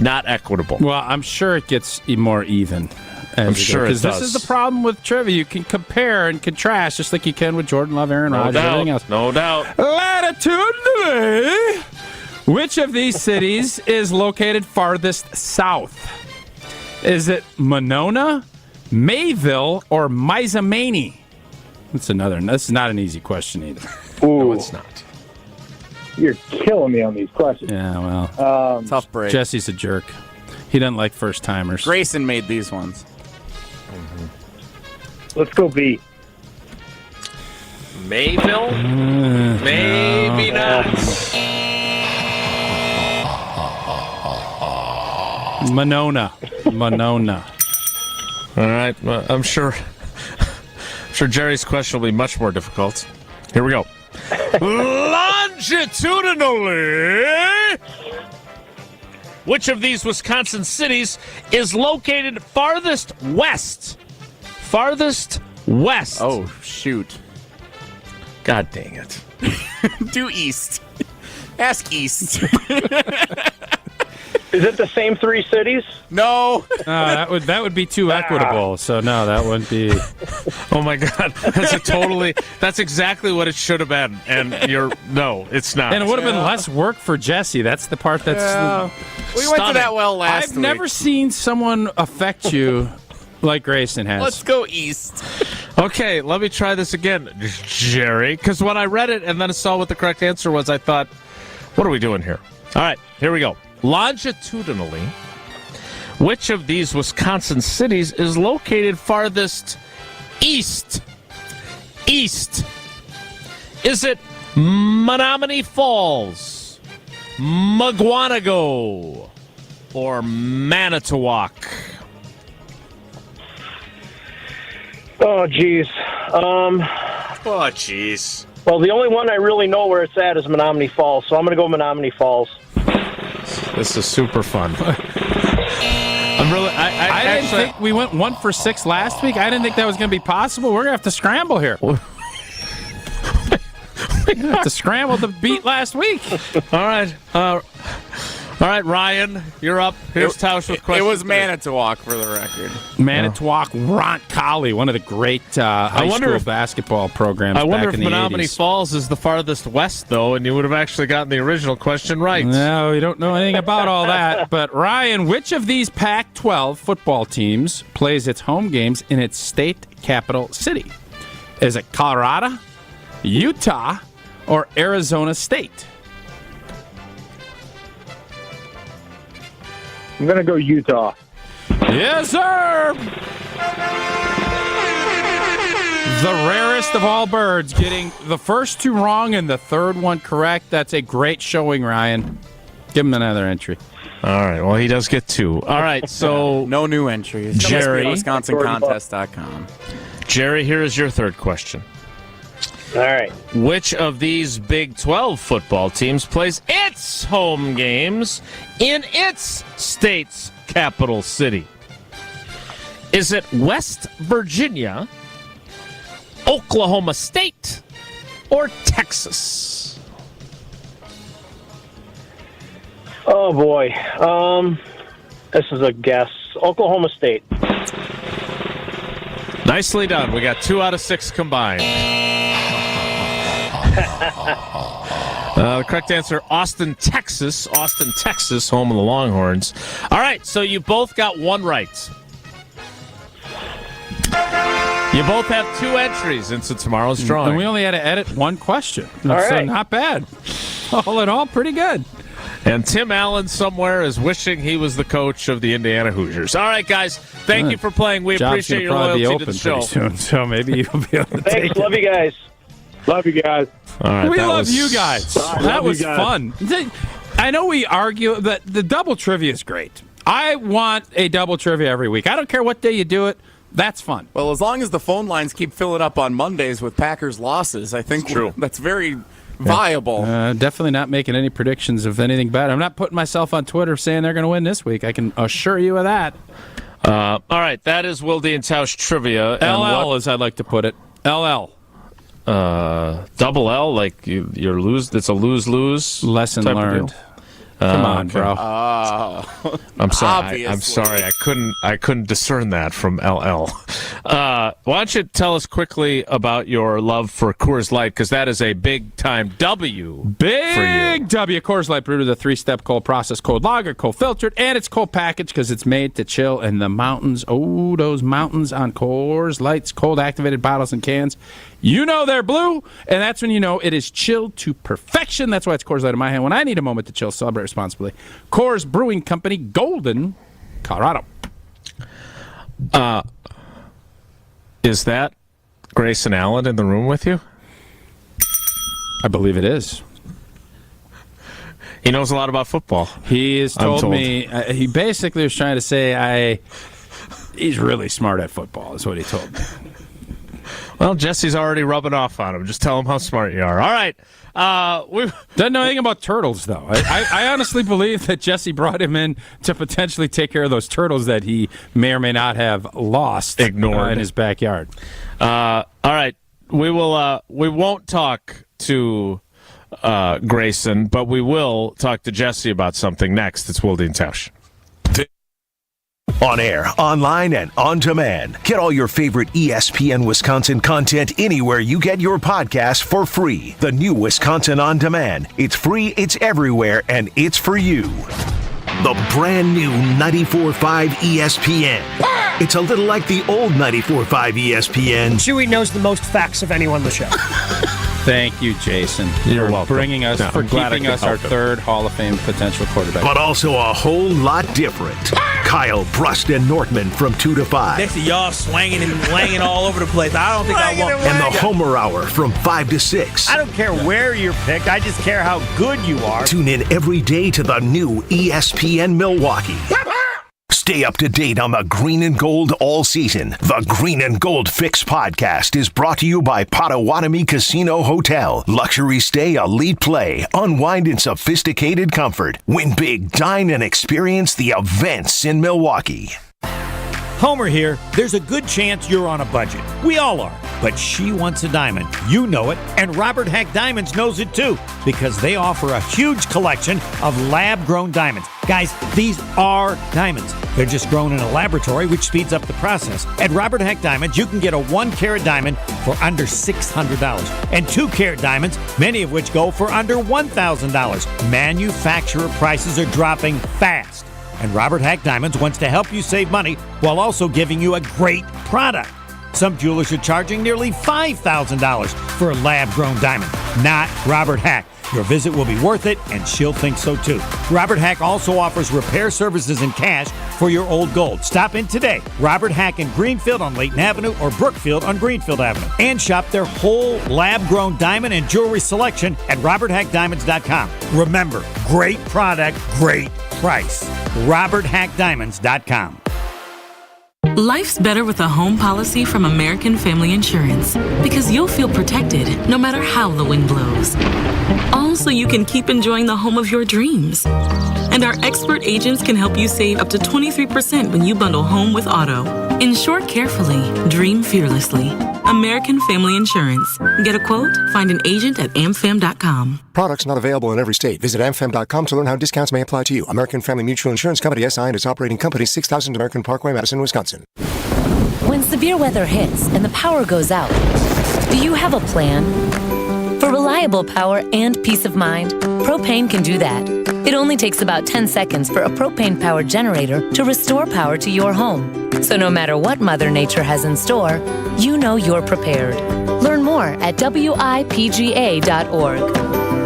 not equitable. Well, I'm sure it gets more even I'm sure it Because this does. is the problem with trivia. You can compare and contrast just like you can with Jordan Love, Aaron Rodgers, everything else. No doubt. Latitudinally, which of these cities is located farthest south? Is it Monona, Mayville, or Mizamani? That's another. This is not an easy question either. Ooh. No, it's not. You're killing me on these questions. Yeah, well, Tough break. Jesse's a jerk. He doesn't like first timers. Grayson made these ones. Let's go B. Mayville? Maybe not. Monona. All right. Well, I'm sure Jerry's question will be much more difficult. Here we go. Longitudinally, which of these Wisconsin cities is located farthest west? Farthest west. Oh, shoot. God dang it. Do east. Ask east. Is it the same three cities? No. That would be too equitable. So no, that wouldn't be. Oh my God, that's exactly what it should have been. And no, it's not. And it would have been less work for Jesse. That's the part that's. We went to that well last I've week. never seen someone affect you like Grayson has. Let's go east. Okay, let me try this again, Jerry. Because when I read it and then I saw what the correct answer was, I thought, what are we doing here? All right, here we go. Longitudinally, which of these Wisconsin cities is located farthest east? East. Is it Menominee Falls, Mugwanago, or Manitowoc? Oh, geez. Oh, jeez. Well, the only one I really know where it's at is Menominee Falls, so I'm going to go Menominee Falls. This is super fun. I didn't think we went 1 for 6 last week. I didn't think that was going to be possible. We're going to have to scramble here. We're going to have to scramble to beat last week. All right, Ryan, you're up. Here's Tausch with questions. It was Manitowoc, for the record. Manitowoc, Roncalli, one of the great high school basketball programs. I wonder back if in the Menominee 80s. Falls is the farthest west, though, and you would have actually gotten the original question right. No, we don't know anything about all that. But, Ryan, which of these Pac-12 football teams plays its home games in its state capital city? Is it Colorado, Utah, or Arizona State? I'm going to go Utah. Yes, sir! The rarest of all birds, getting the first 2 wrong and the third one correct. That's a great showing, Ryan. Give him another entry. All right, well, he does get 2. All right, so... No new entries. Jerry. WisconsinContest.com. Jerry, here is your third question. All right. Which of these Big 12 football teams plays its home games in its state's capital city? Is it West Virginia, Oklahoma State, or Texas? Oh, boy. This is a guess. Oklahoma State. Nicely done. We got 2 out of 6 combined. The correct answer, Austin, Texas. Austin, Texas, home of the Longhorns. All right, so you both got 1 right. You both have 2 entries into tomorrow's drawing. And we only had to edit 1 question. So right. not bad. All in all, pretty good. And Tim Allen somewhere is wishing he was the coach of the Indiana Hoosiers. All right, guys, thank you for playing. We Job's appreciate your gonna probably loyalty be to the open show. pretty soon, so maybe you'll be able to take Thanks. Love you guys. Love you guys. All right, we that love was- you guys. Love That you was guys. fun. I know we argue that the double trivia is great. I want a double trivia every week. I don't care what day you do it. That's fun. Well, as long as the phone lines keep filling up on Mondays with Packers losses, I think that's very viable. Definitely not making any predictions of anything bad. I'm not putting myself on Twitter saying they're going to win this week. I can assure you of that. All right, that is Wilde and Tausch trivia. And LL, as I'd like to put it. LL. Double L, like you're lose. It's a lose-lose. Lesson type of learned. deal? Come on, okay. bro. I'm sorry. I'm sorry. I couldn't discern that from LL. Why don't you tell us quickly about your love for Coors Light, because that is a big-time W for you. Big W. Coors Light brewed with a 3-step cold process, cold lager, cold filtered, and it's cold packaged because it's made to chill in the mountains. Oh, those mountains on Coors Light's cold activated bottles and cans. You know they're blue, and that's when you know it is chilled to perfection. That's why it's Coors Light in my hand. When I need a moment to chill, celebrate responsibly. Coors Brewing Company, Golden, Colorado. Is that Grayson Allen in the room with you? I believe it is. He knows a lot about football. He has told me, he basically was trying to say he's really smart at football, is what he told me. Well, Jesse's already rubbing off on him. Just tell him how smart you are. All right. Doesn't know anything about turtles, though. I honestly believe that Jesse brought him in to potentially take care of those turtles that he may or may not have lost, ignored in his backyard. All right. We won't talk to Grayson, but we will talk to Jesse about something next. It's Wilde and Tausch. On air, online, and on demand. Get all your favorite ESPN Wisconsin content anywhere you get your podcasts for free. The new Wisconsin On Demand. It's free, it's everywhere, and it's for you. The brand new 94.5 ESPN. It's a little like the old 94.5 ESPN. Chewy knows the most facts of anyone on the show. Thank you, Jason. You're welcome. Bringing us, for keeping us our third Hall of Fame potential quarterback. But also a whole lot different. Kyle, Brust, and Nortman from 2 to 5. Next to y'all swinging and wanging all over the place. I don't think I want. And the Homer Hour from 5 to 6. I don't care where you're picked. I just care how good you are. Tune in every day to the new ESPN Milwaukee. Stay up to date on the green and gold all season. The Green and Gold Fix podcast is brought to you by Potawatomi Casino Hotel. Luxury stay, elite play, unwind in sophisticated comfort. Win big, dine, and experience the events in Milwaukee. Homer here. There's a good chance you're on a budget. We all are. But she wants a diamond. You know it. And Robert Hack Diamonds knows it too, because they offer a huge collection of lab-grown diamonds. Guys, these are diamonds. They're just grown in a laboratory, which speeds up the process. At Robert Hack Diamonds, you can get a 1-carat diamond for under $600. And 2-carat diamonds, many of which go for under $1,000. Manufacturer prices are dropping fast. And Robert Hack Diamonds wants to help you save money while also giving you a great product. Some jewelers are charging nearly $5,000 for a lab-grown diamond. Not Robert Hack. Your visit will be worth it, and she'll think so too. Robert Hack also offers repair services and cash for your old gold. Stop in today. Robert Hack in Greenfield on Layton Avenue or Brookfield on Greenfield Avenue. And shop their whole lab-grown diamond and jewelry selection at roberthackdiamonds.com. Remember, great product, great price. roberthackdiamonds.com. Life's better with a home policy from American Family Insurance, because you'll feel protected no matter how the wind blows. All so you can keep enjoying the home of your dreams. And our expert agents can help you save up to 23% when you bundle home with auto. Insure carefully, dream fearlessly. American Family Insurance. Get a quote? Find an agent at amfam.com. Products not available in every state. Visit amfam.com to learn how discounts may apply to you. American Family Mutual Insurance Company, SI, and its operating company, 6000 American Parkway, Madison, Wisconsin. When severe weather hits and the power goes out, do you have a plan? For reliable power and peace of mind, propane can do that. It only takes about 10 seconds for a propane-powered generator to restore power to your home. So no matter what Mother Nature has in store, you know you're prepared. Learn more at WIPGA.org.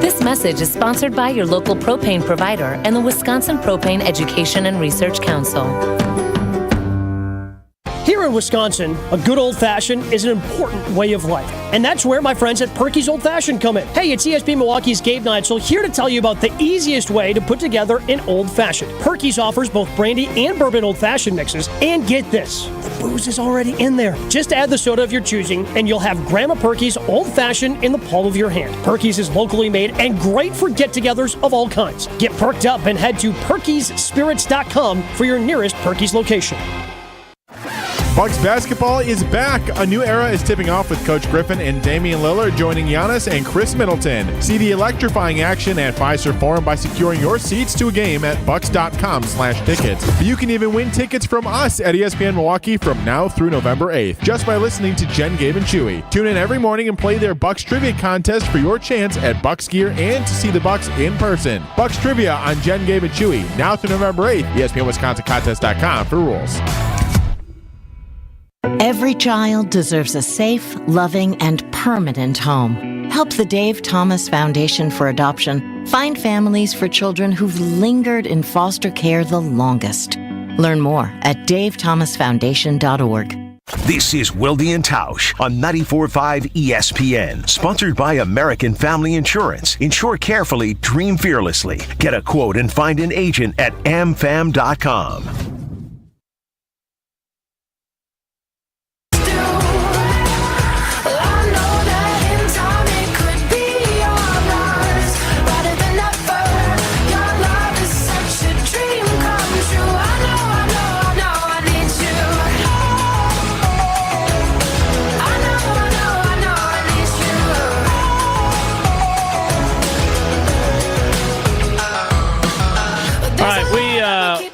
This message is sponsored by your local propane provider and the Wisconsin Propane Education and Research Council. Here in Wisconsin, a good old-fashioned is an important way of life. And that's where my friends at Perky's Old Fashioned come in. Hey, it's ESP Milwaukee's Gabe Neitzel here to tell you about the easiest way to put together an Old Fashioned. Perky's offers both brandy and bourbon Old Fashioned mixes. And get this, the booze is already in there. Just add the soda of your choosing, and you'll have Grandma Perky's Old Fashioned in the palm of your hand. Perky's is locally made and great for get-togethers of all kinds. Get perked up and head to perkysspirits.com for your nearest Perky's location. Bucks basketball is back. A new era is tipping off with Coach Griffin and Damian Lillard joining Giannis and Chris Middleton. See the electrifying action at Fiserv Forum by securing your seats to a game at bucks.com/tickets. You can even win tickets from us at ESPN Milwaukee from now through November 8th, just by listening to Jen, Gabe, and Chewy. Tune in every morning and play their Bucks Trivia contest for your chance at Bucks Gear and to see the Bucks in person. Bucks Trivia on Jen, Gabe, and Chewy, now through November 8th. ESPNWisconsinContest.com for rules. Every child deserves a safe, loving, and permanent home. Help the Dave Thomas Foundation for Adoption find families for children who've lingered in foster care the longest. Learn more at davethomasfoundation.org. This is Wilde and Tausch on 94.5 ESPN, sponsored by American Family Insurance. Insure carefully, dream fearlessly. Get a quote and find an agent at amfam.com.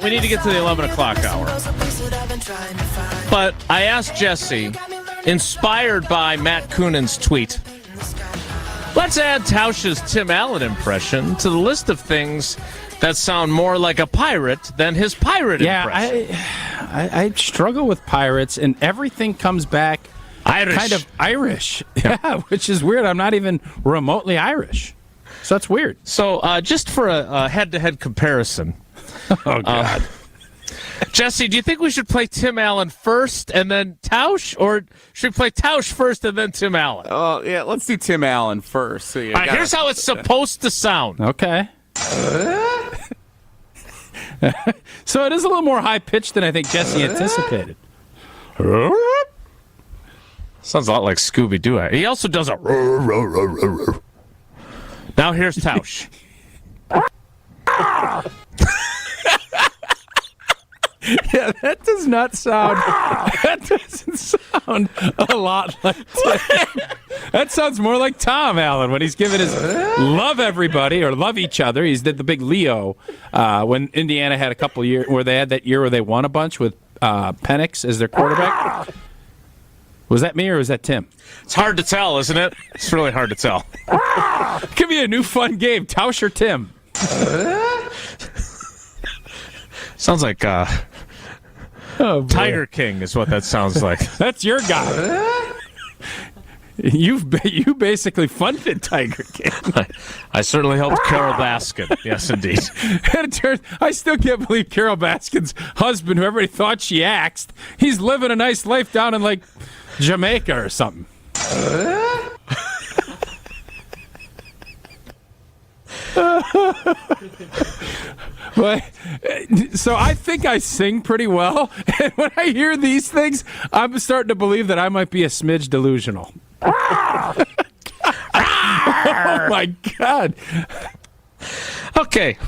We need to get to the 11 o'clock hour. But I asked Jesse, inspired by Matt Coonan's tweet, let's add Tausch's Tim Allen impression to the list of things that sound more like a pirate than his pirate impression. I struggle with pirates, and everything comes back kind of Irish. Yeah, which is weird. I'm not even remotely Irish. So that's weird. So just for a head-to-head comparison. Oh, God. Jesse, do you think we should play Tim Allen first and then Tausch, or should we play Tausch first and then Tim Allen? Oh, yeah, let's do Tim Allen first. So all right, here's how it's supposed to sound. Okay. So it is a little more high-pitched than I think Jesse anticipated. Sounds a lot like Scooby-Doo. He also does a... Now here's Tausch. Yeah, that does not sound. That doesn't sound a lot like Tim. That sounds more like Tom Allen when he's giving his love everybody or love each other. He's did the big Leo when Indiana had a couple years where they had that year where they won a bunch with Penix as their quarterback. Was that me or was that Tim? It's hard to tell, isn't it? It's really hard to tell. Give me a new fun game, Tausch or Tim. Sounds like Tiger King is what that sounds like. That's your guy. You basically funded Tiger King. I certainly helped Carol Baskin. Yes, indeed. I still can't believe Carol Baskin's husband, who everybody thought she axed, he's living a nice life down in, like, Jamaica or something. But, so I think I sing pretty well, and when I hear these things, I'm starting to believe that I might be a smidge delusional. Oh my God. Okay.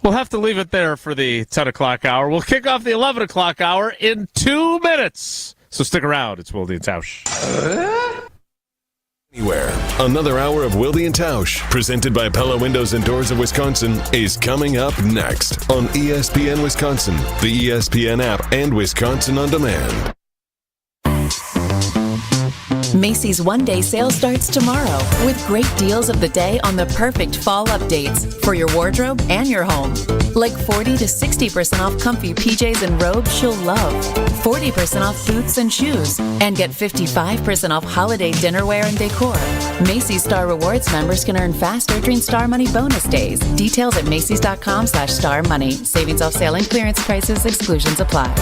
We'll have to leave it there for the 10 o'clock hour. We'll kick off the 11 o'clock hour in 2 minutes. So stick around. It's Wilde and Tausch. Anywhere. Another hour of Wilde and Tausch, presented by Pella Windows and Doors of Wisconsin, is coming up next on ESPN Wisconsin, the ESPN app, and Wisconsin On Demand. Macy's one-day sale starts tomorrow with great deals of the day on the perfect fall updates for your wardrobe and your home. Like 40 to 60% off comfy PJs and robes she'll love, 40% off boots and shoes, and get 55% off holiday dinnerware and decor. Macy's Star Rewards members can earn faster during Star Money bonus days. Details at Macys.com/Star Money. Savings off sale and clearance prices. Exclusions apply.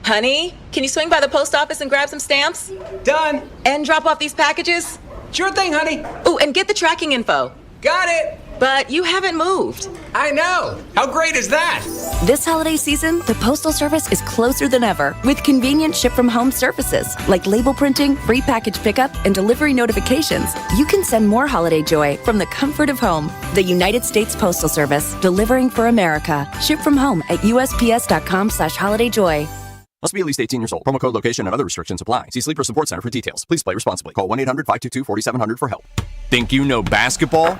Honey, can you swing by the post office and grab some stamps? Done. And drop off these packages? Sure thing, honey. Oh, and get the tracking info. Got it. But you haven't moved. I know. How great is that? This holiday season, the Postal Service is closer than ever with convenient ship-from-home services like label printing, free package pickup, and delivery notifications. You can send more holiday joy from the comfort of home. The United States Postal Service, delivering for America. Ship from home at USPS.com/holidayjoy. Must be at least 18 years old. Promo code, location, and other restrictions apply. See Sleeper Support Center for details. Please play responsibly. Call 1-800-522-4700 for help. Think you know basketball?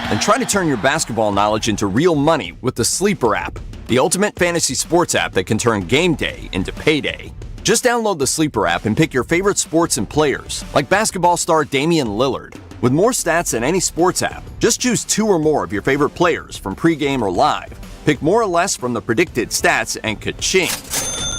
Then try to turn your basketball knowledge into real money with the Sleeper app, the ultimate fantasy sports app that can turn game day into payday. Just download the Sleeper app and pick your favorite sports and players, like basketball star Damian Lillard. With more stats than any sports app, just choose 2 or more of your favorite players from pregame or live. Pick more or less from the predicted stats and ka-ching.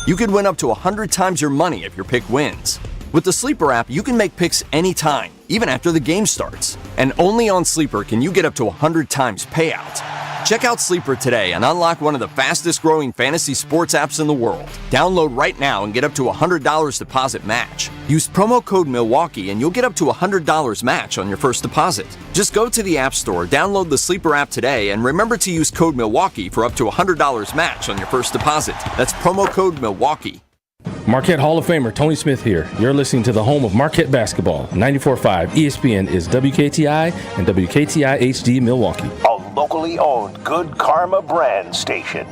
You could win up to 100 times your money if your pick wins. With the Sleeper app, you can make picks anytime, even after the game starts. And only on Sleeper can you get up to 100 times payout. Check out Sleeper today and unlock one of the fastest growing fantasy sports apps in the world. Download right now and get up to $100 deposit match. Use promo code Milwaukee and you'll get up to $100 match on your first deposit. Just go to the App Store, download the Sleeper app today, and remember to use code Milwaukee for up to $100 match on your first deposit. That's promo code Milwaukee. Marquette Hall of Famer Tony Smith here. You're listening to the home of Marquette basketball. 94.5 ESPN is WKTI and WKTI HD Milwaukee. A locally owned Good Karma brand station.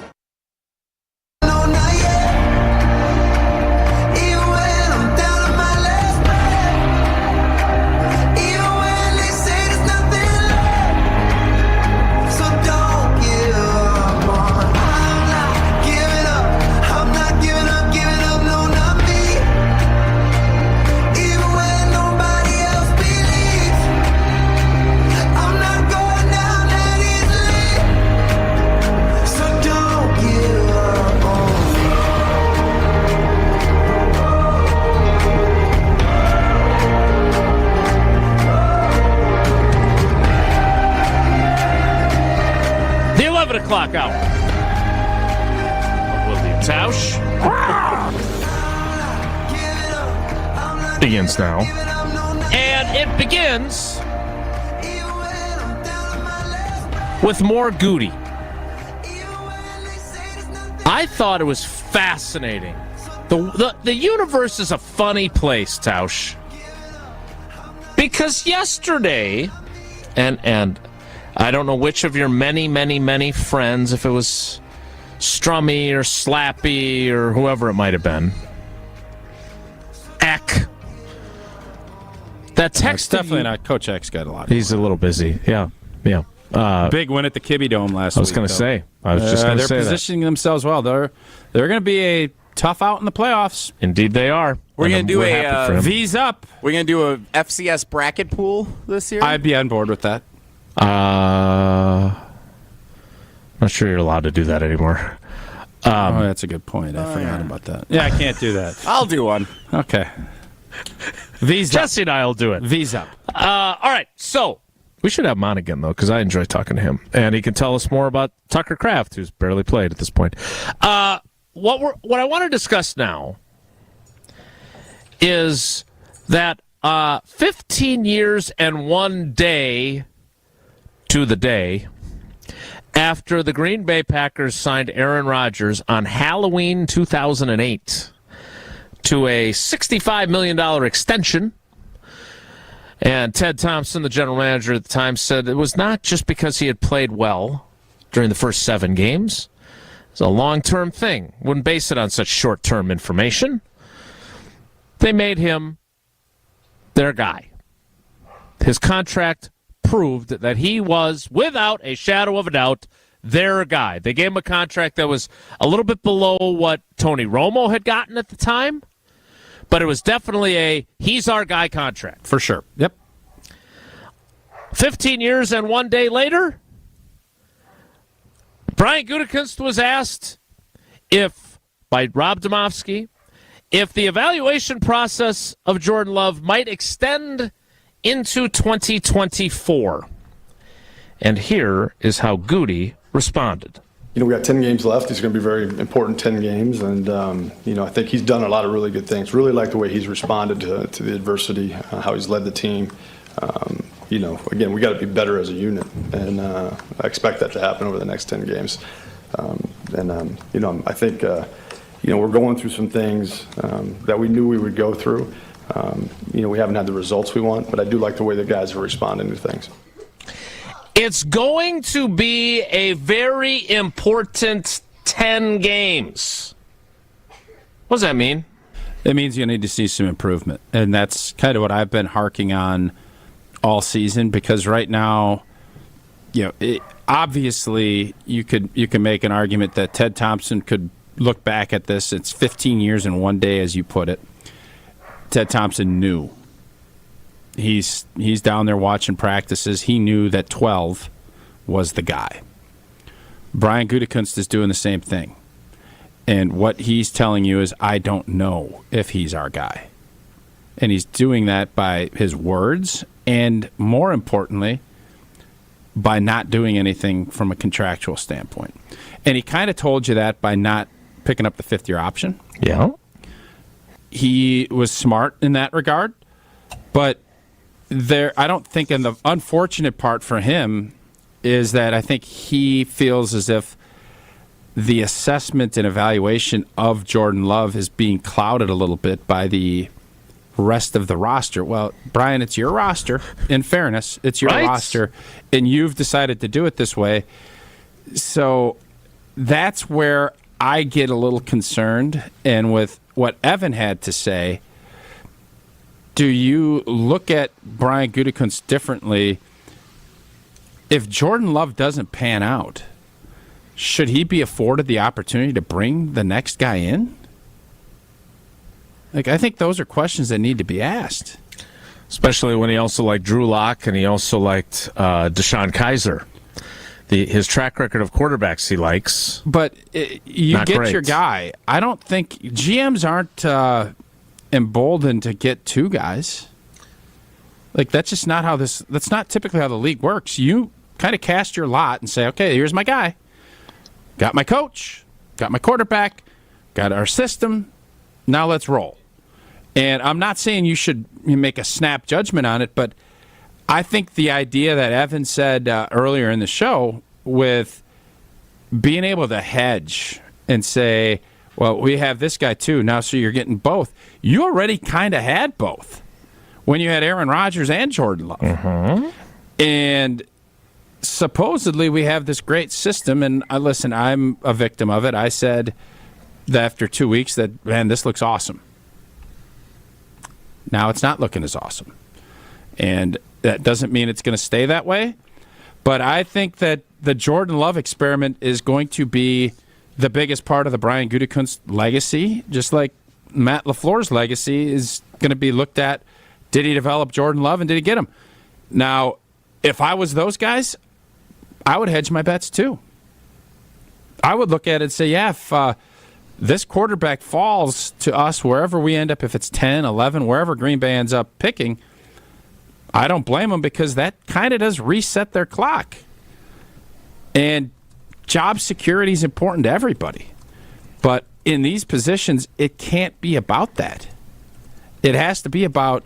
O'clock hour. Wilde and Tausch begins now. And it begins with more Goody. I thought it was fascinating. The universe is a funny place, Tausch. Because yesterday, and I don't know which of your many friends, if it was Strummy or Slappy or whoever it might have been, Eck, that text definitely not. Coach Eck's got a lot. He's a little busy. Yeah. Big win at the Kibbe Dome last week. I was going to say. I was just going to say they're positioning themselves well. They're going to be a tough out in the playoffs. Indeed, they are. We're going to do a V's up. We're going to do a FCS bracket pool this year. I'd be on board with that. Not sure you're allowed to do that anymore. That's a good point. I forgot about that. Yeah, I can't do that. I'll do one. Okay. V's up. Jesse and I will do it. V's up. All right, so we should have him on again, though, because I enjoy talking to him. And he can tell us more about Tucker Kraft, who's barely played at this point. What I want to discuss now is that 15 years and 1 day to the day after the Green Bay Packers signed Aaron Rodgers on Halloween 2008 to a $65 million extension. And Ted Thompson, the general manager at the time, said it was not just because he had played well during the first 7 games. It's a long-term thing. Wouldn't base it on such short-term information. They made him their guy. His contract proved that he was, without a shadow of a doubt, their guy. They gave him a contract that was a little bit below what Tony Romo had gotten at the time, but it was definitely a he's our guy contract. For sure. Yep. 15 years and 1 day later, Brian Gutekunst was asked by Rob Domofsky if the evaluation process of Jordan Love might extend into 2024. And here is how Goody responded. We got 10 games left. These are going to be very important 10 games. And, I think he's done a lot of really good things. Really like the way he's responded to the adversity, how he's led the team. Again, we got to be better as a unit. and I expect that to happen over the next 10 games. I think we're going through some things that we knew we would go through. We haven't had the results we want, but I do like the way the guys are responding to things. It's going to be a very important 10 games. What does that mean? It means you need to see some improvement, and that's kind of what I've been harking on all season, because right now, obviously you can make an argument that Ted Thompson could look back at this. It's 15 years in one day, as you put it. Ted Thompson knew. He's down there watching practices. He knew that 12 was the guy. Brian Gutekunst is doing the same thing. And what he's telling you is, I don't know if he's our guy. And he's doing that by his words and, more importantly, by not doing anything from a contractual standpoint. And he kind of told you that by not picking up the fifth-year option. Yeah. He was smart in that regard. But I don't think, and the unfortunate part for him is that I think he feels as if the assessment and evaluation of Jordan Love is being clouded a little bit by the rest of the roster. Well, Brian, it's your roster. In fairness, it's your roster, and you've decided to do it this way. So that's where I get a little concerned. And with what Evan had to say, do you look at Brian Gutekunst differently? If Jordan Love doesn't pan out, should he be afforded the opportunity to bring the next guy in? I think those are questions that need to be asked. Especially when he also liked Drew Lock and he also liked Deshaun Kaiser. His track record of quarterbacks he likes. But you Not get great. your guy. I don't think GMs aren't emboldened to get two guys. That's just not how that's not typically how the league works. You kind of cast your lot and say, okay, here's my guy. Got my coach, got my quarterback, got our system. Now let's roll. And I'm not saying you should make a snap judgment on it, but I think the idea that Evan said earlier in the show with being able to hedge and say, well, we have this guy too, now so you're getting both. You already kind of had both when you had Aaron Rodgers and Jordan Love. Mm-hmm. And supposedly we have this great system, and listen, I'm a victim of it. I said that after 2 weeks that, man, this looks awesome. Now it's not looking as awesome. And that doesn't mean it's going to stay that way. But I think that the Jordan Love experiment is going to be the biggest part of the Brian Gutekunst legacy, just like Matt LaFleur's legacy is going to be looked at. Did he develop Jordan Love, and did he get him? Now, if I was those guys, I would hedge my bets too. I would look at it and say, yeah, if this quarterback falls to us wherever we end up, if it's 10, 11, wherever Green Bay ends up picking, I don't blame them, because that kind of does reset their clock. And job security is important to everybody. But in these positions, it can't be about that. It has to be about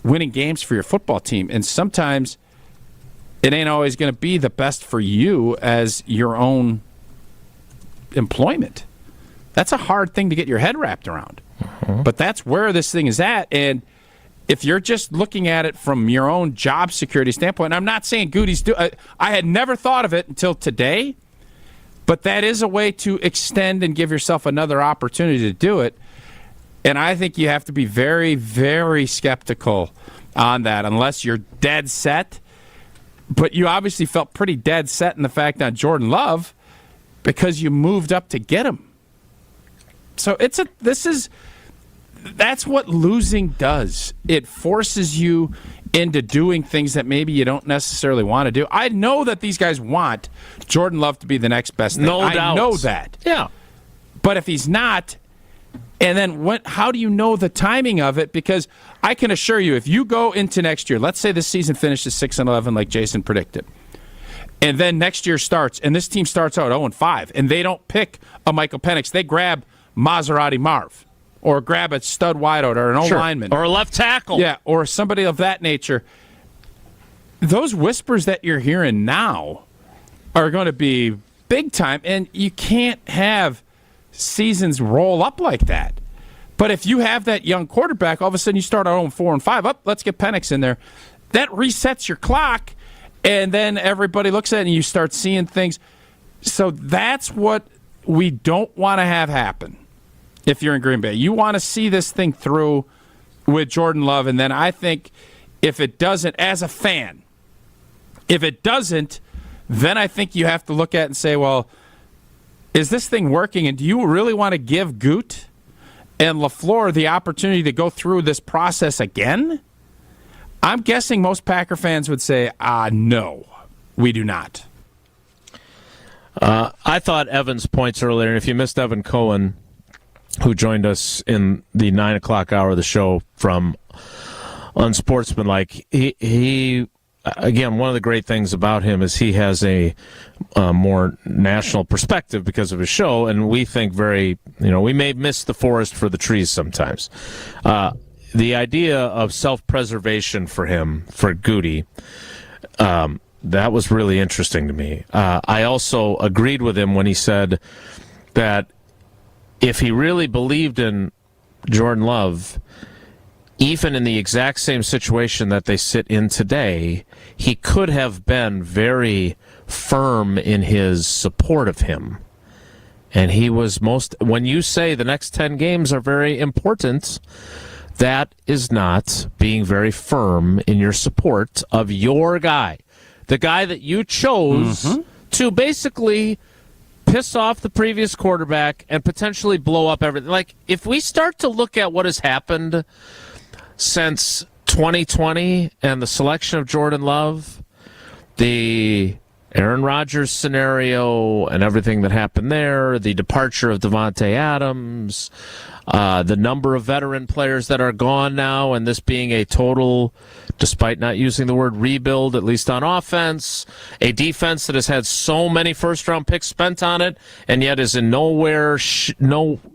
winning games for your football team. And sometimes it ain't always going to be the best for you as your own employment. That's a hard thing to get your head wrapped around. Mm-hmm. But that's where this thing is at. And if you're just looking at it from your own job security standpoint, and I'm not saying Goody's I had never thought of it until today, but that is a way to extend and give yourself another opportunity to do it. And I think you have to be very, very skeptical on that unless you're dead set. But you obviously felt pretty dead set in the fact on Jordan Love because you moved up to get him. So that's what losing does. It forces you into doing things that maybe you don't necessarily want to do. I know that these guys want Jordan Love to be the next best thing. No doubt. I know that. Yeah. But if he's not, and then how do you know the timing of it? Because I can assure you, if you go into next year, let's say this season finishes 6-11 like Jason predicted, and then next year starts, and this team starts out 0-5, and they don't pick a Michael Penix, they grab Maserati Marv, or grab a stud wideout or an O-lineman. Or a left tackle. Yeah, or somebody of that nature. those whispers that you're hearing now are going to be big time, and you can't have seasons roll up like that. But if you have that young quarterback, all of a sudden you start out 4-5. Let's get Penix in there. That resets your clock, and then everybody looks at it, and you start seeing things. So that's what we don't want to have happen if you're in Green Bay. You want to see this thing through with Jordan Love, and then I think if it doesn't, as a fan, if it doesn't, then I think you have to look at it and say, well, is this thing working, and do you really want to give Goot and LaFleur the opportunity to go through this process again? I'm guessing most Packer fans would say, no, we do not. I thought Evan's points earlier, and if you missed Evan Cohen, who joined us in the 9 o'clock hour of the show from Unsportsmanlike, he again, one of the great things about him is he has a more national perspective because of his show, and we think we may miss the forest for the trees sometimes. The idea of self-preservation for him, for Goody, that was really interesting to me. I also agreed with him when he said that if he really believed in Jordan Love, even in the exact same situation that they sit in today, he could have been very firm in his support of him. And he was when you say the next 10 games are very important, that is not being very firm in your support of your guy. The guy that you chose to basically piss off the previous quarterback and potentially blow up everything. Like, if we start to look at what has happened since 2020 and the selection of Jordan Love, the Aaron Rodgers scenario and everything that happened there, the departure of Devontae Adams, the number of veteran players that are gone now, and this being a total, despite not using the word rebuild, at least on offense, a defense that has had so many first-round picks spent on it and yet is in no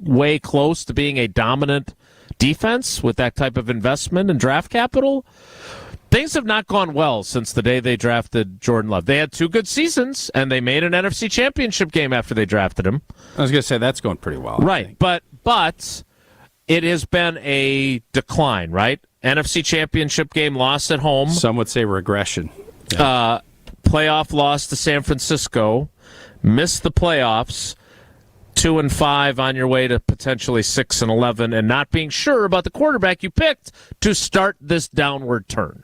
way close to being a dominant defense with that type of investment and draft capital. Things have not gone well since the day they drafted Jordan Love. They had 2 good seasons, and they made an NFC Championship game after they drafted him. I was going to say, that's going pretty well. Right, but it has been a decline, right? NFC Championship game loss at home. Some would say regression. Yeah. Playoff loss to San Francisco. Missed the playoffs. 2-5 on your way to potentially 6-11, and not being sure about the quarterback you picked to start this downward turn.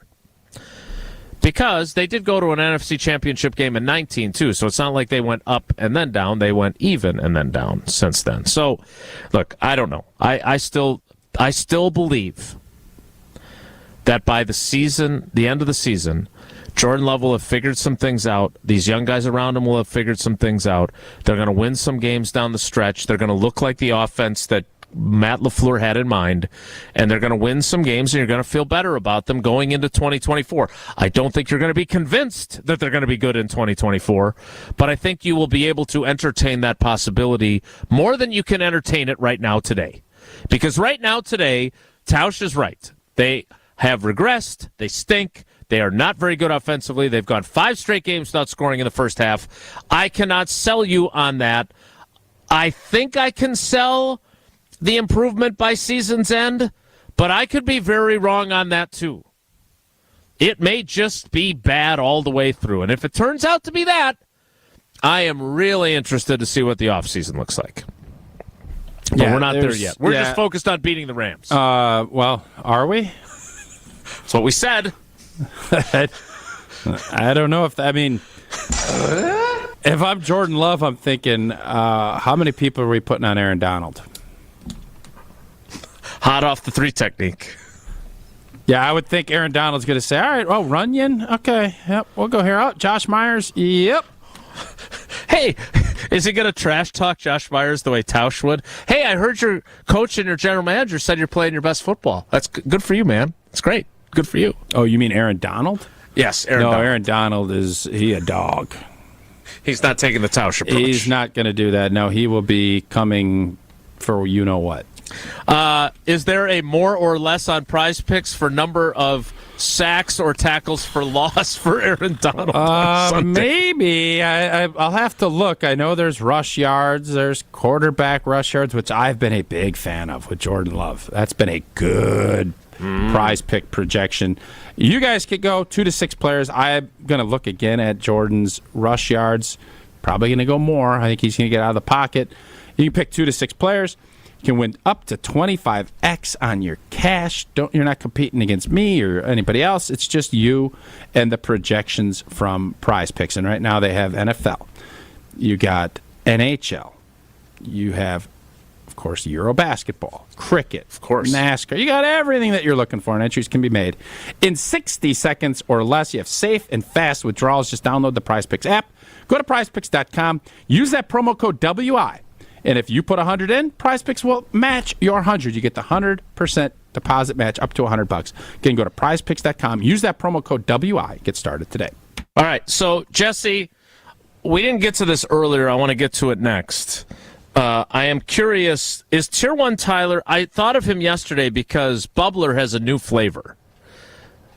Because they did go to an NFC Championship game in 19, too, so it's not like they went up and then down. They went even and then down since then. So, look, I don't know. I still believe that by the end of the season, Jordan Love will have figured some things out. These young guys around him will have figured some things out. They're going to win some games down the stretch. They're going to look like the offense that Matt LaFleur had in mind, and they're going to win some games, and you're going to feel better about them going into 2024. I don't think you're going to be convinced that they're going to be good in 2024, but I think you will be able to entertain that possibility more than you can entertain it right now today. Because right now today, Tausch is right. They have regressed. They stink. They are not very good offensively. They've gone 5 straight games without scoring in the first half. I cannot sell you on that. I think I can sell the improvement by season's end, but I could be very wrong on that too. It may just be bad all the way through. And if it turns out to be that, I am really interested to see what the offseason looks like. But we're not there yet. We're just focused on beating the Rams. Well, are we? That's what we said. I don't know if if I'm Jordan Love, I'm thinking, how many people are we putting on Aaron Donald? Hot off the 3 technique. Yeah, I would think Aaron Donald's going to say, all right, well, Runyon, okay, yep, we'll go here. Oh, Josh Myers, yep. Hey, is he going to trash talk Josh Myers the way Tausch would? Hey, I heard your coach and your general manager said you're playing your best football. That's good for you, man. It's great. Good for you. Oh, you mean Aaron Donald? Yes, Aaron Donald. Aaron Donald, is he a dog? He's not taking the Tausch approach. He's not going to do that. No, he will be coming for you-know-what. Is there a more or less on Prize Picks for number of sacks or tackles for loss for Aaron Donald on Sunday? Maybe. I'll have to look. I know there's rush yards. There's quarterback rush yards, which I've been a big fan of with Jordan Love. That's been a good prize pick projection. You guys could go 2 to 6 players. I'm going to look again at Jordan's rush yards. Probably going to go more. I think he's going to get out of the pocket. You can pick 2 to 6 players. You can win up to 25x on your cash. You're not competing against me or anybody else. It's just you and the projections from Prize Picks. And right now they have NFL. You got NHL. You have, of course, Euro basketball, cricket, of course, NASCAR. You got everything that you're looking for, and entries can be made in 60 seconds or less. You have safe and fast withdrawals. Just download the Prize Picks app. Go to prizepicks.com. Use that promo code WI. And if you put 100 in, Prize Picks will match your 100. You get the 100% deposit match up to $100. Again, go to prizepicks.com. Use that promo code WI. Get started today. All right. So, Jesse, we didn't get to this earlier. I want to get to it next. I am curious, is Tier 1 Tyler, I thought of him yesterday because Bubbler has a new flavor.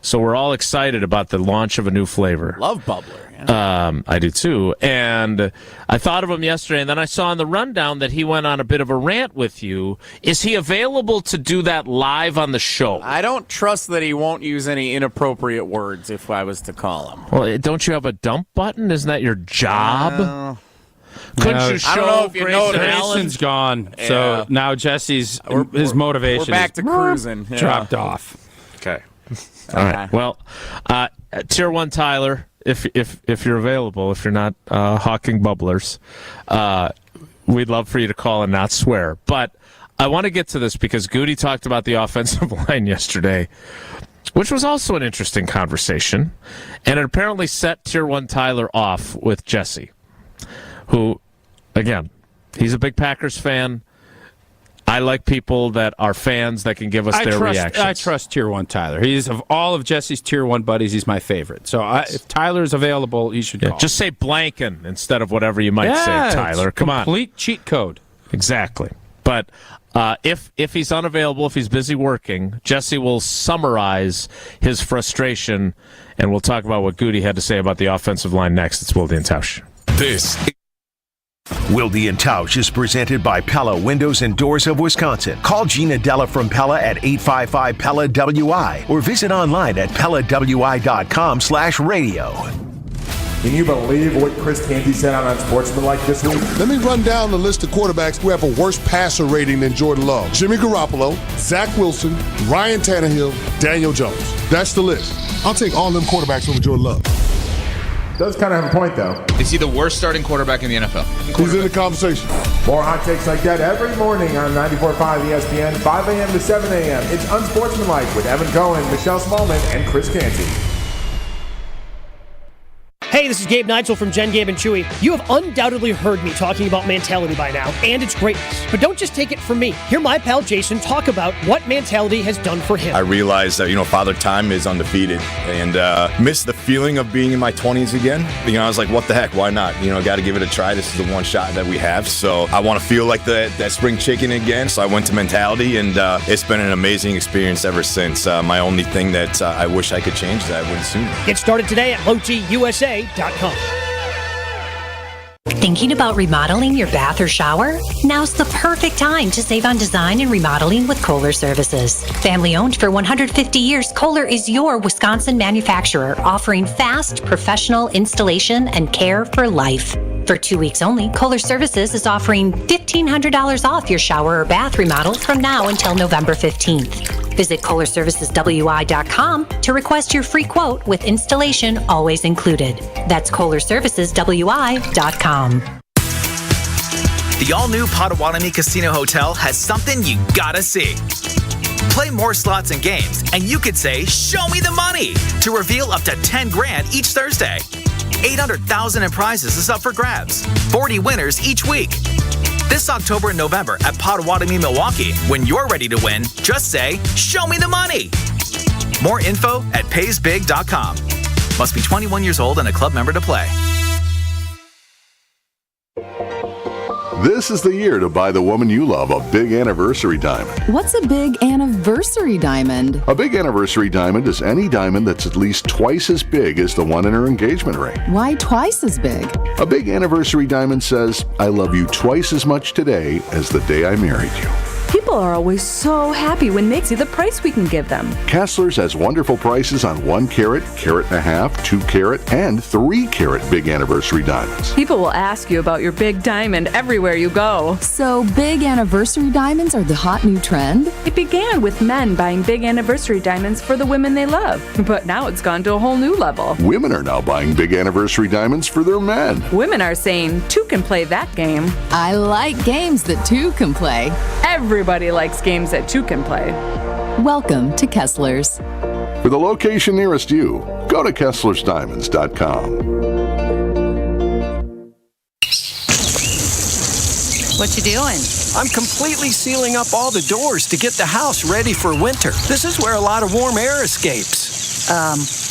So we're all excited about the launch of a new flavor. Love Bubbler. Yeah. I do too. And I thought of him yesterday, and then I saw in the rundown that he went on a bit of a rant with you. Is he available to do that live on the show? I don't trust that he won't use any inappropriate words if I was to call him. Well, don't you have a dump button? Isn't that your job? Couldn't you show I don't know if you know Grayson's gone, so now Jesse's his motivation. We're back to cruising. Yeah. Dropped off. Okay. All right. Well, Tier 1 Tyler, if you're available, if you're not hawking bubblers, we'd love for you to call and not swear. But I want to get to this because Goody talked about the offensive line yesterday, which was also an interesting conversation, and it apparently set Tier 1 Tyler off with Jesse, who, again, he's a big Packers fan. I like people that are fans that can give us their reactions. I trust Tier 1 Tyler. He's of all of Jesse's Tier 1 buddies, he's my favorite. So if Tyler's available, he should call. Just say Blanken instead of whatever you might say, Tyler. Come on. Complete cheat code. Exactly. But if he's unavailable, if he's busy working, Jesse will summarize his frustration, and we'll talk about what Goody had to say about the offensive line next. It's Wilde and Tausch. This Wilde and Tausch is presented by Pella Windows and Doors of Wisconsin. Call Gina Della from Pella at 855-PELLA-WI or visit online at PellaWI.com/radio. Can you believe what Chris Canty said on Unsportsmanlike this week? Let me run down the list of quarterbacks who have a worse passer rating than Jordan Love. Jimmy Garoppolo, Zach Wilson, Ryan Tannehill, Daniel Jones. That's the list. I'll take all them quarterbacks over Jordan Love. Does kind of have a point, though. Is he the worst starting quarterback in the NFL? He's in the conversation. More hot takes like that every morning on 94.5 ESPN, 5 a.m. to 7 a.m. It's Unsportsmanlike with Evan Cohen, Michelle Smallman, and Chris Canty. Hey, this is Gabe Neitzel from Jen, Gabe, and Chewy. You have undoubtedly heard me talking about Mentality by now, and its greatness. But don't just take it from me. Hear my pal Jason talk about what Mentality has done for him. I realized that, Father Time is undefeated, and miss the feeling of being in my 20s again. I was like, what the heck, why not? Got to give it a try. This is the one shot that we have, so I want to feel like that spring chicken again. So I went to Mentality, and it's been an amazing experience ever since. My only thing that I wish I could change is that I went sooner. Get started today at LoTUSA.com. Thinking about remodeling your bath or shower? Now's the perfect time to save on design and remodeling with Kohler Services. Family owned for 150 years, Kohler is your Wisconsin manufacturer, offering fast, professional installation and care for life. For 2 weeks only, Kohler Services is offering $1,500 off your shower or bath remodel from now until November 15th. Visit KohlerServicesWI.com to request your free quote with installation always included. That's KohlerServicesWI.com. The all-new Potawatomi Casino Hotel has something you gotta see. Play more slots and games, and you could say, "Show me the money," to reveal up to $10,000 each Thursday. 800,000 in prizes is up for grabs. 40 winners each week. This October and November at Potawatomi, Milwaukee. When you're ready to win, just say, "Show me the money." More info at paysbig.com. Must be 21 years old and a club member to play. This is the year to buy the woman you love a big anniversary diamond. What's a big anniversary diamond? A big anniversary diamond is any diamond that's at least twice as big as the one in her engagement ring. Why twice as big? A big anniversary diamond says, I love you twice as much today as the day I married you. People are always so happy when they see the price we can give them. Kessler's has wonderful prices on 1 carat, carat and a half, 2 carat, and 3 carat big anniversary diamonds. People will ask you about your big diamond everywhere you go. So big anniversary diamonds are the hot new trend? It began with men buying big anniversary diamonds for the women they love, but now it's gone to a whole new level. Women are now buying big anniversary diamonds for their men. Women are saying, two can play that game. I like games that two can play. Everybody likes games that two can play. Welcome to Kessler's. For the location nearest you, go to KesslersDiamonds.com. What you doing? I'm completely sealing up all the doors to get the house ready for winter. This is where a lot of warm air escapes.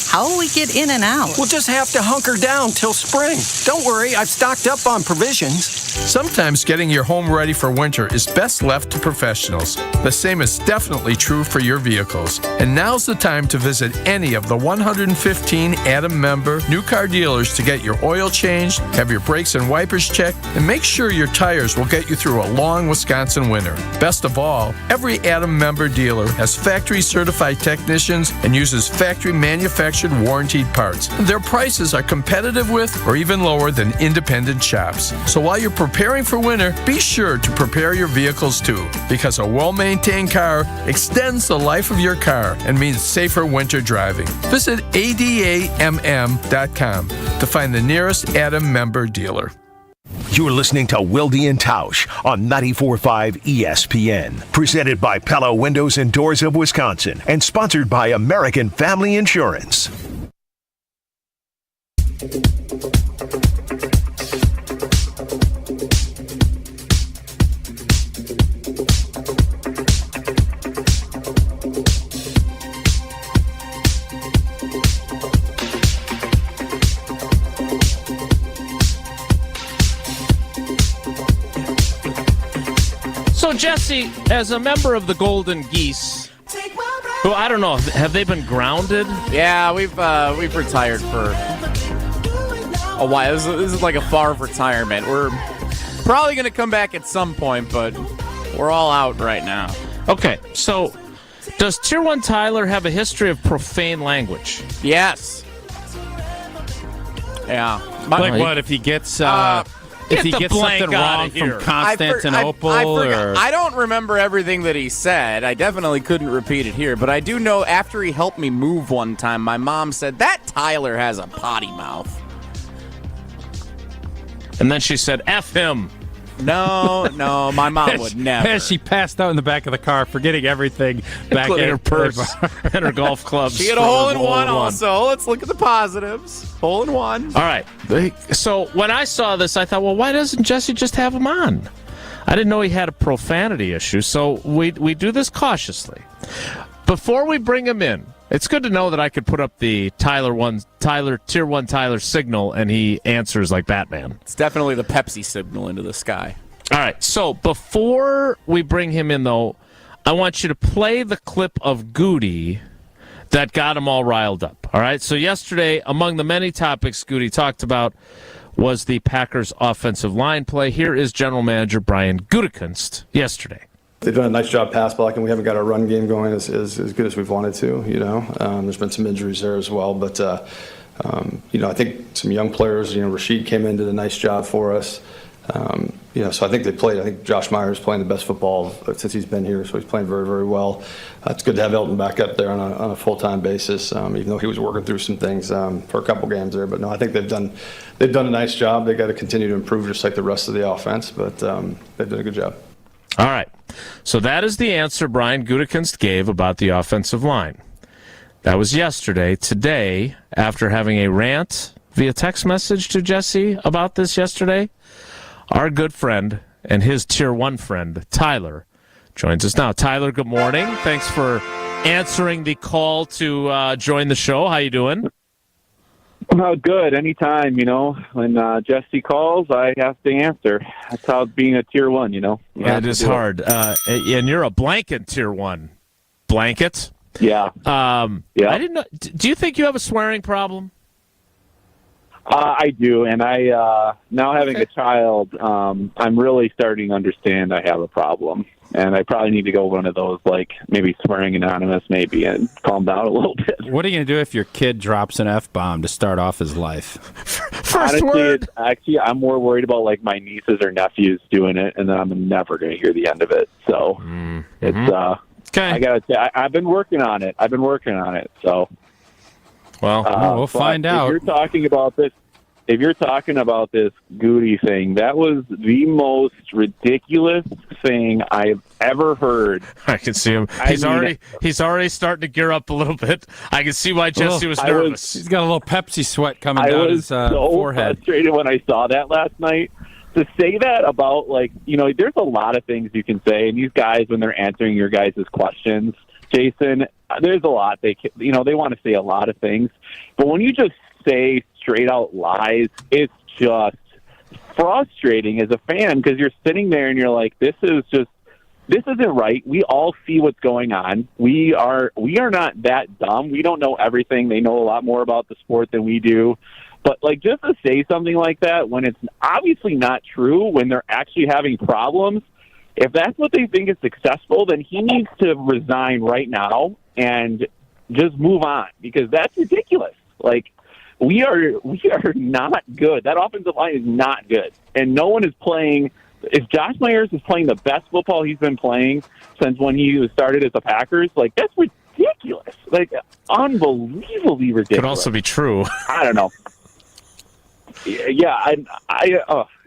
How will we get in and out? We'll just have to hunker down till spring. Don't worry, I've stocked up on provisions. Sometimes getting your home ready for winter is best left to professionals. The same is definitely true for your vehicles. And now's the time to visit any of the 115 Adam member new car dealers to get your oil changed, have your brakes and wipers checked, and make sure your tires will get you through a long Wisconsin winter. Best of all, every Adam member dealer has factory certified technicians and uses factory manufactured warranted parts. Their prices are competitive with or even lower than independent shops. So while you're preparing for winter, be sure to prepare your vehicles too, because a well-maintained car extends the life of your car and means safer winter driving. Visit adamm.com to find the nearest Adam member dealer. You're listening to Wilde and Tausch on 94.5 ESPN. Presented by Pella Windows and Doors of Wisconsin and sponsored by American Family Insurance. So, Jesse, as a member of the Golden Geese, who I don't know, have they been grounded? Yeah, we've retired for a while. This is like a far retirement. We're probably going to come back at some point, but we're all out right now. Okay, so does Tier 1 Tyler have a history of profane language? Yes. Yeah. What if he gets... if he gets something wrong from Constantinople? I don't remember everything that he said. I definitely couldn't repeat it here, but I do know after he helped me move one time, my mom said, that Tyler has a potty mouth. And then she said, F him. No, my mom would never. As she passed out in the back of the car, forgetting everything back in her purse and her golf clubs. She had a hole-in-one also. Let's look at the positives. Hole-in-one. All right. So when I saw this, I thought, well, why doesn't Jesse just have him on? I didn't know he had a profanity issue, so we do this cautiously. Before we bring him in, it's good to know that I could put up the Tier 1 Tyler signal, and he answers like Batman. It's definitely the Pepsi signal into the sky. All right, so before we bring him in, though, I want you to play the clip of Goody that got him all riled up. All right, so yesterday, among the many topics Goody talked about was the Packers' offensive line play. Here is General Manager Brian Gutekunst yesterday. They've done a nice job pass blocking. We haven't got our run game going as good as we've wanted to, you know. There's been some injuries there as well. But, you know, I think some young players, you know, Rashid came in, did a nice job for us. You know, so I think they played. I think Josh Myers playing the best football since he's been here, so he's playing very, very well. It's good to have Elton back up there on a full-time basis, even though he was working through some things for a couple games there. But no, I think they've done a nice job. They got to continue to improve, just like the rest of the offense. But they've done a good job. All right. So that is the answer Brian Gutekunst gave about the offensive line. That was yesterday. Today, after having a rant via text message to Jesse about this yesterday, our good friend and his Tier 1 friend, Tyler, joins us now. Tyler, good morning. Thanks for answering the call to join the show. How you doing? Good. Anytime, when Jesse calls, I have to answer. That's how being a tier 1, That is hard. And you're a blanket tier 1. Blanket? Yeah. I didn't know. Do you think you have a swearing problem? I do, and I now having a child, I'm really starting to understand I have a problem, and I probably need to go one of those, like maybe Swearing Anonymous, maybe, and calm down a little bit. What are you going to do if your kid drops an F-bomb to start off his life? Honestly, I'm more worried about like my nieces or nephews doing it, and then I'm never going to hear the end of it. So it's okay. I've been working on it. So. Well, we'll find out. If you're talking about this Goody thing, that was the most ridiculous thing I've ever heard. I can see him. He's already starting to gear up a little bit. I can see why Jesse was nervous. He's got a little Pepsi sweat coming down his forehead. I was so frustrated when I saw that last night. To say that about, there's a lot of things you can say, and these guys, when they're answering your guys' questions, Jason, there's a lot they want to say a lot of things, but when you just say straight out lies, it's just frustrating as a fan because you're sitting there and you're like, this isn't right. We all see what's going on. We are not that dumb. We don't know everything. They know a lot more about the sport than we do. But just to say something like that when it's obviously not true, when they're actually having problems, if that's what they think is successful, then he needs to resign right now and just move on because that's ridiculous. We are not good. That offensive line is not good, and no one is playing. If Josh Myers is playing the best football he's been playing since when he started as the Packers, that's ridiculous. Unbelievably ridiculous. Could also be true. I don't know. Yeah,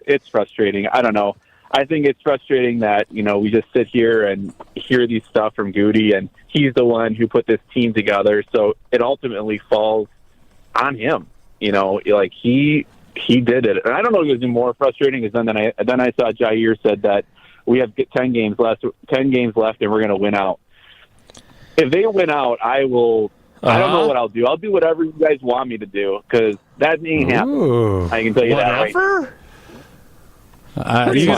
it's frustrating. I don't know. I think it's frustrating that, we just sit here and hear these stuff from Goody, and he's the one who put this team together, so it ultimately falls on him. He did it. And I don't know if it was even more frustrating is then I saw Jair said that we have 10 games left and we're going to win out. If they win out, I will I don't know what I'll do. I'll do whatever you guys want me to do because that ain't happening. I can tell you that right. You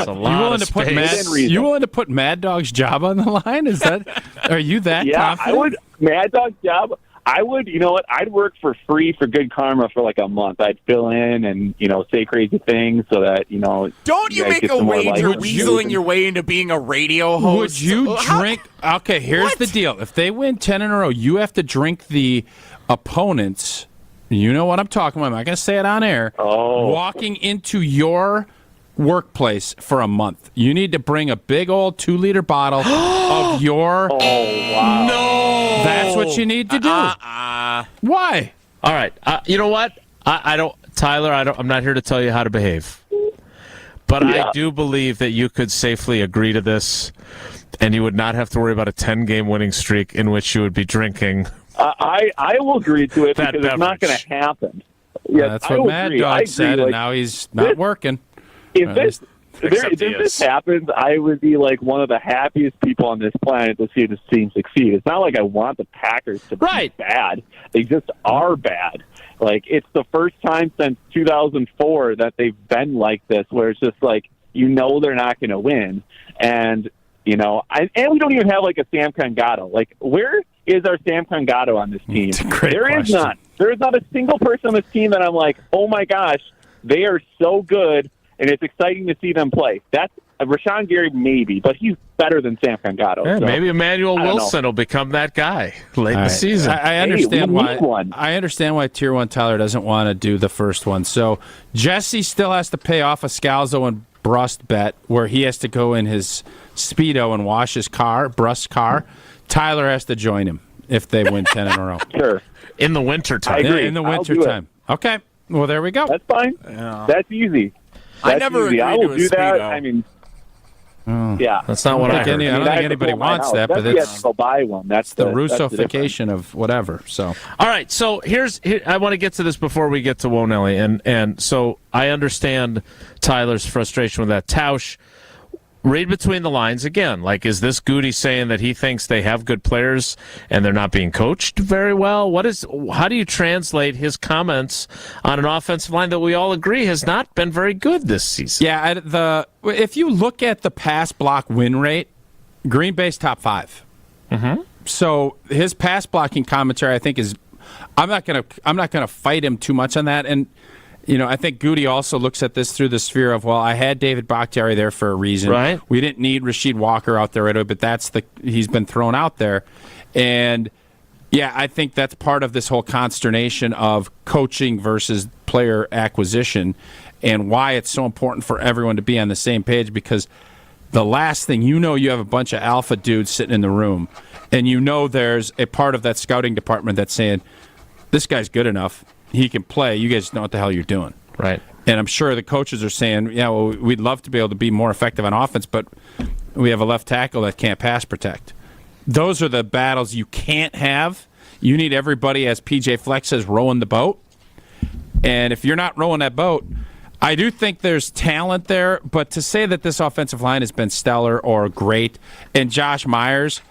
willing to put Mad Dog's job on the line? Is that? Are you that confident? I would. Mad Dog's job. I would. You know what? I'd work for free for Good Karma for a month. I'd fill in and say crazy things so that Don't you make a wager weaseling your way into being a radio host? Would you drink? Okay, here's the deal. If they win 10 in a row, you have to drink the opponents. You know what I'm talking about. I'm not going to say it on air. Walking into your workplace for a month. You need to bring a big old 2-liter bottle of your... Oh, wow. No! That's what you need to do. Why? All right. You know what? I don't... Tyler, I'm not here to tell you how to behave. But I do believe that you could safely agree to this, and you would not have to worry about a 10-game winning streak in which you would be drinking... I will agree to it because it's not going to happen. Yes, that's what Mad Dog said, and now he's not working. If this happens, I would be one of the happiest people on this planet to see this team succeed. It's not like I want the Packers to be bad. They just are bad. It's the first time since 2004 that they've been like this, where it's just they're not going to win. And, and we don't even have a Sam Congato. Where is our Sam Congato on this team? There is none. There is not a single person on this team that I'm oh my gosh, they are so good. And it's exciting to see them play. That's Rashawn Gary, maybe, but he's better than Sam Congato. Yeah, so, maybe Emmanuel Wilson will become that guy late in the season. I understand why. I understand why Tier 1 Tyler doesn't want to do the first one. So Jesse still has to pay off a Scalzo and Brust bet where he has to go in his Speedo and wash his car, Brust's car. Tyler has to join him if they win 10 in a row. Sure. In the wintertime. I agree. In the wintertime. Okay. Well, there we go. That's fine. Yeah. That's easy. I never agreed I will to a do that. Speedo. I mean, that's not what I heard. I don't think anybody wants that, but it's go buy one. That's the Russification of whatever. So, all right. So here I want to get to this before we get to Wonelli, and so I understand Tyler's frustration with that. Tausch, read between the lines again. Like, is this Goody saying that he thinks they have good players and they're not being coached very well? How do you translate his comments on an offensive line that we all agree has not been very good this season? Yeah, if you look at the pass block win rate, Green Bay's top 5. Mm-hmm. So his pass blocking commentary, I think, is I'm not gonna fight him too much on that. And I think Goody also looks at this through the sphere of, well, I had David Bakhtiari there for a reason. Right. We didn't need Rasheed Walker out there right away, but he's been thrown out there. And yeah, I think that's part of this whole consternation of coaching versus player acquisition and why it's so important for everyone to be on the same page, because the last thing you have a bunch of alpha dudes sitting in the room, and there's a part of that scouting department that's saying, this guy's good enough. He can play. You guys know what the hell you're doing. Right. And I'm sure the coaches are saying, yeah, well, we'd love to be able to be more effective on offense, but we have a left tackle that can't pass protect. Those are the battles you can't have. You need everybody, as PJ Fleck says, rowing the boat. And if you're not rowing that boat, I do think there's talent there, but to say that this offensive line has been stellar or great, and Josh Myers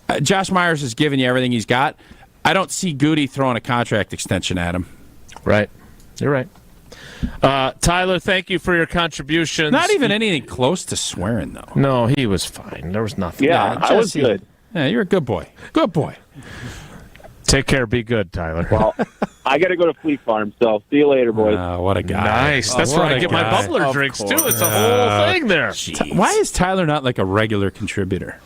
has given you everything he's got, I don't see Goody throwing a contract extension at him. Right. You're right. Tyler, thank you for your contributions. Not even anything close to swearing, though. No, he was fine. There was nothing. Yeah, I was good. Yeah, you're a good boy. Good boy. Take care. Be good, Tyler. Well, I got to go to Fleet Farm, so see you later, boys. What a guy. Nice. That's where I get my bubbler drinks, too. It's a whole thing there. Why is Tyler not like a regular contributor?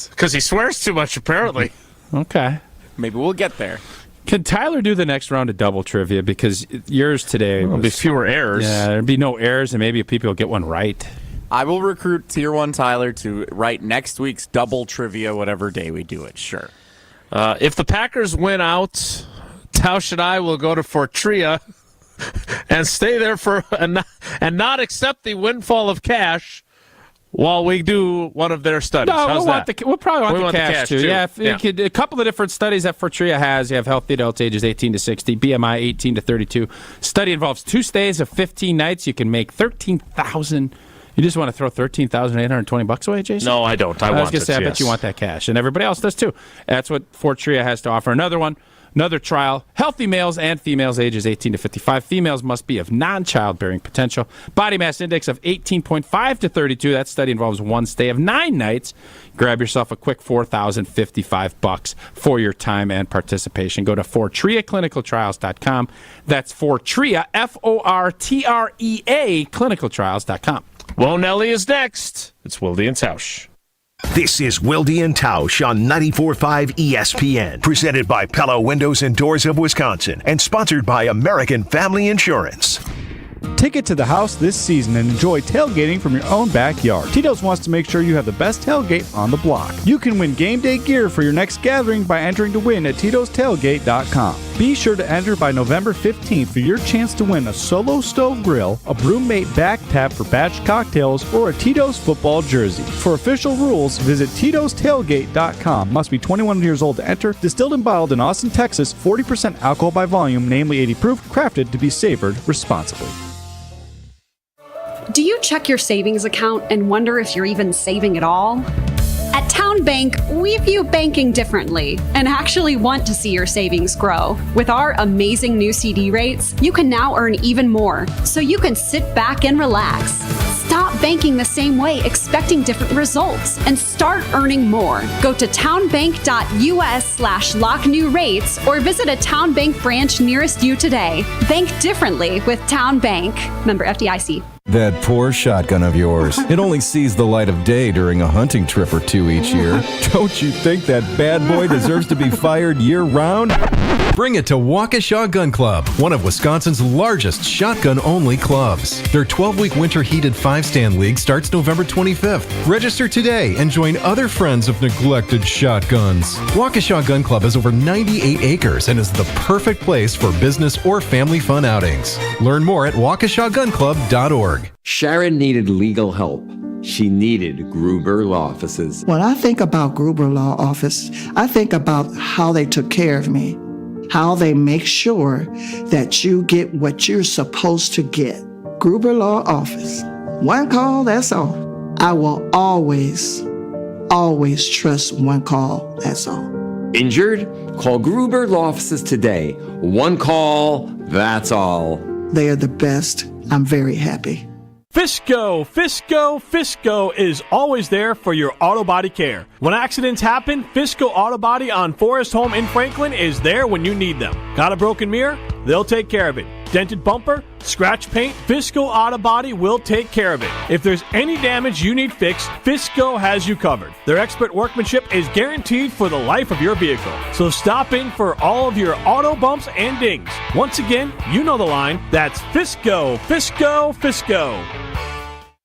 Because he swears too much, apparently. Okay. Maybe we'll get there. Can Tyler do the next round of double trivia? Because yours today there'll be fewer errors. Yeah, there'd be no errors, and maybe people will get one right. I will recruit Tier 1 Tyler to write next week's double trivia, whatever day we do it. Sure. If the Packers win out, Tausch and I will go to Fortria and stay there and not accept the windfall of cash while we do one of their studies. No, we'll probably want the cash too. Yeah, yeah. A couple of different studies that Fortria has. You have healthy adults ages 18 to 60, BMI 18 to 32. Study involves 2 stays of 15 nights. You can make $13,000. You just want to throw $13,820 away, Jason? No, I don't. I was going to say, I bet you want that cash, and everybody else does too. That's what Fortria has to offer. Another trial, healthy males and females ages 18 to 55. Females must be of non-childbearing potential. Body mass index of 18.5 to 32. That study involves 1 stay of 9 nights. Grab yourself a quick $4,055 for your time and participation. Go to FortriaClinicalTrials.com. That's Fortria, Fortrea, clinicaltrials.com. Well, Nelly is next. It's Wilde and Tausch. This is Wilde and Tausch on 94.5 ESPN, presented by Pella Windows and Doors of Wisconsin, and sponsored by American Family Insurance. Take it to the house this season and enjoy tailgating from your own backyard. Tito's wants to make sure you have the best tailgate on the block. You can win game day gear for your next gathering by entering to win at Tito'sTailgate.com. Be sure to enter by November 15th for your chance to win a Solo Stove Grill, a Brewmate back tap for batch cocktails, or a Tito's football jersey. For official rules, visit Tito'sTailgate.com. Must be 21 years old to enter. Distilled and bottled in Austin, Texas. 40% alcohol by volume, namely 80 proof. Crafted to be savored responsibly. Do you check your savings account and wonder if you're even saving at all? At Town Bank, we view banking differently and actually want to see your savings grow. With our amazing new CD rates, you can now earn even more, so you can sit back and relax. Stop banking the same way, expecting different results, and start earning more. Go to townbank.us/locknewrates or visit a Town Bank branch nearest you today. Bank differently with Town Bank. Member FDIC. That poor shotgun of yours. It only sees the light of day during a hunting trip or two each year. Don't you think that bad boy deserves to be fired year-round? Bring it to Waukesha Gun Club, one of Wisconsin's largest shotgun-only clubs. Their 12-week winter heated 5-stand league starts November 25th. Register today and join other friends of neglected shotguns. Waukesha Gun Club has over 98 acres and is the perfect place for business or family fun outings. Learn more at WaukeshaGunClub.org. Sharon needed legal help. She needed Gruber Law Offices. When I think about Gruber Law Office, I think about how they took care of me, how they make sure that you get what you're supposed to get. Gruber Law Office. One call, that's all. I will always trust one call, that's all. Injured? Call Gruber Law Offices today. One call, that's all. They are the best. I'm very happy. Fisco is always there for your auto body care. When accidents happen, Fisco Auto Body on Forest Home in Franklin is there when you need them. Got a broken mirror? They'll take care of it. Dented bumper? Scratch paint? Fisco Auto Body will take care of it. If there's any damage you need fixed, Fisco has you covered. Their expert workmanship is guaranteed for the life of your vehicle. So stop in for all of your auto bumps and dings. Once again, you know the line. That's Fisco.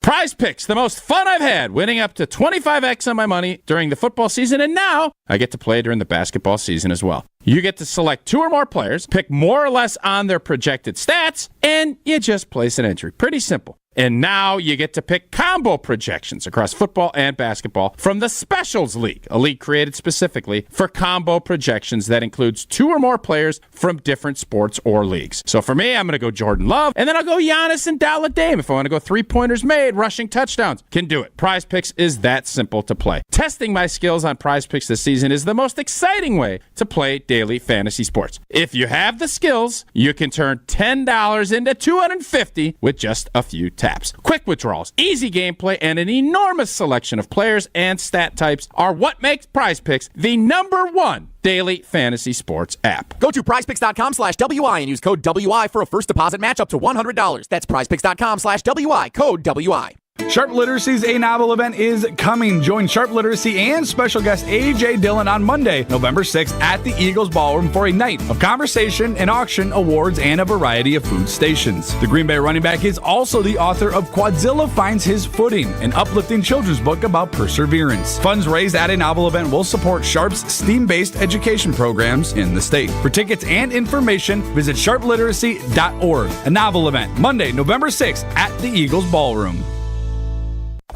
Prize Picks, the most fun I've had, winning up to 25x on my money during the football season, and now I get to play during the basketball season as well. You get to select 2 or more players, pick more or less on their projected stats, and you just place an entry. Pretty simple. And now you get to pick combo projections across football and basketball from the Specials League, a league created specifically for combo projections that includes 2 or more players from different sports or leagues. So for me, I'm going to go Jordan Love, and then I'll go Giannis and Dalla Dame. If I want to go 3-pointers made, rushing touchdowns, can do it. Prize Picks is that simple to play. Testing my skills on Prize Picks this season is the most exciting way to play daily fantasy sports. If you have the skills, you can turn $10 into $250 with just a few taps. Quick withdrawals, easy gameplay, and an enormous selection of players and stat types are what makes Prize Picks the #1 daily fantasy sports app. Go to prizepicks.com/WI and use code WI for a first deposit match up to $100. That's prizepicks.com/WI, code WI. Sharp Literacy's A Novel event is coming. Join Sharp Literacy and special guest A.J. Dillon on Monday, November 6th at the Eagles Ballroom for a night of conversation, an auction, awards, and a variety of food stations. The Green Bay running back is also the author of Quadzilla Finds His Footing, an uplifting children's book about perseverance. Funds raised at A Novel event will support Sharp's STEAM-based education programs in the state. For tickets and information, visit sharpliteracy.org. A Novel event, Monday, November 6th at the Eagles Ballroom.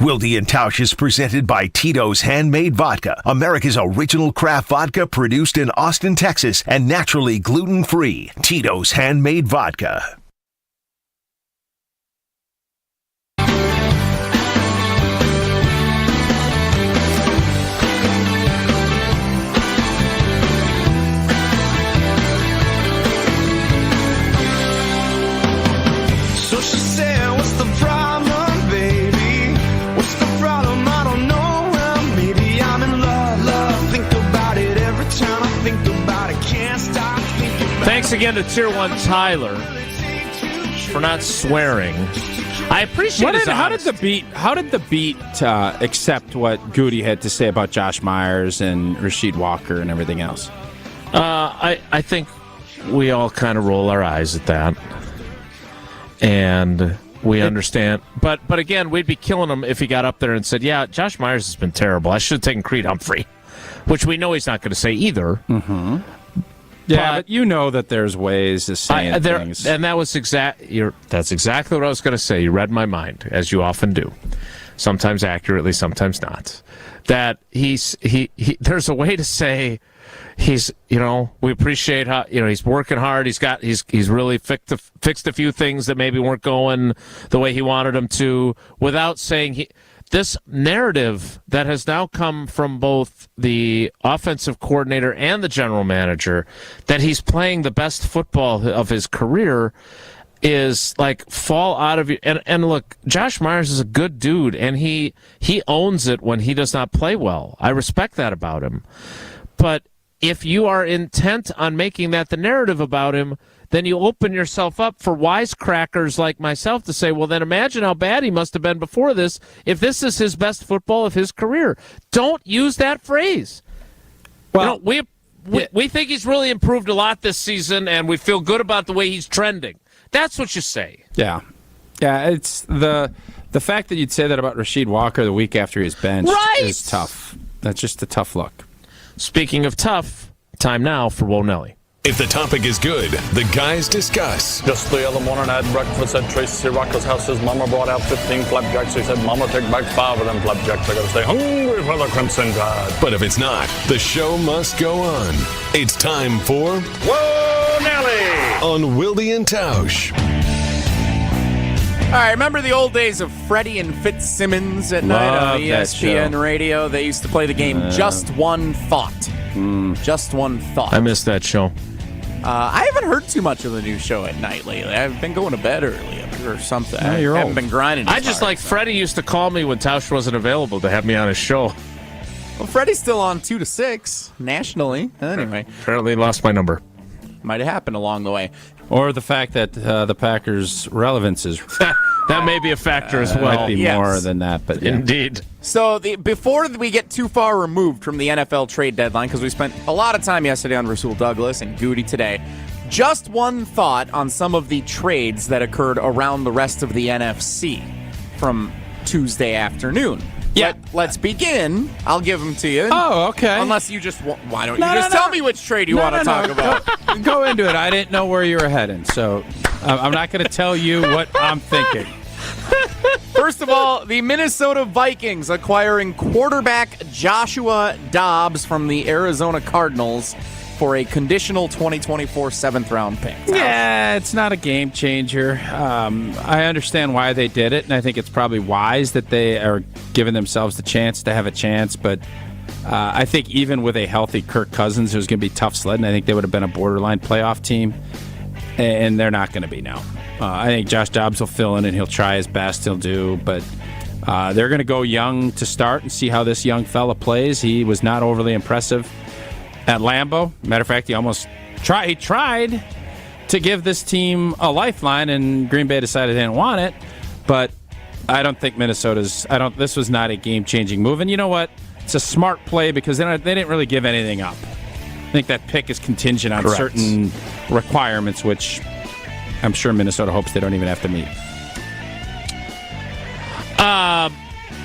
Wilde and Tausch is presented by Tito's Handmade Vodka, America's original craft vodka produced in Austin, Texas, and naturally gluten-free. Tito's Handmade Vodka. So she said, what's the problem? Thanks again to Tier 1 Tyler for not swearing. I appreciate his honesty. How did the beat accept what Goody had to say about Josh Myers and Rasheed Walker and everything else? I think we all kind of roll our eyes at that. And we understand. But again, we'd be killing him if he got up there and said, yeah, Josh Myers has been terrible. I should have taken Creed Humphrey, which we know he's not going to say either. Mm-hmm. Yeah, but you know that there's ways of saying things. And that was that's exactly what I was going to say. You read my mind, as you often do. Sometimes accurately, sometimes not. That there's a way to say we appreciate how, he's working hard. He's really fixed a few things that maybe weren't going the way he wanted them to, without saying this narrative that has now come from both the offensive coordinator and the general manager that he's playing the best football of his career is like fall out of you. And look, Josh Myers is a good dude, and he owns it when he does not play well. I respect that about him. But if you are intent on making that the narrative about him, then you open yourself up for wisecrackers like myself to say, well, then imagine how bad he must have been before this if this is his best football of his career. Don't use that phrase. Well, we think he's really improved a lot this season, and we feel good about the way he's trending. That's what you say. Yeah. Yeah, it's the fact that you'd say that about Rasheed Walker the week after his bench is tough. That's just a tough look. Speaking of tough, time now for Whoa Nelly. If the topic is good, the guys discuss. Just the other morning I had breakfast at Tracy Rocker's house. His mama brought out 15 flapjacks. He said, Mama, take back 5 of them flapjacks. I gotta stay hungry for the Crimson Tide. But if it's not, the show must go on. It's time for Whoa Nelly on Wilde and Tausch. right, remember the old days of Freddie and Fitzsimmons at night on ESPN radio? They used to play the game Just One Thought. Just One Thought. I missed that show. I haven't heard too much of the new show at night lately. I've been going to bed early or something. Yeah, you're I haven't old. been grinding. I just like Freddie used to call me when Tausch wasn't available to have me on his show. Well, Freddie's still on 2 to 6 nationally. Anyway, Apparently lost my number. might have happened along the way. Or the fact that the Packers' relevance is That may be a factor as well. might be more than that, but yeah. Indeed. So before we get too far removed from the NFL trade deadline, because we spent a lot of time yesterday on Rasul Douglas and Goody today, just one thought on some of the trades that occurred around the rest of the NFC from Tuesday afternoon. Yeah, let's begin. I'll give them to you. Oh, okay. Unless you just why don't you tell me which trade you want to talk about? Go into it. I didn't know where you were heading, so I'm not going to tell you what I'm thinking. First of all, the Minnesota Vikings acquiring quarterback Joshua Dobbs from the Arizona Cardinals for a conditional 2024 7th-round pick. Yeah, it's not a game changer. I understand why they did it, and I think it's probably wise that they are giving themselves the chance to have a chance. But I think even with a healthy Kirk Cousins, it was going to be tough sledding. I think they would have been a borderline playoff team, and they're not going to be now. I think Josh Dobbs will fill in, and he'll try his best. He'll do, but they're going to go young to start and see how this young fella plays. He was not overly impressive at Lambeau. Matter of fact, he tried to give this team a lifeline, and Green Bay decided they didn't want it. But I don't think this was not a game-changing move. And you know what? It's a smart play because they didn't really give anything up. I think that pick is contingent on certain requirements, which I'm sure Minnesota hopes they don't even have to meet.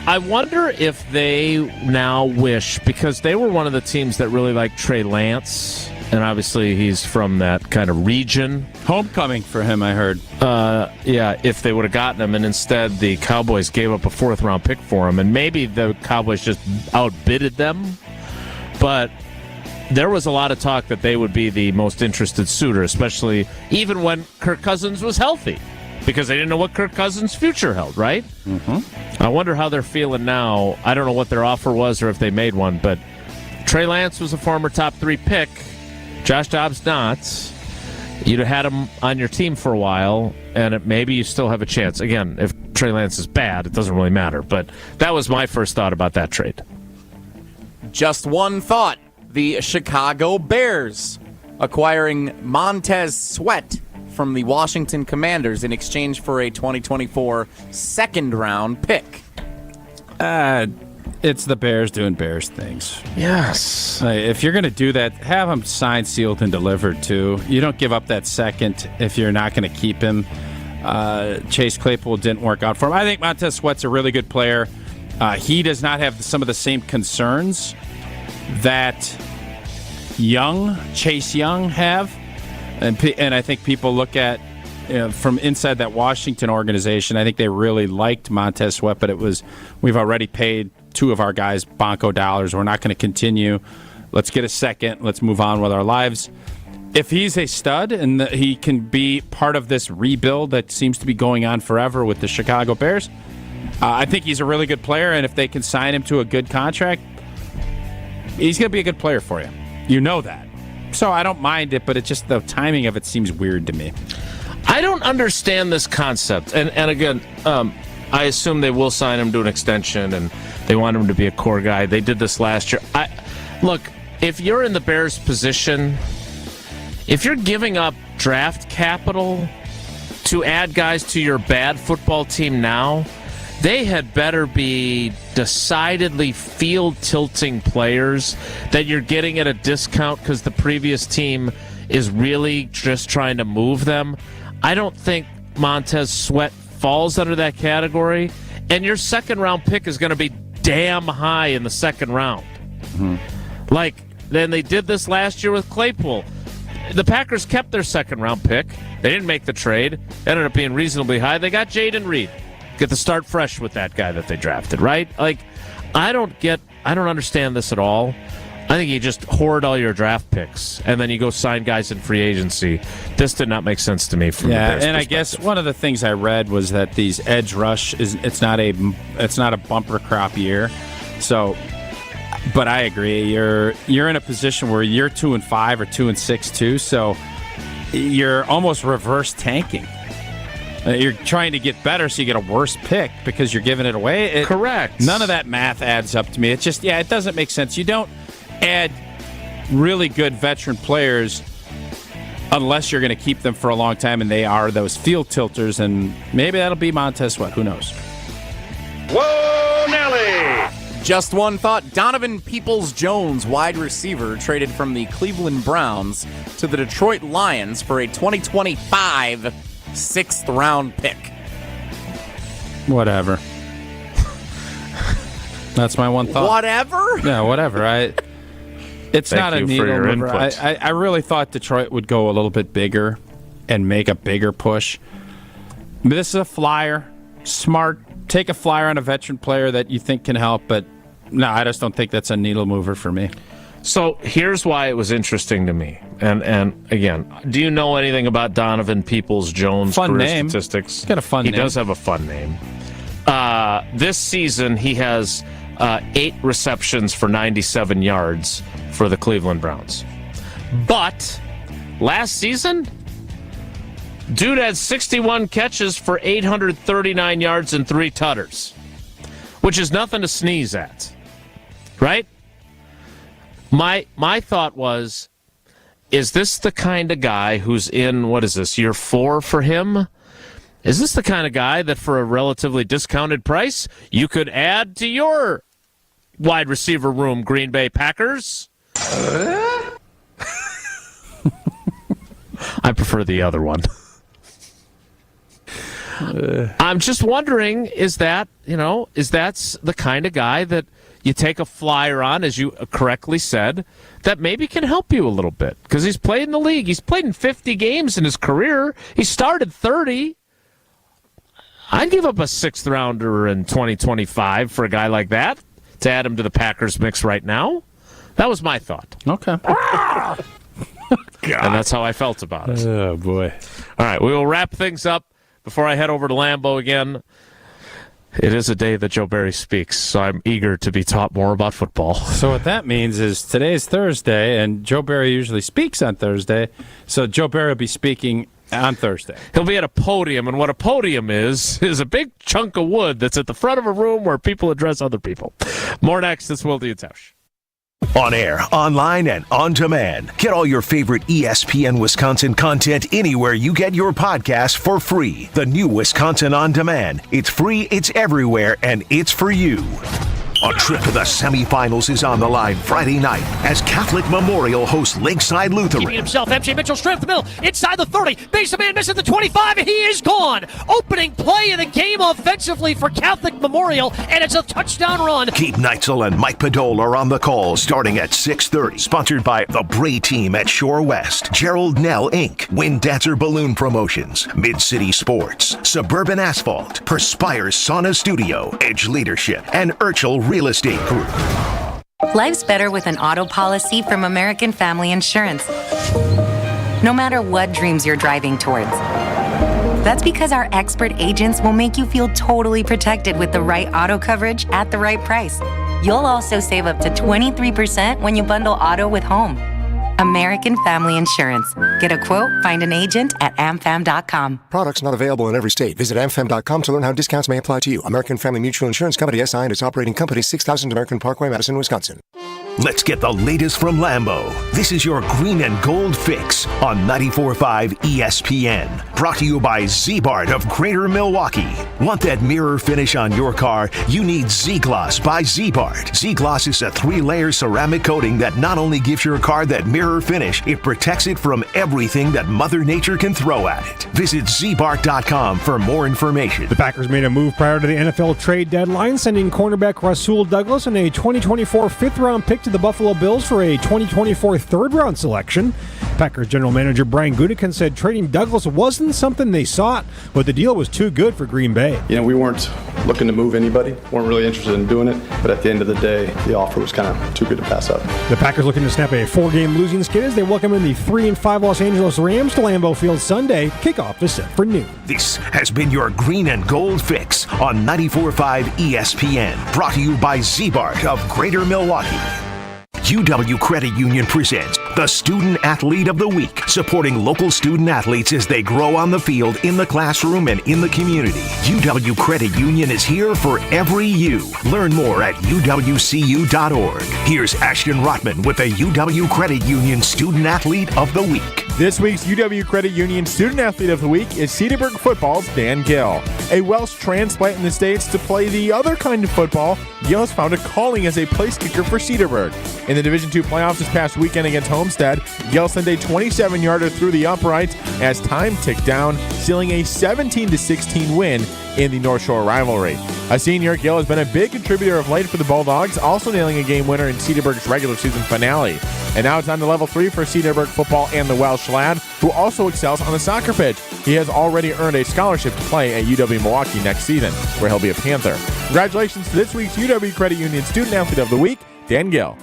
I wonder if they now wish, because they were one of the teams that really liked Trey Lance, and obviously he's from that kind of region. Homecoming for him, I heard. Yeah, if they would have gotten him, and instead the Cowboys gave up a 4th-round pick for him, and maybe the Cowboys just outbidded them, but there was a lot of talk that they would be the most interested suitor, especially even when Kirk Cousins was healthy, because they didn't know what Kirk Cousins' future held, right? Mm-hmm. I wonder how they're feeling now. I don't know what their offer was or if they made one, but Trey Lance was a former top 3 pick. Josh Dobbs not. You'd have had him on your team for a while, and maybe you still have a chance. Again, if Trey Lance is bad, it doesn't really matter, but that was my first thought about that trade. Just one thought. The Chicago Bears acquiring Montez Sweat from the Washington Commanders in exchange for a 2024 2nd-round pick. It's the Bears doing Bears things. Yes. If you're going to do that, have him signed, sealed, and delivered, too. You don't give up that second if you're not going to keep him. Chase Claypool didn't work out for him. I think Montez Sweat's a really good player. He does not have some of the same concerns that Chase Young have. And I think people look at, from inside that Washington organization, I think they really liked Montez Sweat, but we've already paid 2 of our guys Bonko dollars. We're not going to continue. Let's get a second. Let's move on with our lives. If he's a stud and he can be part of this rebuild that seems to be going on forever with the Chicago Bears, I think he's a really good player, and if they can sign him to a good contract, he's going to be a good player for you. You know that. So I don't mind it, but it's just the timing of it seems weird to me. I don't understand this concept. And again, I assume they will sign him to an extension, and they want him to be a core guy. They did this last year. Look, if you're in the Bears' position, if you're giving up draft capital to add guys to your bad football team now, they had better be decidedly field-tilting players that you're getting at a discount because the previous team is really just trying to move them. I don't think Montez Sweat falls under that category, and your 2nd-round pick is going to be damn high in the 2nd round. Mm-hmm. Then they did this last year with Claypool. The Packers kept their 2nd-round pick. They didn't make the trade. Ended up being reasonably high. They got Jaden Reed. Get to start fresh with that guy that they drafted, right? I don't understand this at all. I think you just hoard all your draft picks, and then you go sign guys in free agency. This did not make sense to me from the Bears' and I perspective. guess one of the things I read was that these edge rush it's not a bumper crop year. So, but I agree. You're in a position where you're 2-5 or 2-6 too. So you're almost reverse tanking. You're trying to get better, so you get a worse pick because you're giving it away. Correct. None of that math adds up to me. It's just, it doesn't make sense. You don't add really good veteran players unless you're going to keep them for a long time, and they are those field tilters, and maybe that'll be Montez Sweat. Who knows? Whoa, Nelly! Just one thought. Donovan Peoples-Jones, wide receiver, traded from the Cleveland Browns to the Detroit Lions for a 2025 sixth-round pick. Whatever. That's my one thought. Whatever? Yeah, whatever. It's Thank not a you for needle your mover. input. I really thought Detroit would go a little bit bigger and make a bigger push. But this is a flyer. Smart. Take a flyer on a veteran player that you think can help, but no, I just don't think that's a needle mover for me. So here's why it was interesting to me. And again, do you know anything about Donovan Peoples-Jones' Fun career name. statistics? He's got a fun name. He does have a fun name. This season, he has 8 receptions for 97 yards for the Cleveland Browns. But last season, dude had 61 catches for 839 yards and 3 tutters, which is nothing to sneeze at, right? My thought was, is this the kind of guy who's in, what is this, year 4 for him? Is this the kind of guy that for a relatively discounted price you could add to your wide receiver room, Green Bay Packers? I prefer the other one. I'm just wondering, is that the kind of guy that you take a flyer on, as you correctly said, that maybe can help you a little bit? Because he's played in the league. He's played in 50 games in his career. He started 30. I'd give up a 6th rounder in 2025 for a guy like that to add him to the Packers mix right now. That was my thought. Okay. And that's how I felt about it. Oh, boy. All right, we will wrap things up before I head over to Lambeau again. It is a day that Joe Barry speaks, so I'm eager to be taught more about football. So what that means is today's Thursday, and Joe Barry usually speaks on Thursday, so Joe Barry will be speaking on Thursday. He'll be at a podium, and what a podium is a big chunk of wood that's at the front of a room where people address other people. More next. It's Wilde and Tausch. On air, online, and on demand. Get all your favorite ESPN Wisconsin content anywhere you get your podcasts for free. The new Wisconsin On Demand. It's free, it's everywhere, and it's for you. A trip to the semifinals is on the line Friday night as Catholic Memorial hosts Lakeside Lutheran. Keeping himself, MJ Mitchell straight up the middle, inside the 30, base man misses the 25, and he is gone. Opening play of the game offensively for Catholic Memorial, and it's a touchdown run. Keith Neitzel and Mike Podol are on the call starting at 6:30. Sponsored by the Bray Team at Shore West, Gerald Nell Inc., Wind Dancer Balloon Promotions, Mid-City Sports, Suburban Asphalt, Perspire Sauna Studio, Edge Leadership, and Urchel Real Estate Group. Life's better with an auto policy from American Family Insurance. No matter what dreams you're driving towards. That's because our expert agents will make you feel totally protected with the right auto coverage at the right price. You'll also save up to 23% when you bundle auto with home. American Family Insurance. Get a quote, find an agent at amfam.com. Products not available in every state. Visit amfam.com to learn how discounts may apply to you. American Family Mutual Insurance Company, SI, and its operating company, 6000 American Parkway, Madison, Wisconsin. Let's get the latest from Lambeau. This is your green and gold fix on 94.5 ESPN. Brought to you by Z-Bart of Greater Milwaukee. Want that mirror finish on your car? You need Z-Gloss by Z-Bart. Z-Gloss is a 3-layer ceramic coating that not only gives your car that mirror finish, it protects it from everything that Mother Nature can throw at it. Visit zbart.com for more information. The Packers made a move prior to the NFL trade deadline, sending cornerback Rasul Douglas and a 2024 fifth-round pick to the Buffalo Bills for a 2024 third-round selection. Packers general manager Brian Gutekunst said trading Douglas wasn't something they sought, but the deal was too good for Green Bay. We weren't looking to move anybody. Weren't really interested in doing it, but at the end of the day, the offer was kind of too good to pass up. The Packers looking to snap a 4-game losing skid as they welcome in the 3-5 Los Angeles Rams to Lambeau Field Sunday. Kickoff is set for noon. This has been your Green and Gold Fix on 94.5 ESPN, brought to you by Z-Bart of Greater Milwaukee. UW Credit Union presents the Student Athlete of the Week, supporting local student athletes as they grow on the field, in the classroom, and in the community. UW Credit Union is here for every U. Learn more at uwcu.org. Here's Ashton Rotman with the UW Credit Union Student Athlete of the Week. This week's UW Credit Union Student Athlete of the Week is Cedarburg football's Dan Gill. A Welsh transplant in the States to play the other kind of football, Gill has found a calling as a place kicker for Cedarburg. In the Division II playoffs this past weekend against Homestead, Gill sent a 27-yarder through the uprights as time ticked down, sealing a 17-16 win in the North Shore rivalry. A senior, Gill has been a big contributor of late for the Bulldogs, also nailing a game winner in Cedarburg's regular season finale. And now it's on to level 3 for Cedarburg football and the Welsh lad, who also excels on the soccer pitch. He has already earned a scholarship to play at UW Milwaukee next season, where he'll be a Panther. Congratulations to this week's UW Credit Union Student Athlete of the Week, Dan Gill.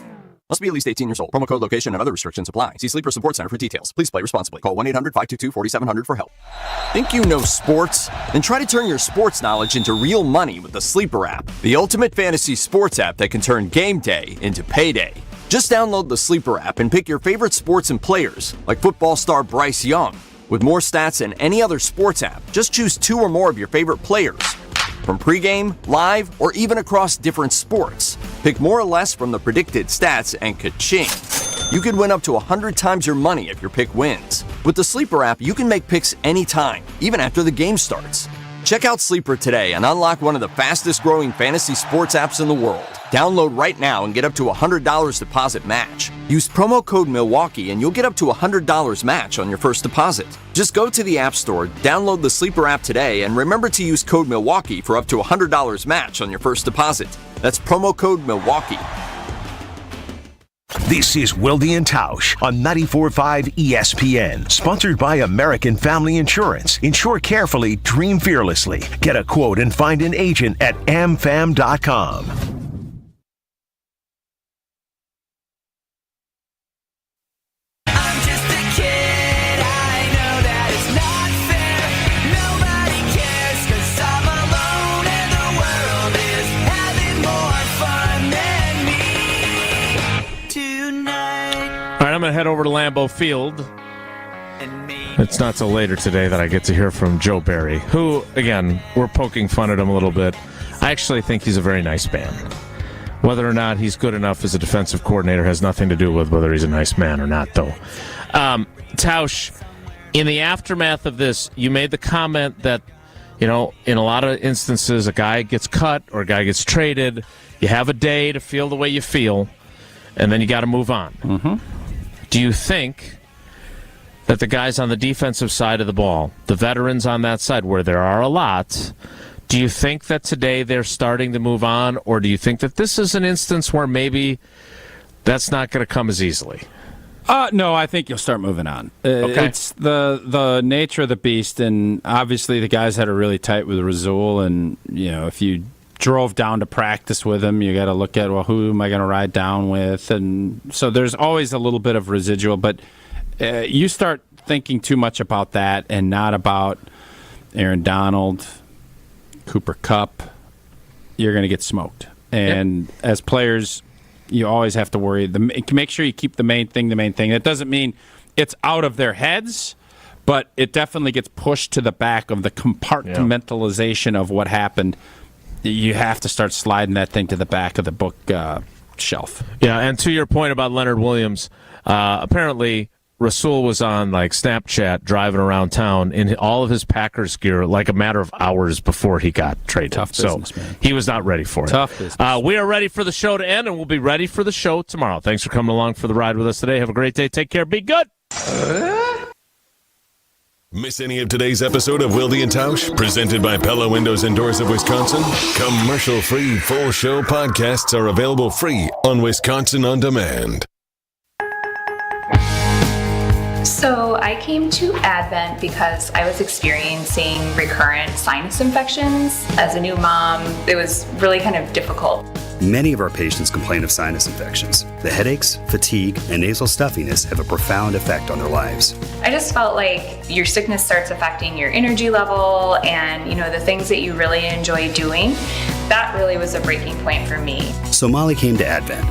Must be at least 18 years old. Promo code, location, and other restrictions apply. See Sleeper Support Center for details. Please play responsibly. Call 1-800-522-4700 for help. Think you know sports? Then try to turn your sports knowledge into real money with the Sleeper app, the ultimate fantasy sports app that can turn game day into payday. Just download the Sleeper app and pick your favorite sports and players, like football star Bryce Young. With more stats than any other sports app, just choose 2 or more of your favorite players. From pregame, live, or even across different sports. Pick more or less from the predicted stats and ka-ching. You could win up to 100 times your money if your pick wins. With the Sleeper app, you can make picks anytime, even after the game starts. Check out Sleeper today and unlock one of the fastest growing fantasy sports apps in the world. Download right now and get up to $100 deposit match. Use promo code Milwaukee and you'll get up to $100 match on your first deposit. Just go to the App Store, download the Sleeper app today, and remember to use code Milwaukee for up to $100 match on your first deposit. That's promo code Milwaukee. This is Wilde and Tausch on 94.5 ESPN, sponsored by American Family Insurance. Insure carefully, dream fearlessly. Get a quote and find an agent at amfam.com. I'm going to head over to Lambeau Field. It's not till later today that I get to hear from Joe Barry, who, again, we're poking fun at him a little bit. I actually think he's a very nice man. Whether or not he's good enough as a defensive coordinator has nothing to do with whether he's a nice man or not, though. Tausch, in the aftermath of this, you made the comment that, you know, in a lot of instances, a guy gets cut or a guy gets traded. You have a day to feel the way you feel, and then you got to move on. Mm-hmm. Do you think that the guys on the defensive side of the ball, the veterans on that side, where there are a lot, do you think that today they're starting to move on, or do you think that this is an instance where maybe that's not going to come as easily? No, I think you'll start moving on. Okay. It's the nature of the beast, and obviously the guys that are really tight with Rasul, and you know, if you drove down to practice with him, you got to look at, well, who am I going to ride down with? And so there's always a little bit of residual, but you start thinking too much about that and not about Aaron Donald, Cooper Kupp, you're going to get smoked. And as players, you always have to worry. Make sure you keep the main thing. That doesn't mean it's out of their heads, but it definitely gets pushed to the back of the compartmentalization of what happened. You have to start sliding that thing to the back of the book shelf. Yeah, and to your point about Leonard Williams, apparently Rasul was on like Snapchat driving around town in all of his Packers gear like a matter of hours before he got traded. Tough business, man. He was not ready for it. Tough business. We are ready for the show to end, and we'll be ready for the show tomorrow. Thanks for coming along for the ride with us today. Have a great day. Take care. Be good. Miss any of today's episode of Wilde and Tausch? Presented by Pella Windows and Doors of Wisconsin? Commercial-free full show podcasts are available free on Wisconsin On Demand. So I came to Advent because I was experiencing recurrent sinus infections. As a new mom, it was really kind of difficult. Many of our patients complain of sinus infections. The headaches, fatigue, and nasal stuffiness have a profound effect on their lives. I just felt like your sickness starts affecting your energy level and, the things that you really enjoy doing. That really was a breaking point for me. So Molly came to Advent.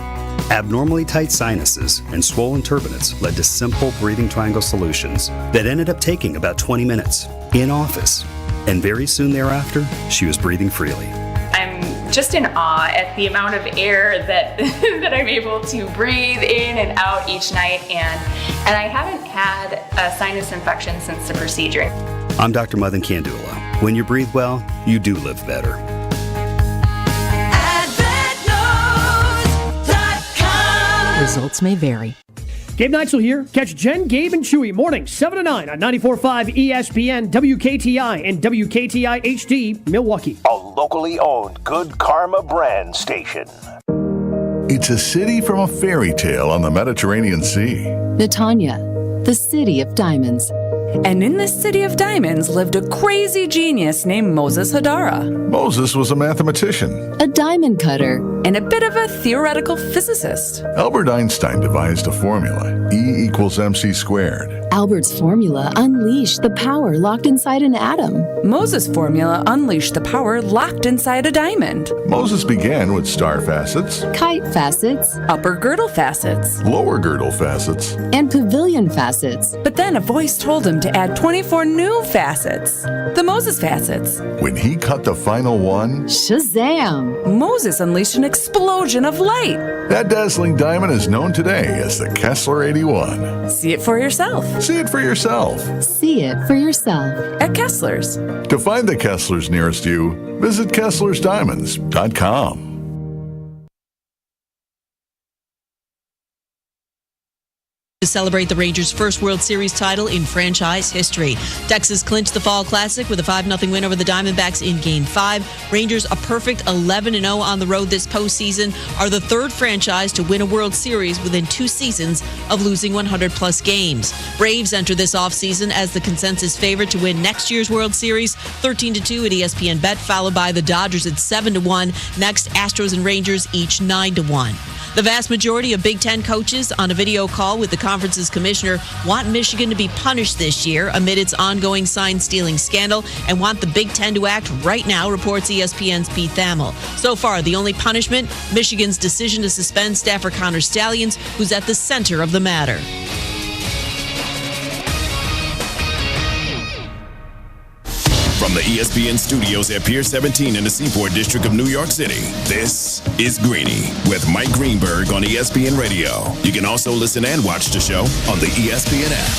Abnormally tight sinuses and swollen turbinates led to simple breathing triangle solutions that ended up taking about 20 minutes in office. And very soon thereafter, she was breathing freely. I'm just in awe at the amount of air that that I'm able to breathe in and out each night, and I haven't had a sinus infection since the procedure. I'm Dr. Madan Kandula. When you breathe well, you do live better. Results may vary. Gabe Neitzel here. Catch Jen, Gabe, and Chewy mornings 7 to 9 on 94.5 ESPN, WKTI, and WKTI HD, Milwaukee. A locally owned Good Karma brand station. It's a city from a fairy tale on the Mediterranean Sea. Netanya, the city of diamonds. And in this city of diamonds lived a crazy genius named Moses Hadara. Moses was a mathematician, a diamond cutter, and a bit of a theoretical physicist. Albert Einstein devised a formula, E equals mc squared. Albert's formula unleashed the power locked inside an atom. Moses' formula unleashed the power locked inside a diamond. Moses began with star facets, kite facets, upper girdle facets, lower girdle facets, and pavilion facets. But then a voice told him to add 24 new facets, the Moses facets. When he cut the final one, Shazam! Moses unleashed an explosion of light. That dazzling diamond is known today as the Kessler 81. See it for yourself. See it for yourself. See it for yourself at Kessler's. To find the Kesslers nearest you, visit KesslersDiamonds.com. To celebrate the Rangers' first World Series title in franchise history. Texas clinched the Fall Classic with a 5-0 win over the Diamondbacks in Game 5. Rangers, a perfect 11-0 on the road this postseason, are the third franchise to win a World Series within 2 seasons of losing 100-plus games. Braves enter this offseason as the consensus favorite to win next year's World Series, 13-2 at ESPN Bet, followed by the Dodgers at 7-1. Next, Astros and Rangers each 9-1. The vast majority of Big Ten coaches on a video call with the conference's commissioner want Michigan to be punished this year amid its ongoing sign-stealing scandal and want the Big Ten to act right now, reports ESPN's Pete Thamel. So far, the only punishment, Michigan's decision to suspend staffer Connor Stallions, who's at the center of the matter. From the ESPN studios at Pier 17 in the Seaport District of New York City, this is Greeny with Mike Greenberg on ESPN Radio. You can also listen and watch the show on the ESPN app.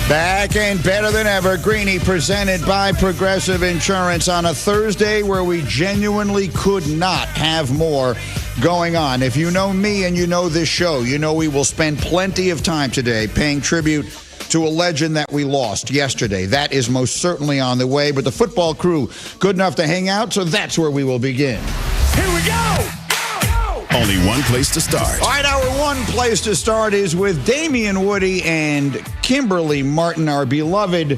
Back and better than ever, Greeny presented by Progressive Insurance on a Thursday where we genuinely could not have more going on. If you know me and you know this show, you know we will spend plenty of time today paying tribute to a legend that we lost yesterday. That is most certainly on the way, but the football crew good enough to hang out, so that's where we will begin. Here we go! Only one place to start. All right, our one place to start is with Damian Woody and Kimberly Martin, our beloved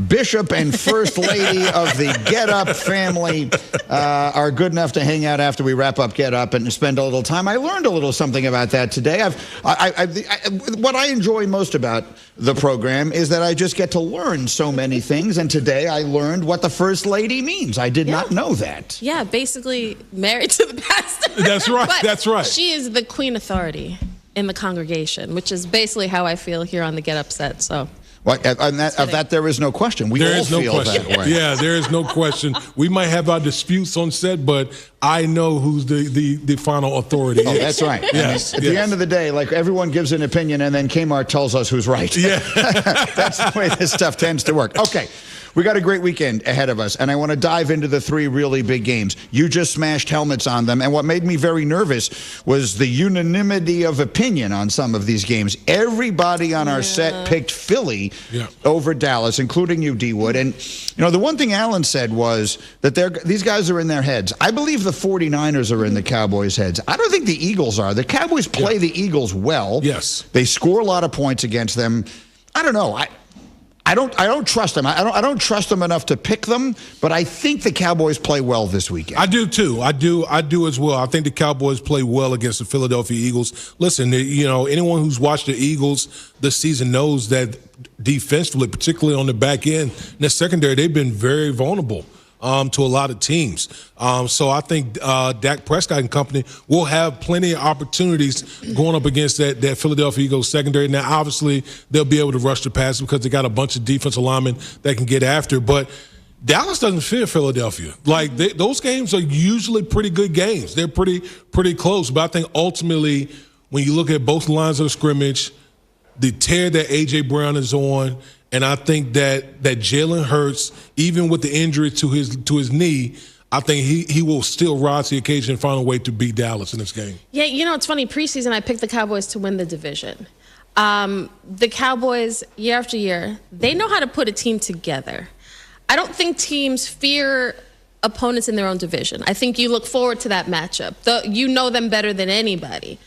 Bishop and First Lady of the Get Up family, are good enough to hang out after we wrap up Get Up and spend a little time. I learned a little something about that today. What I enjoy most about the program is that I just get to learn so many things, and today I learned what the First Lady means. I did not know that. Yeah, basically married to the pastor. That's right, But that's right. She is the queen authority in the congregation, which is basically how I feel here on the Get Up set, so... Well, of that, there is no question. We all feel that way. Yeah, there is no question. We might have our disputes on set, but I know who's the final authority. Oh, that's right. Yes, at the end of the day, like everyone gives an opinion, and then Kmart tells us who's right. Yeah. That's the way this stuff tends to work. Okay. We got a great weekend ahead of us, and I want to dive into the 3 really big games. You just smashed helmets on them, and what made me very nervous was the unanimity of opinion on some of these games. Everybody on our set picked Philly over Dallas, including you, D-Wood. And, the one thing Alan said was that these guys are in their heads. I believe the 49ers are in the Cowboys' heads. I don't think the Eagles are. The Cowboys play the Eagles well. Yes. They score a lot of points against them. I don't know. I don't trust them. I don't trust them enough to pick them, but I think the Cowboys play well this weekend. I do too. I do as well. I think the Cowboys play well against the Philadelphia Eagles. Listen, anyone who's watched the Eagles this season knows that defensively, particularly on the back end, in the secondary, they've been very vulnerable to a lot of teams. So I think Dak Prescott and company will have plenty of opportunities going up against that Philadelphia Eagles secondary. Now, obviously, they'll be able to rush the pass because they got a bunch of defensive linemen that can get after. But Dallas doesn't fear Philadelphia. Like, those games are usually pretty good games. They're pretty close. But I think ultimately, when you look at both lines of scrimmage, the tear that A.J. Brown is on, and I think that Jalen Hurts, even with the injury to his knee, I think he will still rise to the occasion and find a way to beat Dallas in this game. Yeah, it's funny. Preseason, I picked the Cowboys to win the division. The Cowboys, year after year, they know how to put a team together. I don't think teams fear opponents in their own division. I think you look forward to that matchup. You know them better than anybody.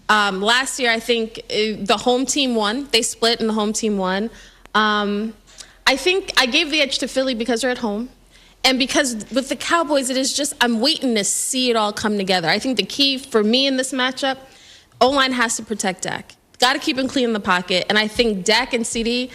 Last year, I think the home team won. They split and the home team won. I think I gave the edge to Philly because they're at home. And because with the Cowboys, it is just, I'm waiting to see it all come together. I think the key for me in this matchup, O-line has to protect Dak. Got to keep him clean in the pocket. And I think Dak and CD,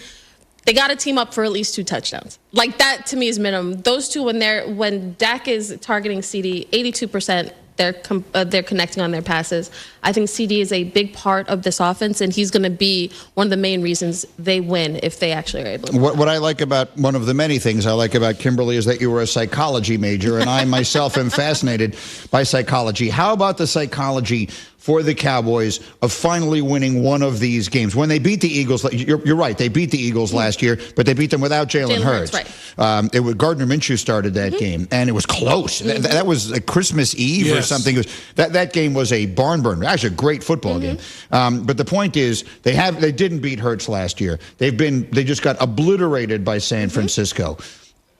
they got to team up for at least 2 touchdowns. Like, that to me is minimum. Those two, when Dak is targeting CD, 82%, they're connecting on their passes. I think CD is a big part of this offense, and he's going to be one of the main reasons they win if they actually are able to. What I like about, one of the many things I like about Kimberly is that you were a psychology major, and I myself am fascinated by psychology. How about the psychology for the Cowboys of finally winning one of these games? When they beat the Eagles, you're right, they beat the Eagles last year, but they beat them without Jalen Hurts. Right. It was Gardner Minshew started that game, and it was close. That was a Christmas Eve or something. It was, that game was a barn burner. Actually, a great football game. But the point is, they didn't beat Hurts last year. They just got obliterated by San Francisco.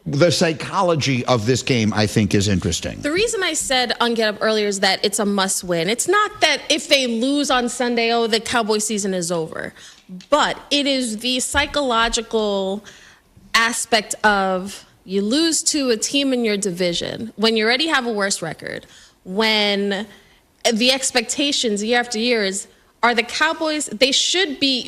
The psychology of this game, I think, is interesting. The reason I said on Get Up earlier is that it's a must-win. It's not that if they lose on Sunday, the Cowboy season is over. But it is the psychological aspect of you lose to a team in your division when you already have a worse record, when the expectations year after year are the Cowboys, we should be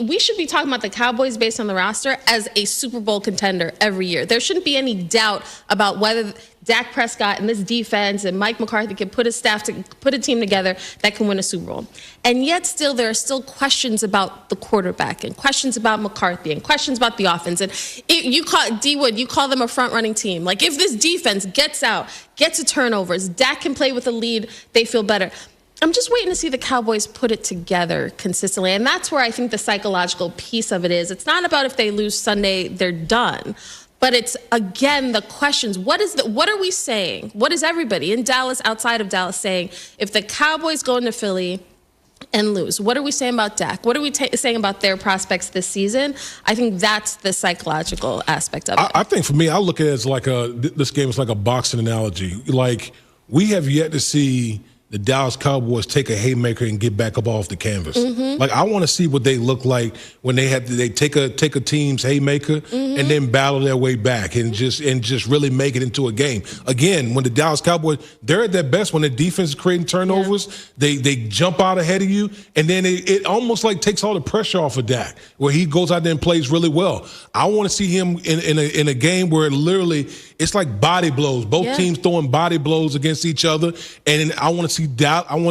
talking about the Cowboys based on the roster as a Super Bowl contender every year. There shouldn't be any doubt about whether Dak Prescott and this defense and Mike McCarthy can put a team together that can win a Super Bowl. And yet still, there are still questions about the quarterback and questions about McCarthy and questions about the offense. And you call them a front-running team. Like, if this defense gets a turnovers, Dak can play with a lead, they feel better. I'm just waiting to see the Cowboys put it together consistently. And that's where I think the psychological piece of it is. It's not about if they lose Sunday, they're done. But it's, again, the questions. What are we saying? What is everybody in Dallas, outside of Dallas, saying? If the Cowboys go into Philly and lose, what are we saying about Dak? What are we saying about their prospects this season? I think that's the psychological aspect of it. I think for me, I look at it as like this game is like a boxing analogy. Like, we have yet to see the Dallas Cowboys take a haymaker and get back up off the canvas. Like, I want to see what they look like when they take a team's haymaker and then battle their way back and just really make it into a game. Again, when the Dallas Cowboys, they're at their best when the defense is creating turnovers, they jump out ahead of you, and then it almost like takes all the pressure off of Dak, where he goes out there and plays really well. I want to see him in a game where literally it's like body blows. Both teams throwing body blows against each other, and I want to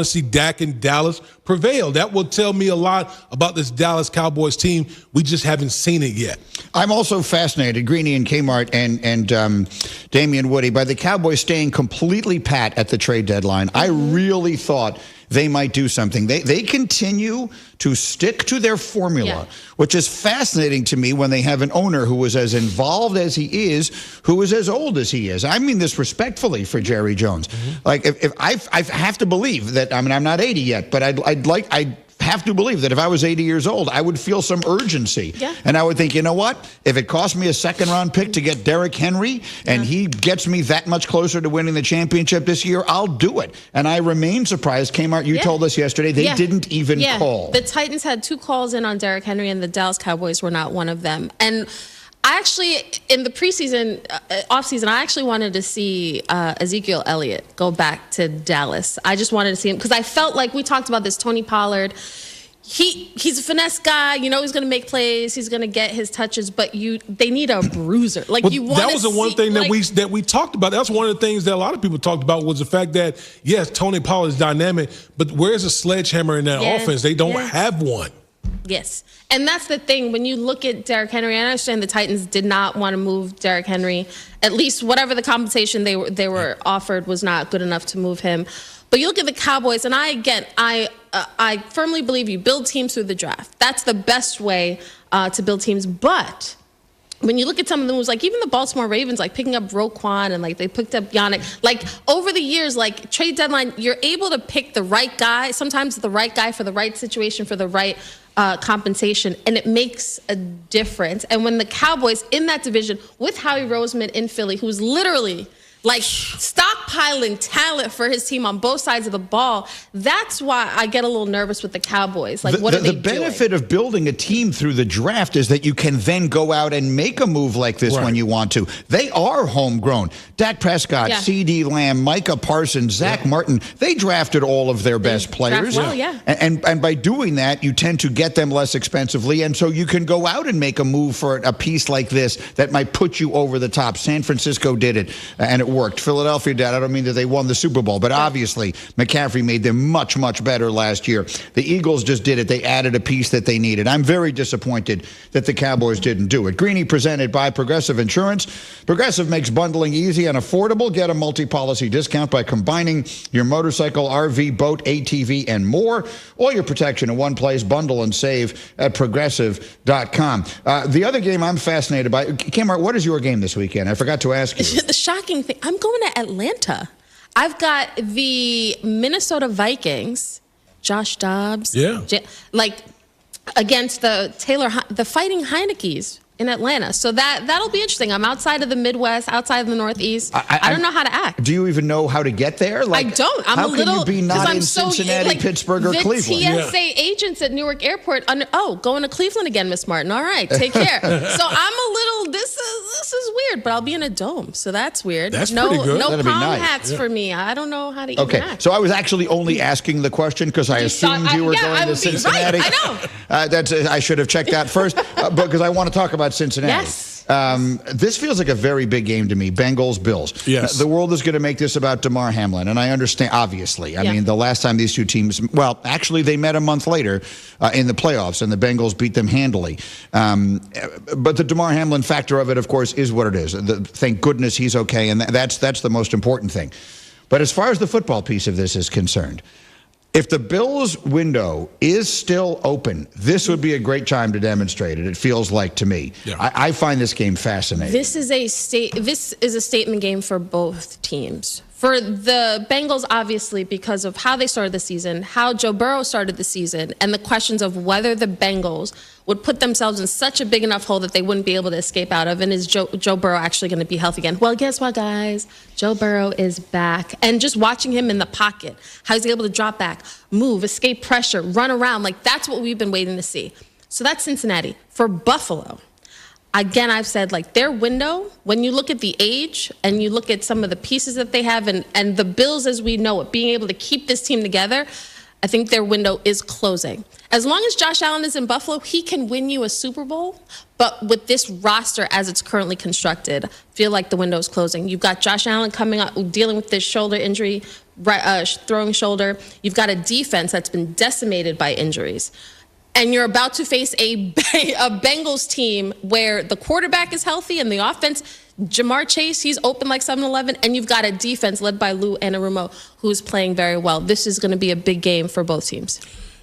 see Dak and Dallas prevail. That will tell me a lot about this Dallas Cowboys team. We just haven't seen it yet. I'm also fascinated, Greeny and Kmart and Damian Woody, by the Cowboys staying completely pat at the trade deadline. I really thought they might do something. They continue to stick to their formula, which is fascinating to me when they have an owner who is as involved as he is, who is as old as he is. I mean this respectfully for Jerry Jones. Like, if I have to believe that, I mean, I'm not 80 yet, but I have to believe that if I was 80 years old, I would feel some urgency. And I would think, you know what? If it cost me a second-round pick to get Derrick Henry and he gets me that much closer to winning the championship this year, I'll do it. And I remain surprised. Kmart, you told us yesterday they didn't even call. The Titans had 2 calls in on Derrick Henry, and the Dallas Cowboys were not one of them. And I actually, in the preseason, offseason, I actually wanted to see Ezekiel Elliott go back to Dallas. I just wanted to see him because I felt like we talked about this, Tony Pollard. He's a finesse guy. You know he's going to make plays. He's going to get his touches, but they need a bruiser. Like well, you want. That was the one thing that we talked about. That's one of the things that a lot of people talked about was the fact that yes, Tony Pollard is dynamic, but where's a sledgehammer in that offense? They don't have one. Yes. And that's the thing. When you look at Derrick Henry, I understand the Titans did not want to move Derrick Henry. At least whatever the compensation they were offered was not good enough to move him. But you look at the Cowboys, and I firmly believe you build teams through the draft. That's the best way to build teams. But when you look at some of the moves, like even the Baltimore Ravens, like picking up Roquan and like they picked up Yannick, like over the years, like trade deadline, you're able to pick the right guy, sometimes the right guy for the right situation, for the right compensation, and it makes a difference. And when the Cowboys in that division with Howie Roseman in Philly, who's literally like stockpiling talent for his team on both sides of the ball, that's why I get a little nervous with the Cowboys. Like, what are they doing? The benefit of building a team through the draft is that you can then go out and make a move like this when you want to. They are homegrown. Dak Prescott, C.D. Lamb, Micah Parsons, Zach Martin, they drafted all of their best players. And by doing that, you tend to get them less expensively, and so you can go out and make a move for a piece like this that might put you over the top. San Francisco did it, and it worked. Philadelphia did. I don't mean that they won the Super Bowl, but obviously McCaffrey made them much, much better last year. The Eagles just did it. They added a piece that they needed. I'm very disappointed that the Cowboys didn't do it. Greeny presented by Progressive Insurance. Progressive makes bundling easy and affordable. Get a multi-policy discount by combining your motorcycle, RV, boat, ATV, and more. All your protection in one place. Bundle and save at Progressive.com. The other game I'm fascinated by, Kmart, what is your game this weekend? I forgot to ask you. The shocking thing, I'm going to Atlanta. I've got the Minnesota Vikings, Josh Dobbs, against the Fighting Heinekes in Atlanta. So that'll be interesting. I'm outside of the Midwest, outside of the Northeast. I don't know how to act. Do you even know how to get there? I don't. I'm how a little. How can you be not in Cincinnati, Pittsburgh, or Cleveland? The TSA agents at Newark Airport. Going to Cleveland again, Miss Martin. All right, take care. So I'm a little. This is weird, but I'll be in a dome, so that's weird. That's pretty good. No That'd palm be nice. hats for me. I don't know how to even act. So I was actually only asking the question because I assumed you were going to Cincinnati. Right, I know. I should have checked that first because I want to talk about Cincinnati. Yes. This feels like a very big game to me. Bengals, Bills. Yes. The world is going to make this about DeMar Hamlin, and I understand, obviously. I mean, the last time these two teams, actually, they met a month later in the playoffs, and the Bengals beat them handily. But the DeMar Hamlin factor of it, of course, is what it is. Thank goodness he's okay, and that's the most important thing. But as far as the football piece of this is concerned, if the Bills' window is still open, this would be a great time to demonstrate it. It feels like to me. I find this game fascinating. This is a statement game for both teams. For the Bengals, obviously, because of how they started the season, how Joe Burrow started the season, and the questions of whether the Bengals would put themselves in such a big enough hole that they wouldn't be able to escape out of. And is Joe Burrow actually going to be healthy again? Well, guess what, guys? Joe Burrow is back. And just watching him in the pocket, how he's able to drop back, move, escape pressure, run around, like that's what we've been waiting to see. So that's Cincinnati. For Buffalo, again, I've said, like, their window, when you look at the age and you look at some of the pieces that they have and the Bills as we know it, being able to keep this team together, I think their window is closing. As long as Josh Allen is in Buffalo, he can win you a Super Bowl. But with this roster as it's currently constructed, I feel like the window is closing. You've got Josh Allen coming up, dealing with this shoulder injury, throwing shoulder. You've got a defense that's been decimated by injuries. And you're about to face a Bengals team where the quarterback is healthy and the offense Jamar Chase, he's open like 7-Eleven, and you've got a defense led by Lou Anarumo who's playing very well. This is going to be a big game for both teams.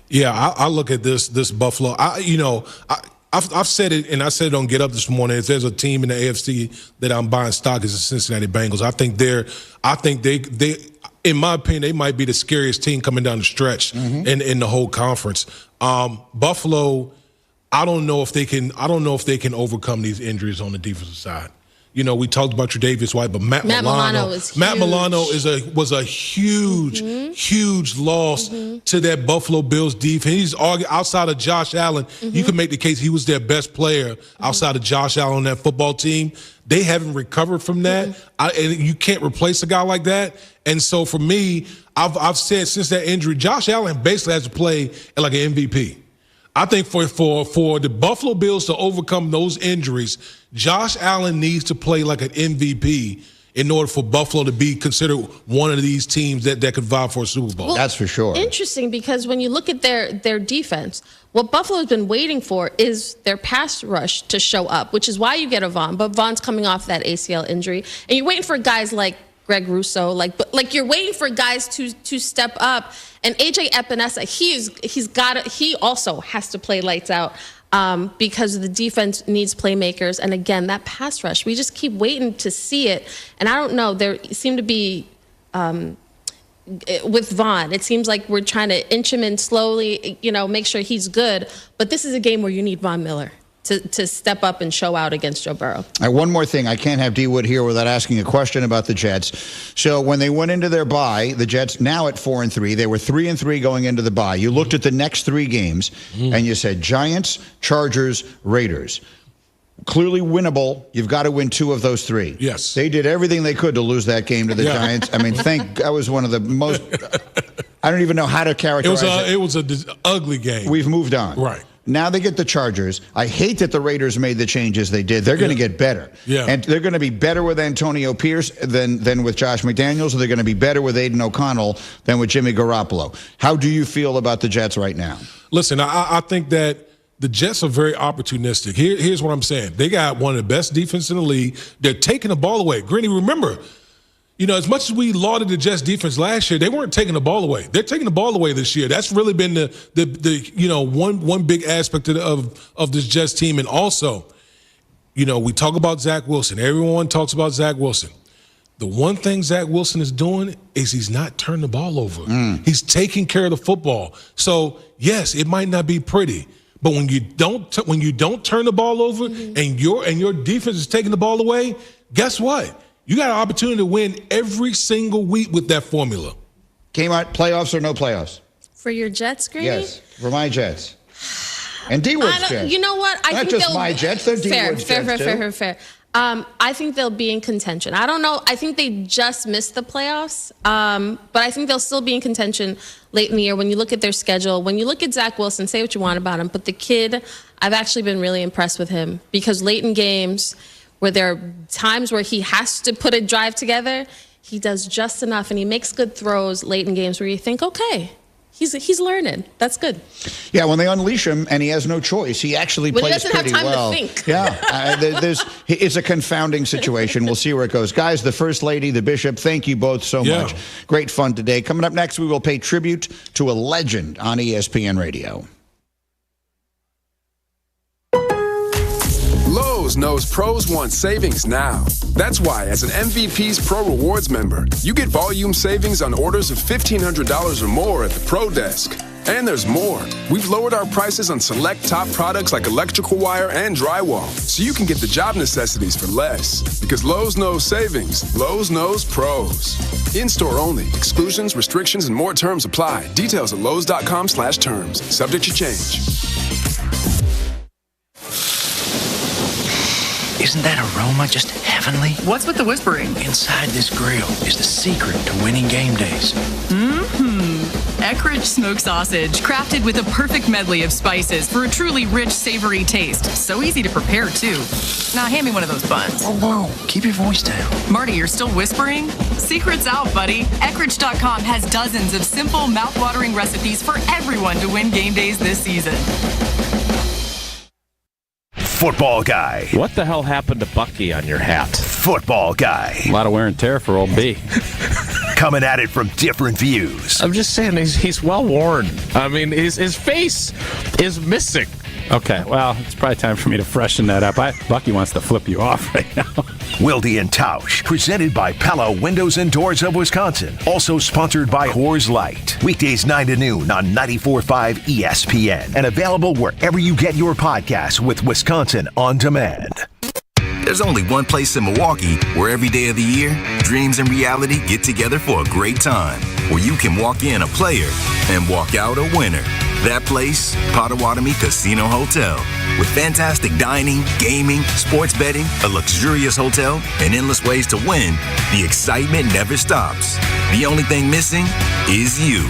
Yeah, I look at this Buffalo. I've said it, and I said it on Get Up this morning. If there's a team in the AFC that I'm buying stock, is the Cincinnati Bengals. I think they, in my opinion, they might be the scariest team coming down the stretch in the whole conference. Buffalo, I don't know if they can overcome these injuries on the defensive side. You know, we talked about Tre'Davious White, but Matt Milano was a huge loss to that Buffalo Bills defense. He's outside of Josh Allen. You can make the case he was their best player outside of Josh Allen on that football team. They haven't recovered from that, and you can't replace a guy like that. And so for me, I've said since that injury, Josh Allen basically has to play like an MVP. I think for the Buffalo Bills to overcome those injuries, Josh Allen needs to play like an MVP in order for Buffalo to be considered one of these teams that could vie for a Super Bowl. Well, that's for sure. Interesting, because when you look at their defense, what Buffalo's been waiting for is their pass rush to show up, which is why you get a Vaughn. But Vaughn's coming off that ACL injury, and you're waiting for guys like Greg Rousseau, like you're waiting for guys to step up. And AJ Epinesa, he also has to play lights out because the defense needs playmakers. And again, that pass rush, we just keep waiting to see it. And I don't know, there seem to be with Vaughn, it seems like we're trying to inch him in slowly, make sure he's good. But this is a game where you need Von Miller to step up and show out against Joe Burrow. All right, one more thing. I can't have D. Wood here without asking a question about the Jets. So when they went into their bye, the Jets now at 4-3, they were 3-3 going into the bye. You looked at the next three games, and you said Giants, Chargers, Raiders. Clearly winnable. You've got to win two of those three. Yes. They did everything they could to lose that game to the Giants. I mean, that was one of the most – I don't even know how to characterize it. It was an ugly game. We've moved on. Right. Now they get the Chargers. I hate that the Raiders made the changes they did. They're going to get better. Yeah. And they're going to be better with Antonio Pierce than with Josh McDaniels, or they're going to be better with Aiden O'Connell than with Jimmy Garoppolo. How do you feel about the Jets right now? Listen, I think that the Jets are very opportunistic. Here's what I'm saying. They got one of the best defense in the league. They're taking the ball away. Greeny, remember, as much as we lauded the Jets defense last year, they weren't taking the ball away. They're taking the ball away this year. That's really been the one big aspect of this Jets team. And also, we talk about Zach Wilson. Everyone talks about Zach Wilson. The one thing Zach Wilson is doing is he's not turning the ball over. He's taking care of the football. So yes, it might not be pretty, but when you don't turn the ball over and your defense is taking the ball away, guess what? You got an opportunity to win every single week with that formula. Came out playoffs or no playoffs? For your Jets, Greeny? Yes, for my Jets. And D-Wood's Jets. You know what? I Not think just my Jets, they're D-Wood's Jets too. Fair. I think they'll be in contention. I don't know. I think they just missed the playoffs. But I think they'll still be in contention late in the year. When you look at their schedule, when you look at Zach Wilson, say what you want about him, but the kid, I've actually been really impressed with him because late in games, where there are times where he has to put a drive together, he does just enough, and he makes good throws late in games where you think, okay, he's learning. That's good. Yeah, when they unleash him and he has no choice, he actually plays pretty well. When he doesn't have time to think. Yeah, it's a confounding situation. We'll see where it goes. Guys, the First Lady, the Bishop, thank you both so much. Great fun today. Coming up next, we will pay tribute to a legend on ESPN Radio. Lowe's knows pros want savings now. That's why, as an MVP's Pro Rewards member, you get volume savings on orders of $1,500 or more at the Pro Desk. And there's more. We've lowered our prices on select top products like electrical wire and drywall, so you can get the job necessities for less. Because Lowe's knows savings. Lowe's knows pros. In-store only. Exclusions, restrictions, and more terms apply. Details at lowes.com/terms. Subject to change. Isn't that aroma just heavenly? What's with the whispering? Inside this grill is the secret to winning game days. Eckrich smoked sausage, crafted with a perfect medley of spices for a truly rich, savory taste. So easy to prepare, too. Now, hand me one of those buns. Whoa. Keep your voice down. Marty, you're still whispering? Secret's out, buddy. Eckrich.com has dozens of simple, mouth-watering recipes for everyone to win game days this season. Football guy. What the hell happened to Bucky on your hat? football guy. A lot of wear and tear for old B. Coming at it from different views. I'm just saying he's well worn. I mean, his face is missing. Okay, well, it's probably time for me to freshen that up. Bucky wants to flip you off right now. Wilde and Tausch, presented by Pella Windows and Doors of Wisconsin. Also sponsored by Coors Light. Weekdays 9 to noon on 94.5 ESPN. And available wherever you get your podcasts with Wisconsin On Demand. There's only one place in Milwaukee where every day of the year, dreams and reality get together for a great time. Where you can walk in a player and walk out a winner. That place, Potawatomi Casino Hotel. With fantastic dining, gaming, sports betting, a luxurious hotel, and endless ways to win, the excitement never stops. The only thing missing is you.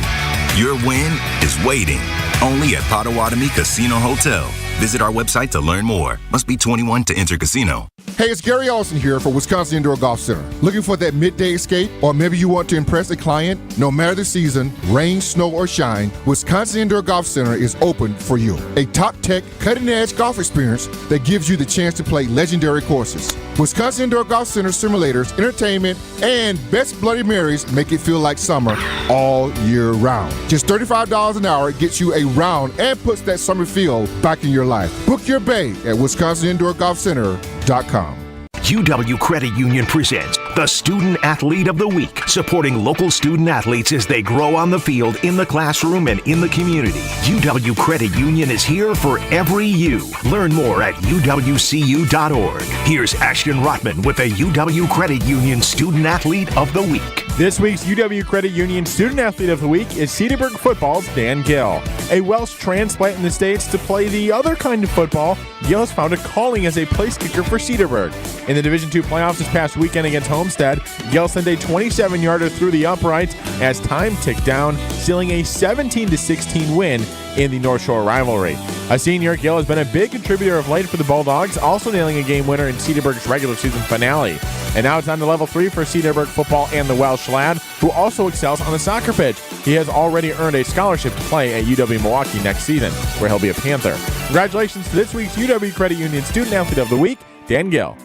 Your win is waiting, only at Potawatomi Casino Hotel. Visit our website to learn more. Must be 21 to enter casino. Hey, it's Gary Olson here for Wisconsin Indoor Golf Center. Looking for that midday escape? Or maybe you want to impress a client? No matter the season, rain, snow, or shine, Wisconsin Indoor Golf Center is open for you. A top-tech, cutting-edge golf experience that gives you the chance to play legendary courses. Wisconsin Indoor Golf Center simulators, entertainment, and best Bloody Marys make it feel like summer all year round. Just $35 an hour gets you a round and puts that summer feel back in your life. Book your bay at WisconsinIndoorGolfCenter.com. UW Credit Union presents the Student Athlete of the Week, supporting local student athletes as they grow on the field, in the classroom, and in the community. UW Credit Union is here for every you. Learn more at uwcu.org. Here's Ashton Rotman with the UW Credit Union Student Athlete of the Week. This week's UW Credit Union Student Athlete of the Week is Cedarburg football's Dan Gill. A Welsh transplant in the States to play the other kind of football, Gill has found a calling as a place kicker for Cedarburg. In the Division II playoffs this past weekend against Homestead, Gill sent a 27-yarder through the uprights as time ticked down, sealing a 17-16 win in the North Shore rivalry. A senior, Gill has been a big contributor of late for the Bulldogs, also nailing a game winner in Cedarburg's regular season finale. And now it's on to level 3 for Cedarburg football and the Welsh lad, who also excels on the soccer pitch. He has already earned a scholarship to play at UW Milwaukee next season, where he'll be a Panther. Congratulations to this week's UW Credit Union Student Athlete of the Week, Dan Gill.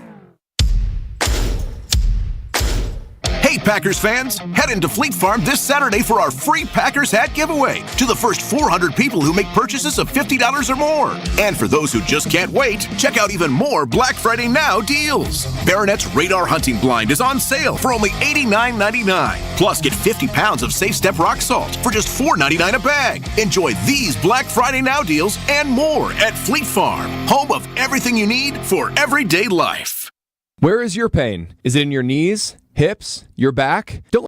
Hey, Packers fans, head into Fleet Farm this Saturday for our free Packers hat giveaway to the first 400 people who make purchases of $50 or more. And for those who just can't wait, check out even more Black Friday Now deals. Baronet's Radar Hunting Blind is on sale for only $89.99. Plus, get 50 pounds of Safe Step Rock Salt for just $4.99 a bag. Enjoy these Black Friday Now deals and more at Fleet Farm, home of everything you need for everyday life. Where is your pain? Is it in your knees, hips, your back? Don't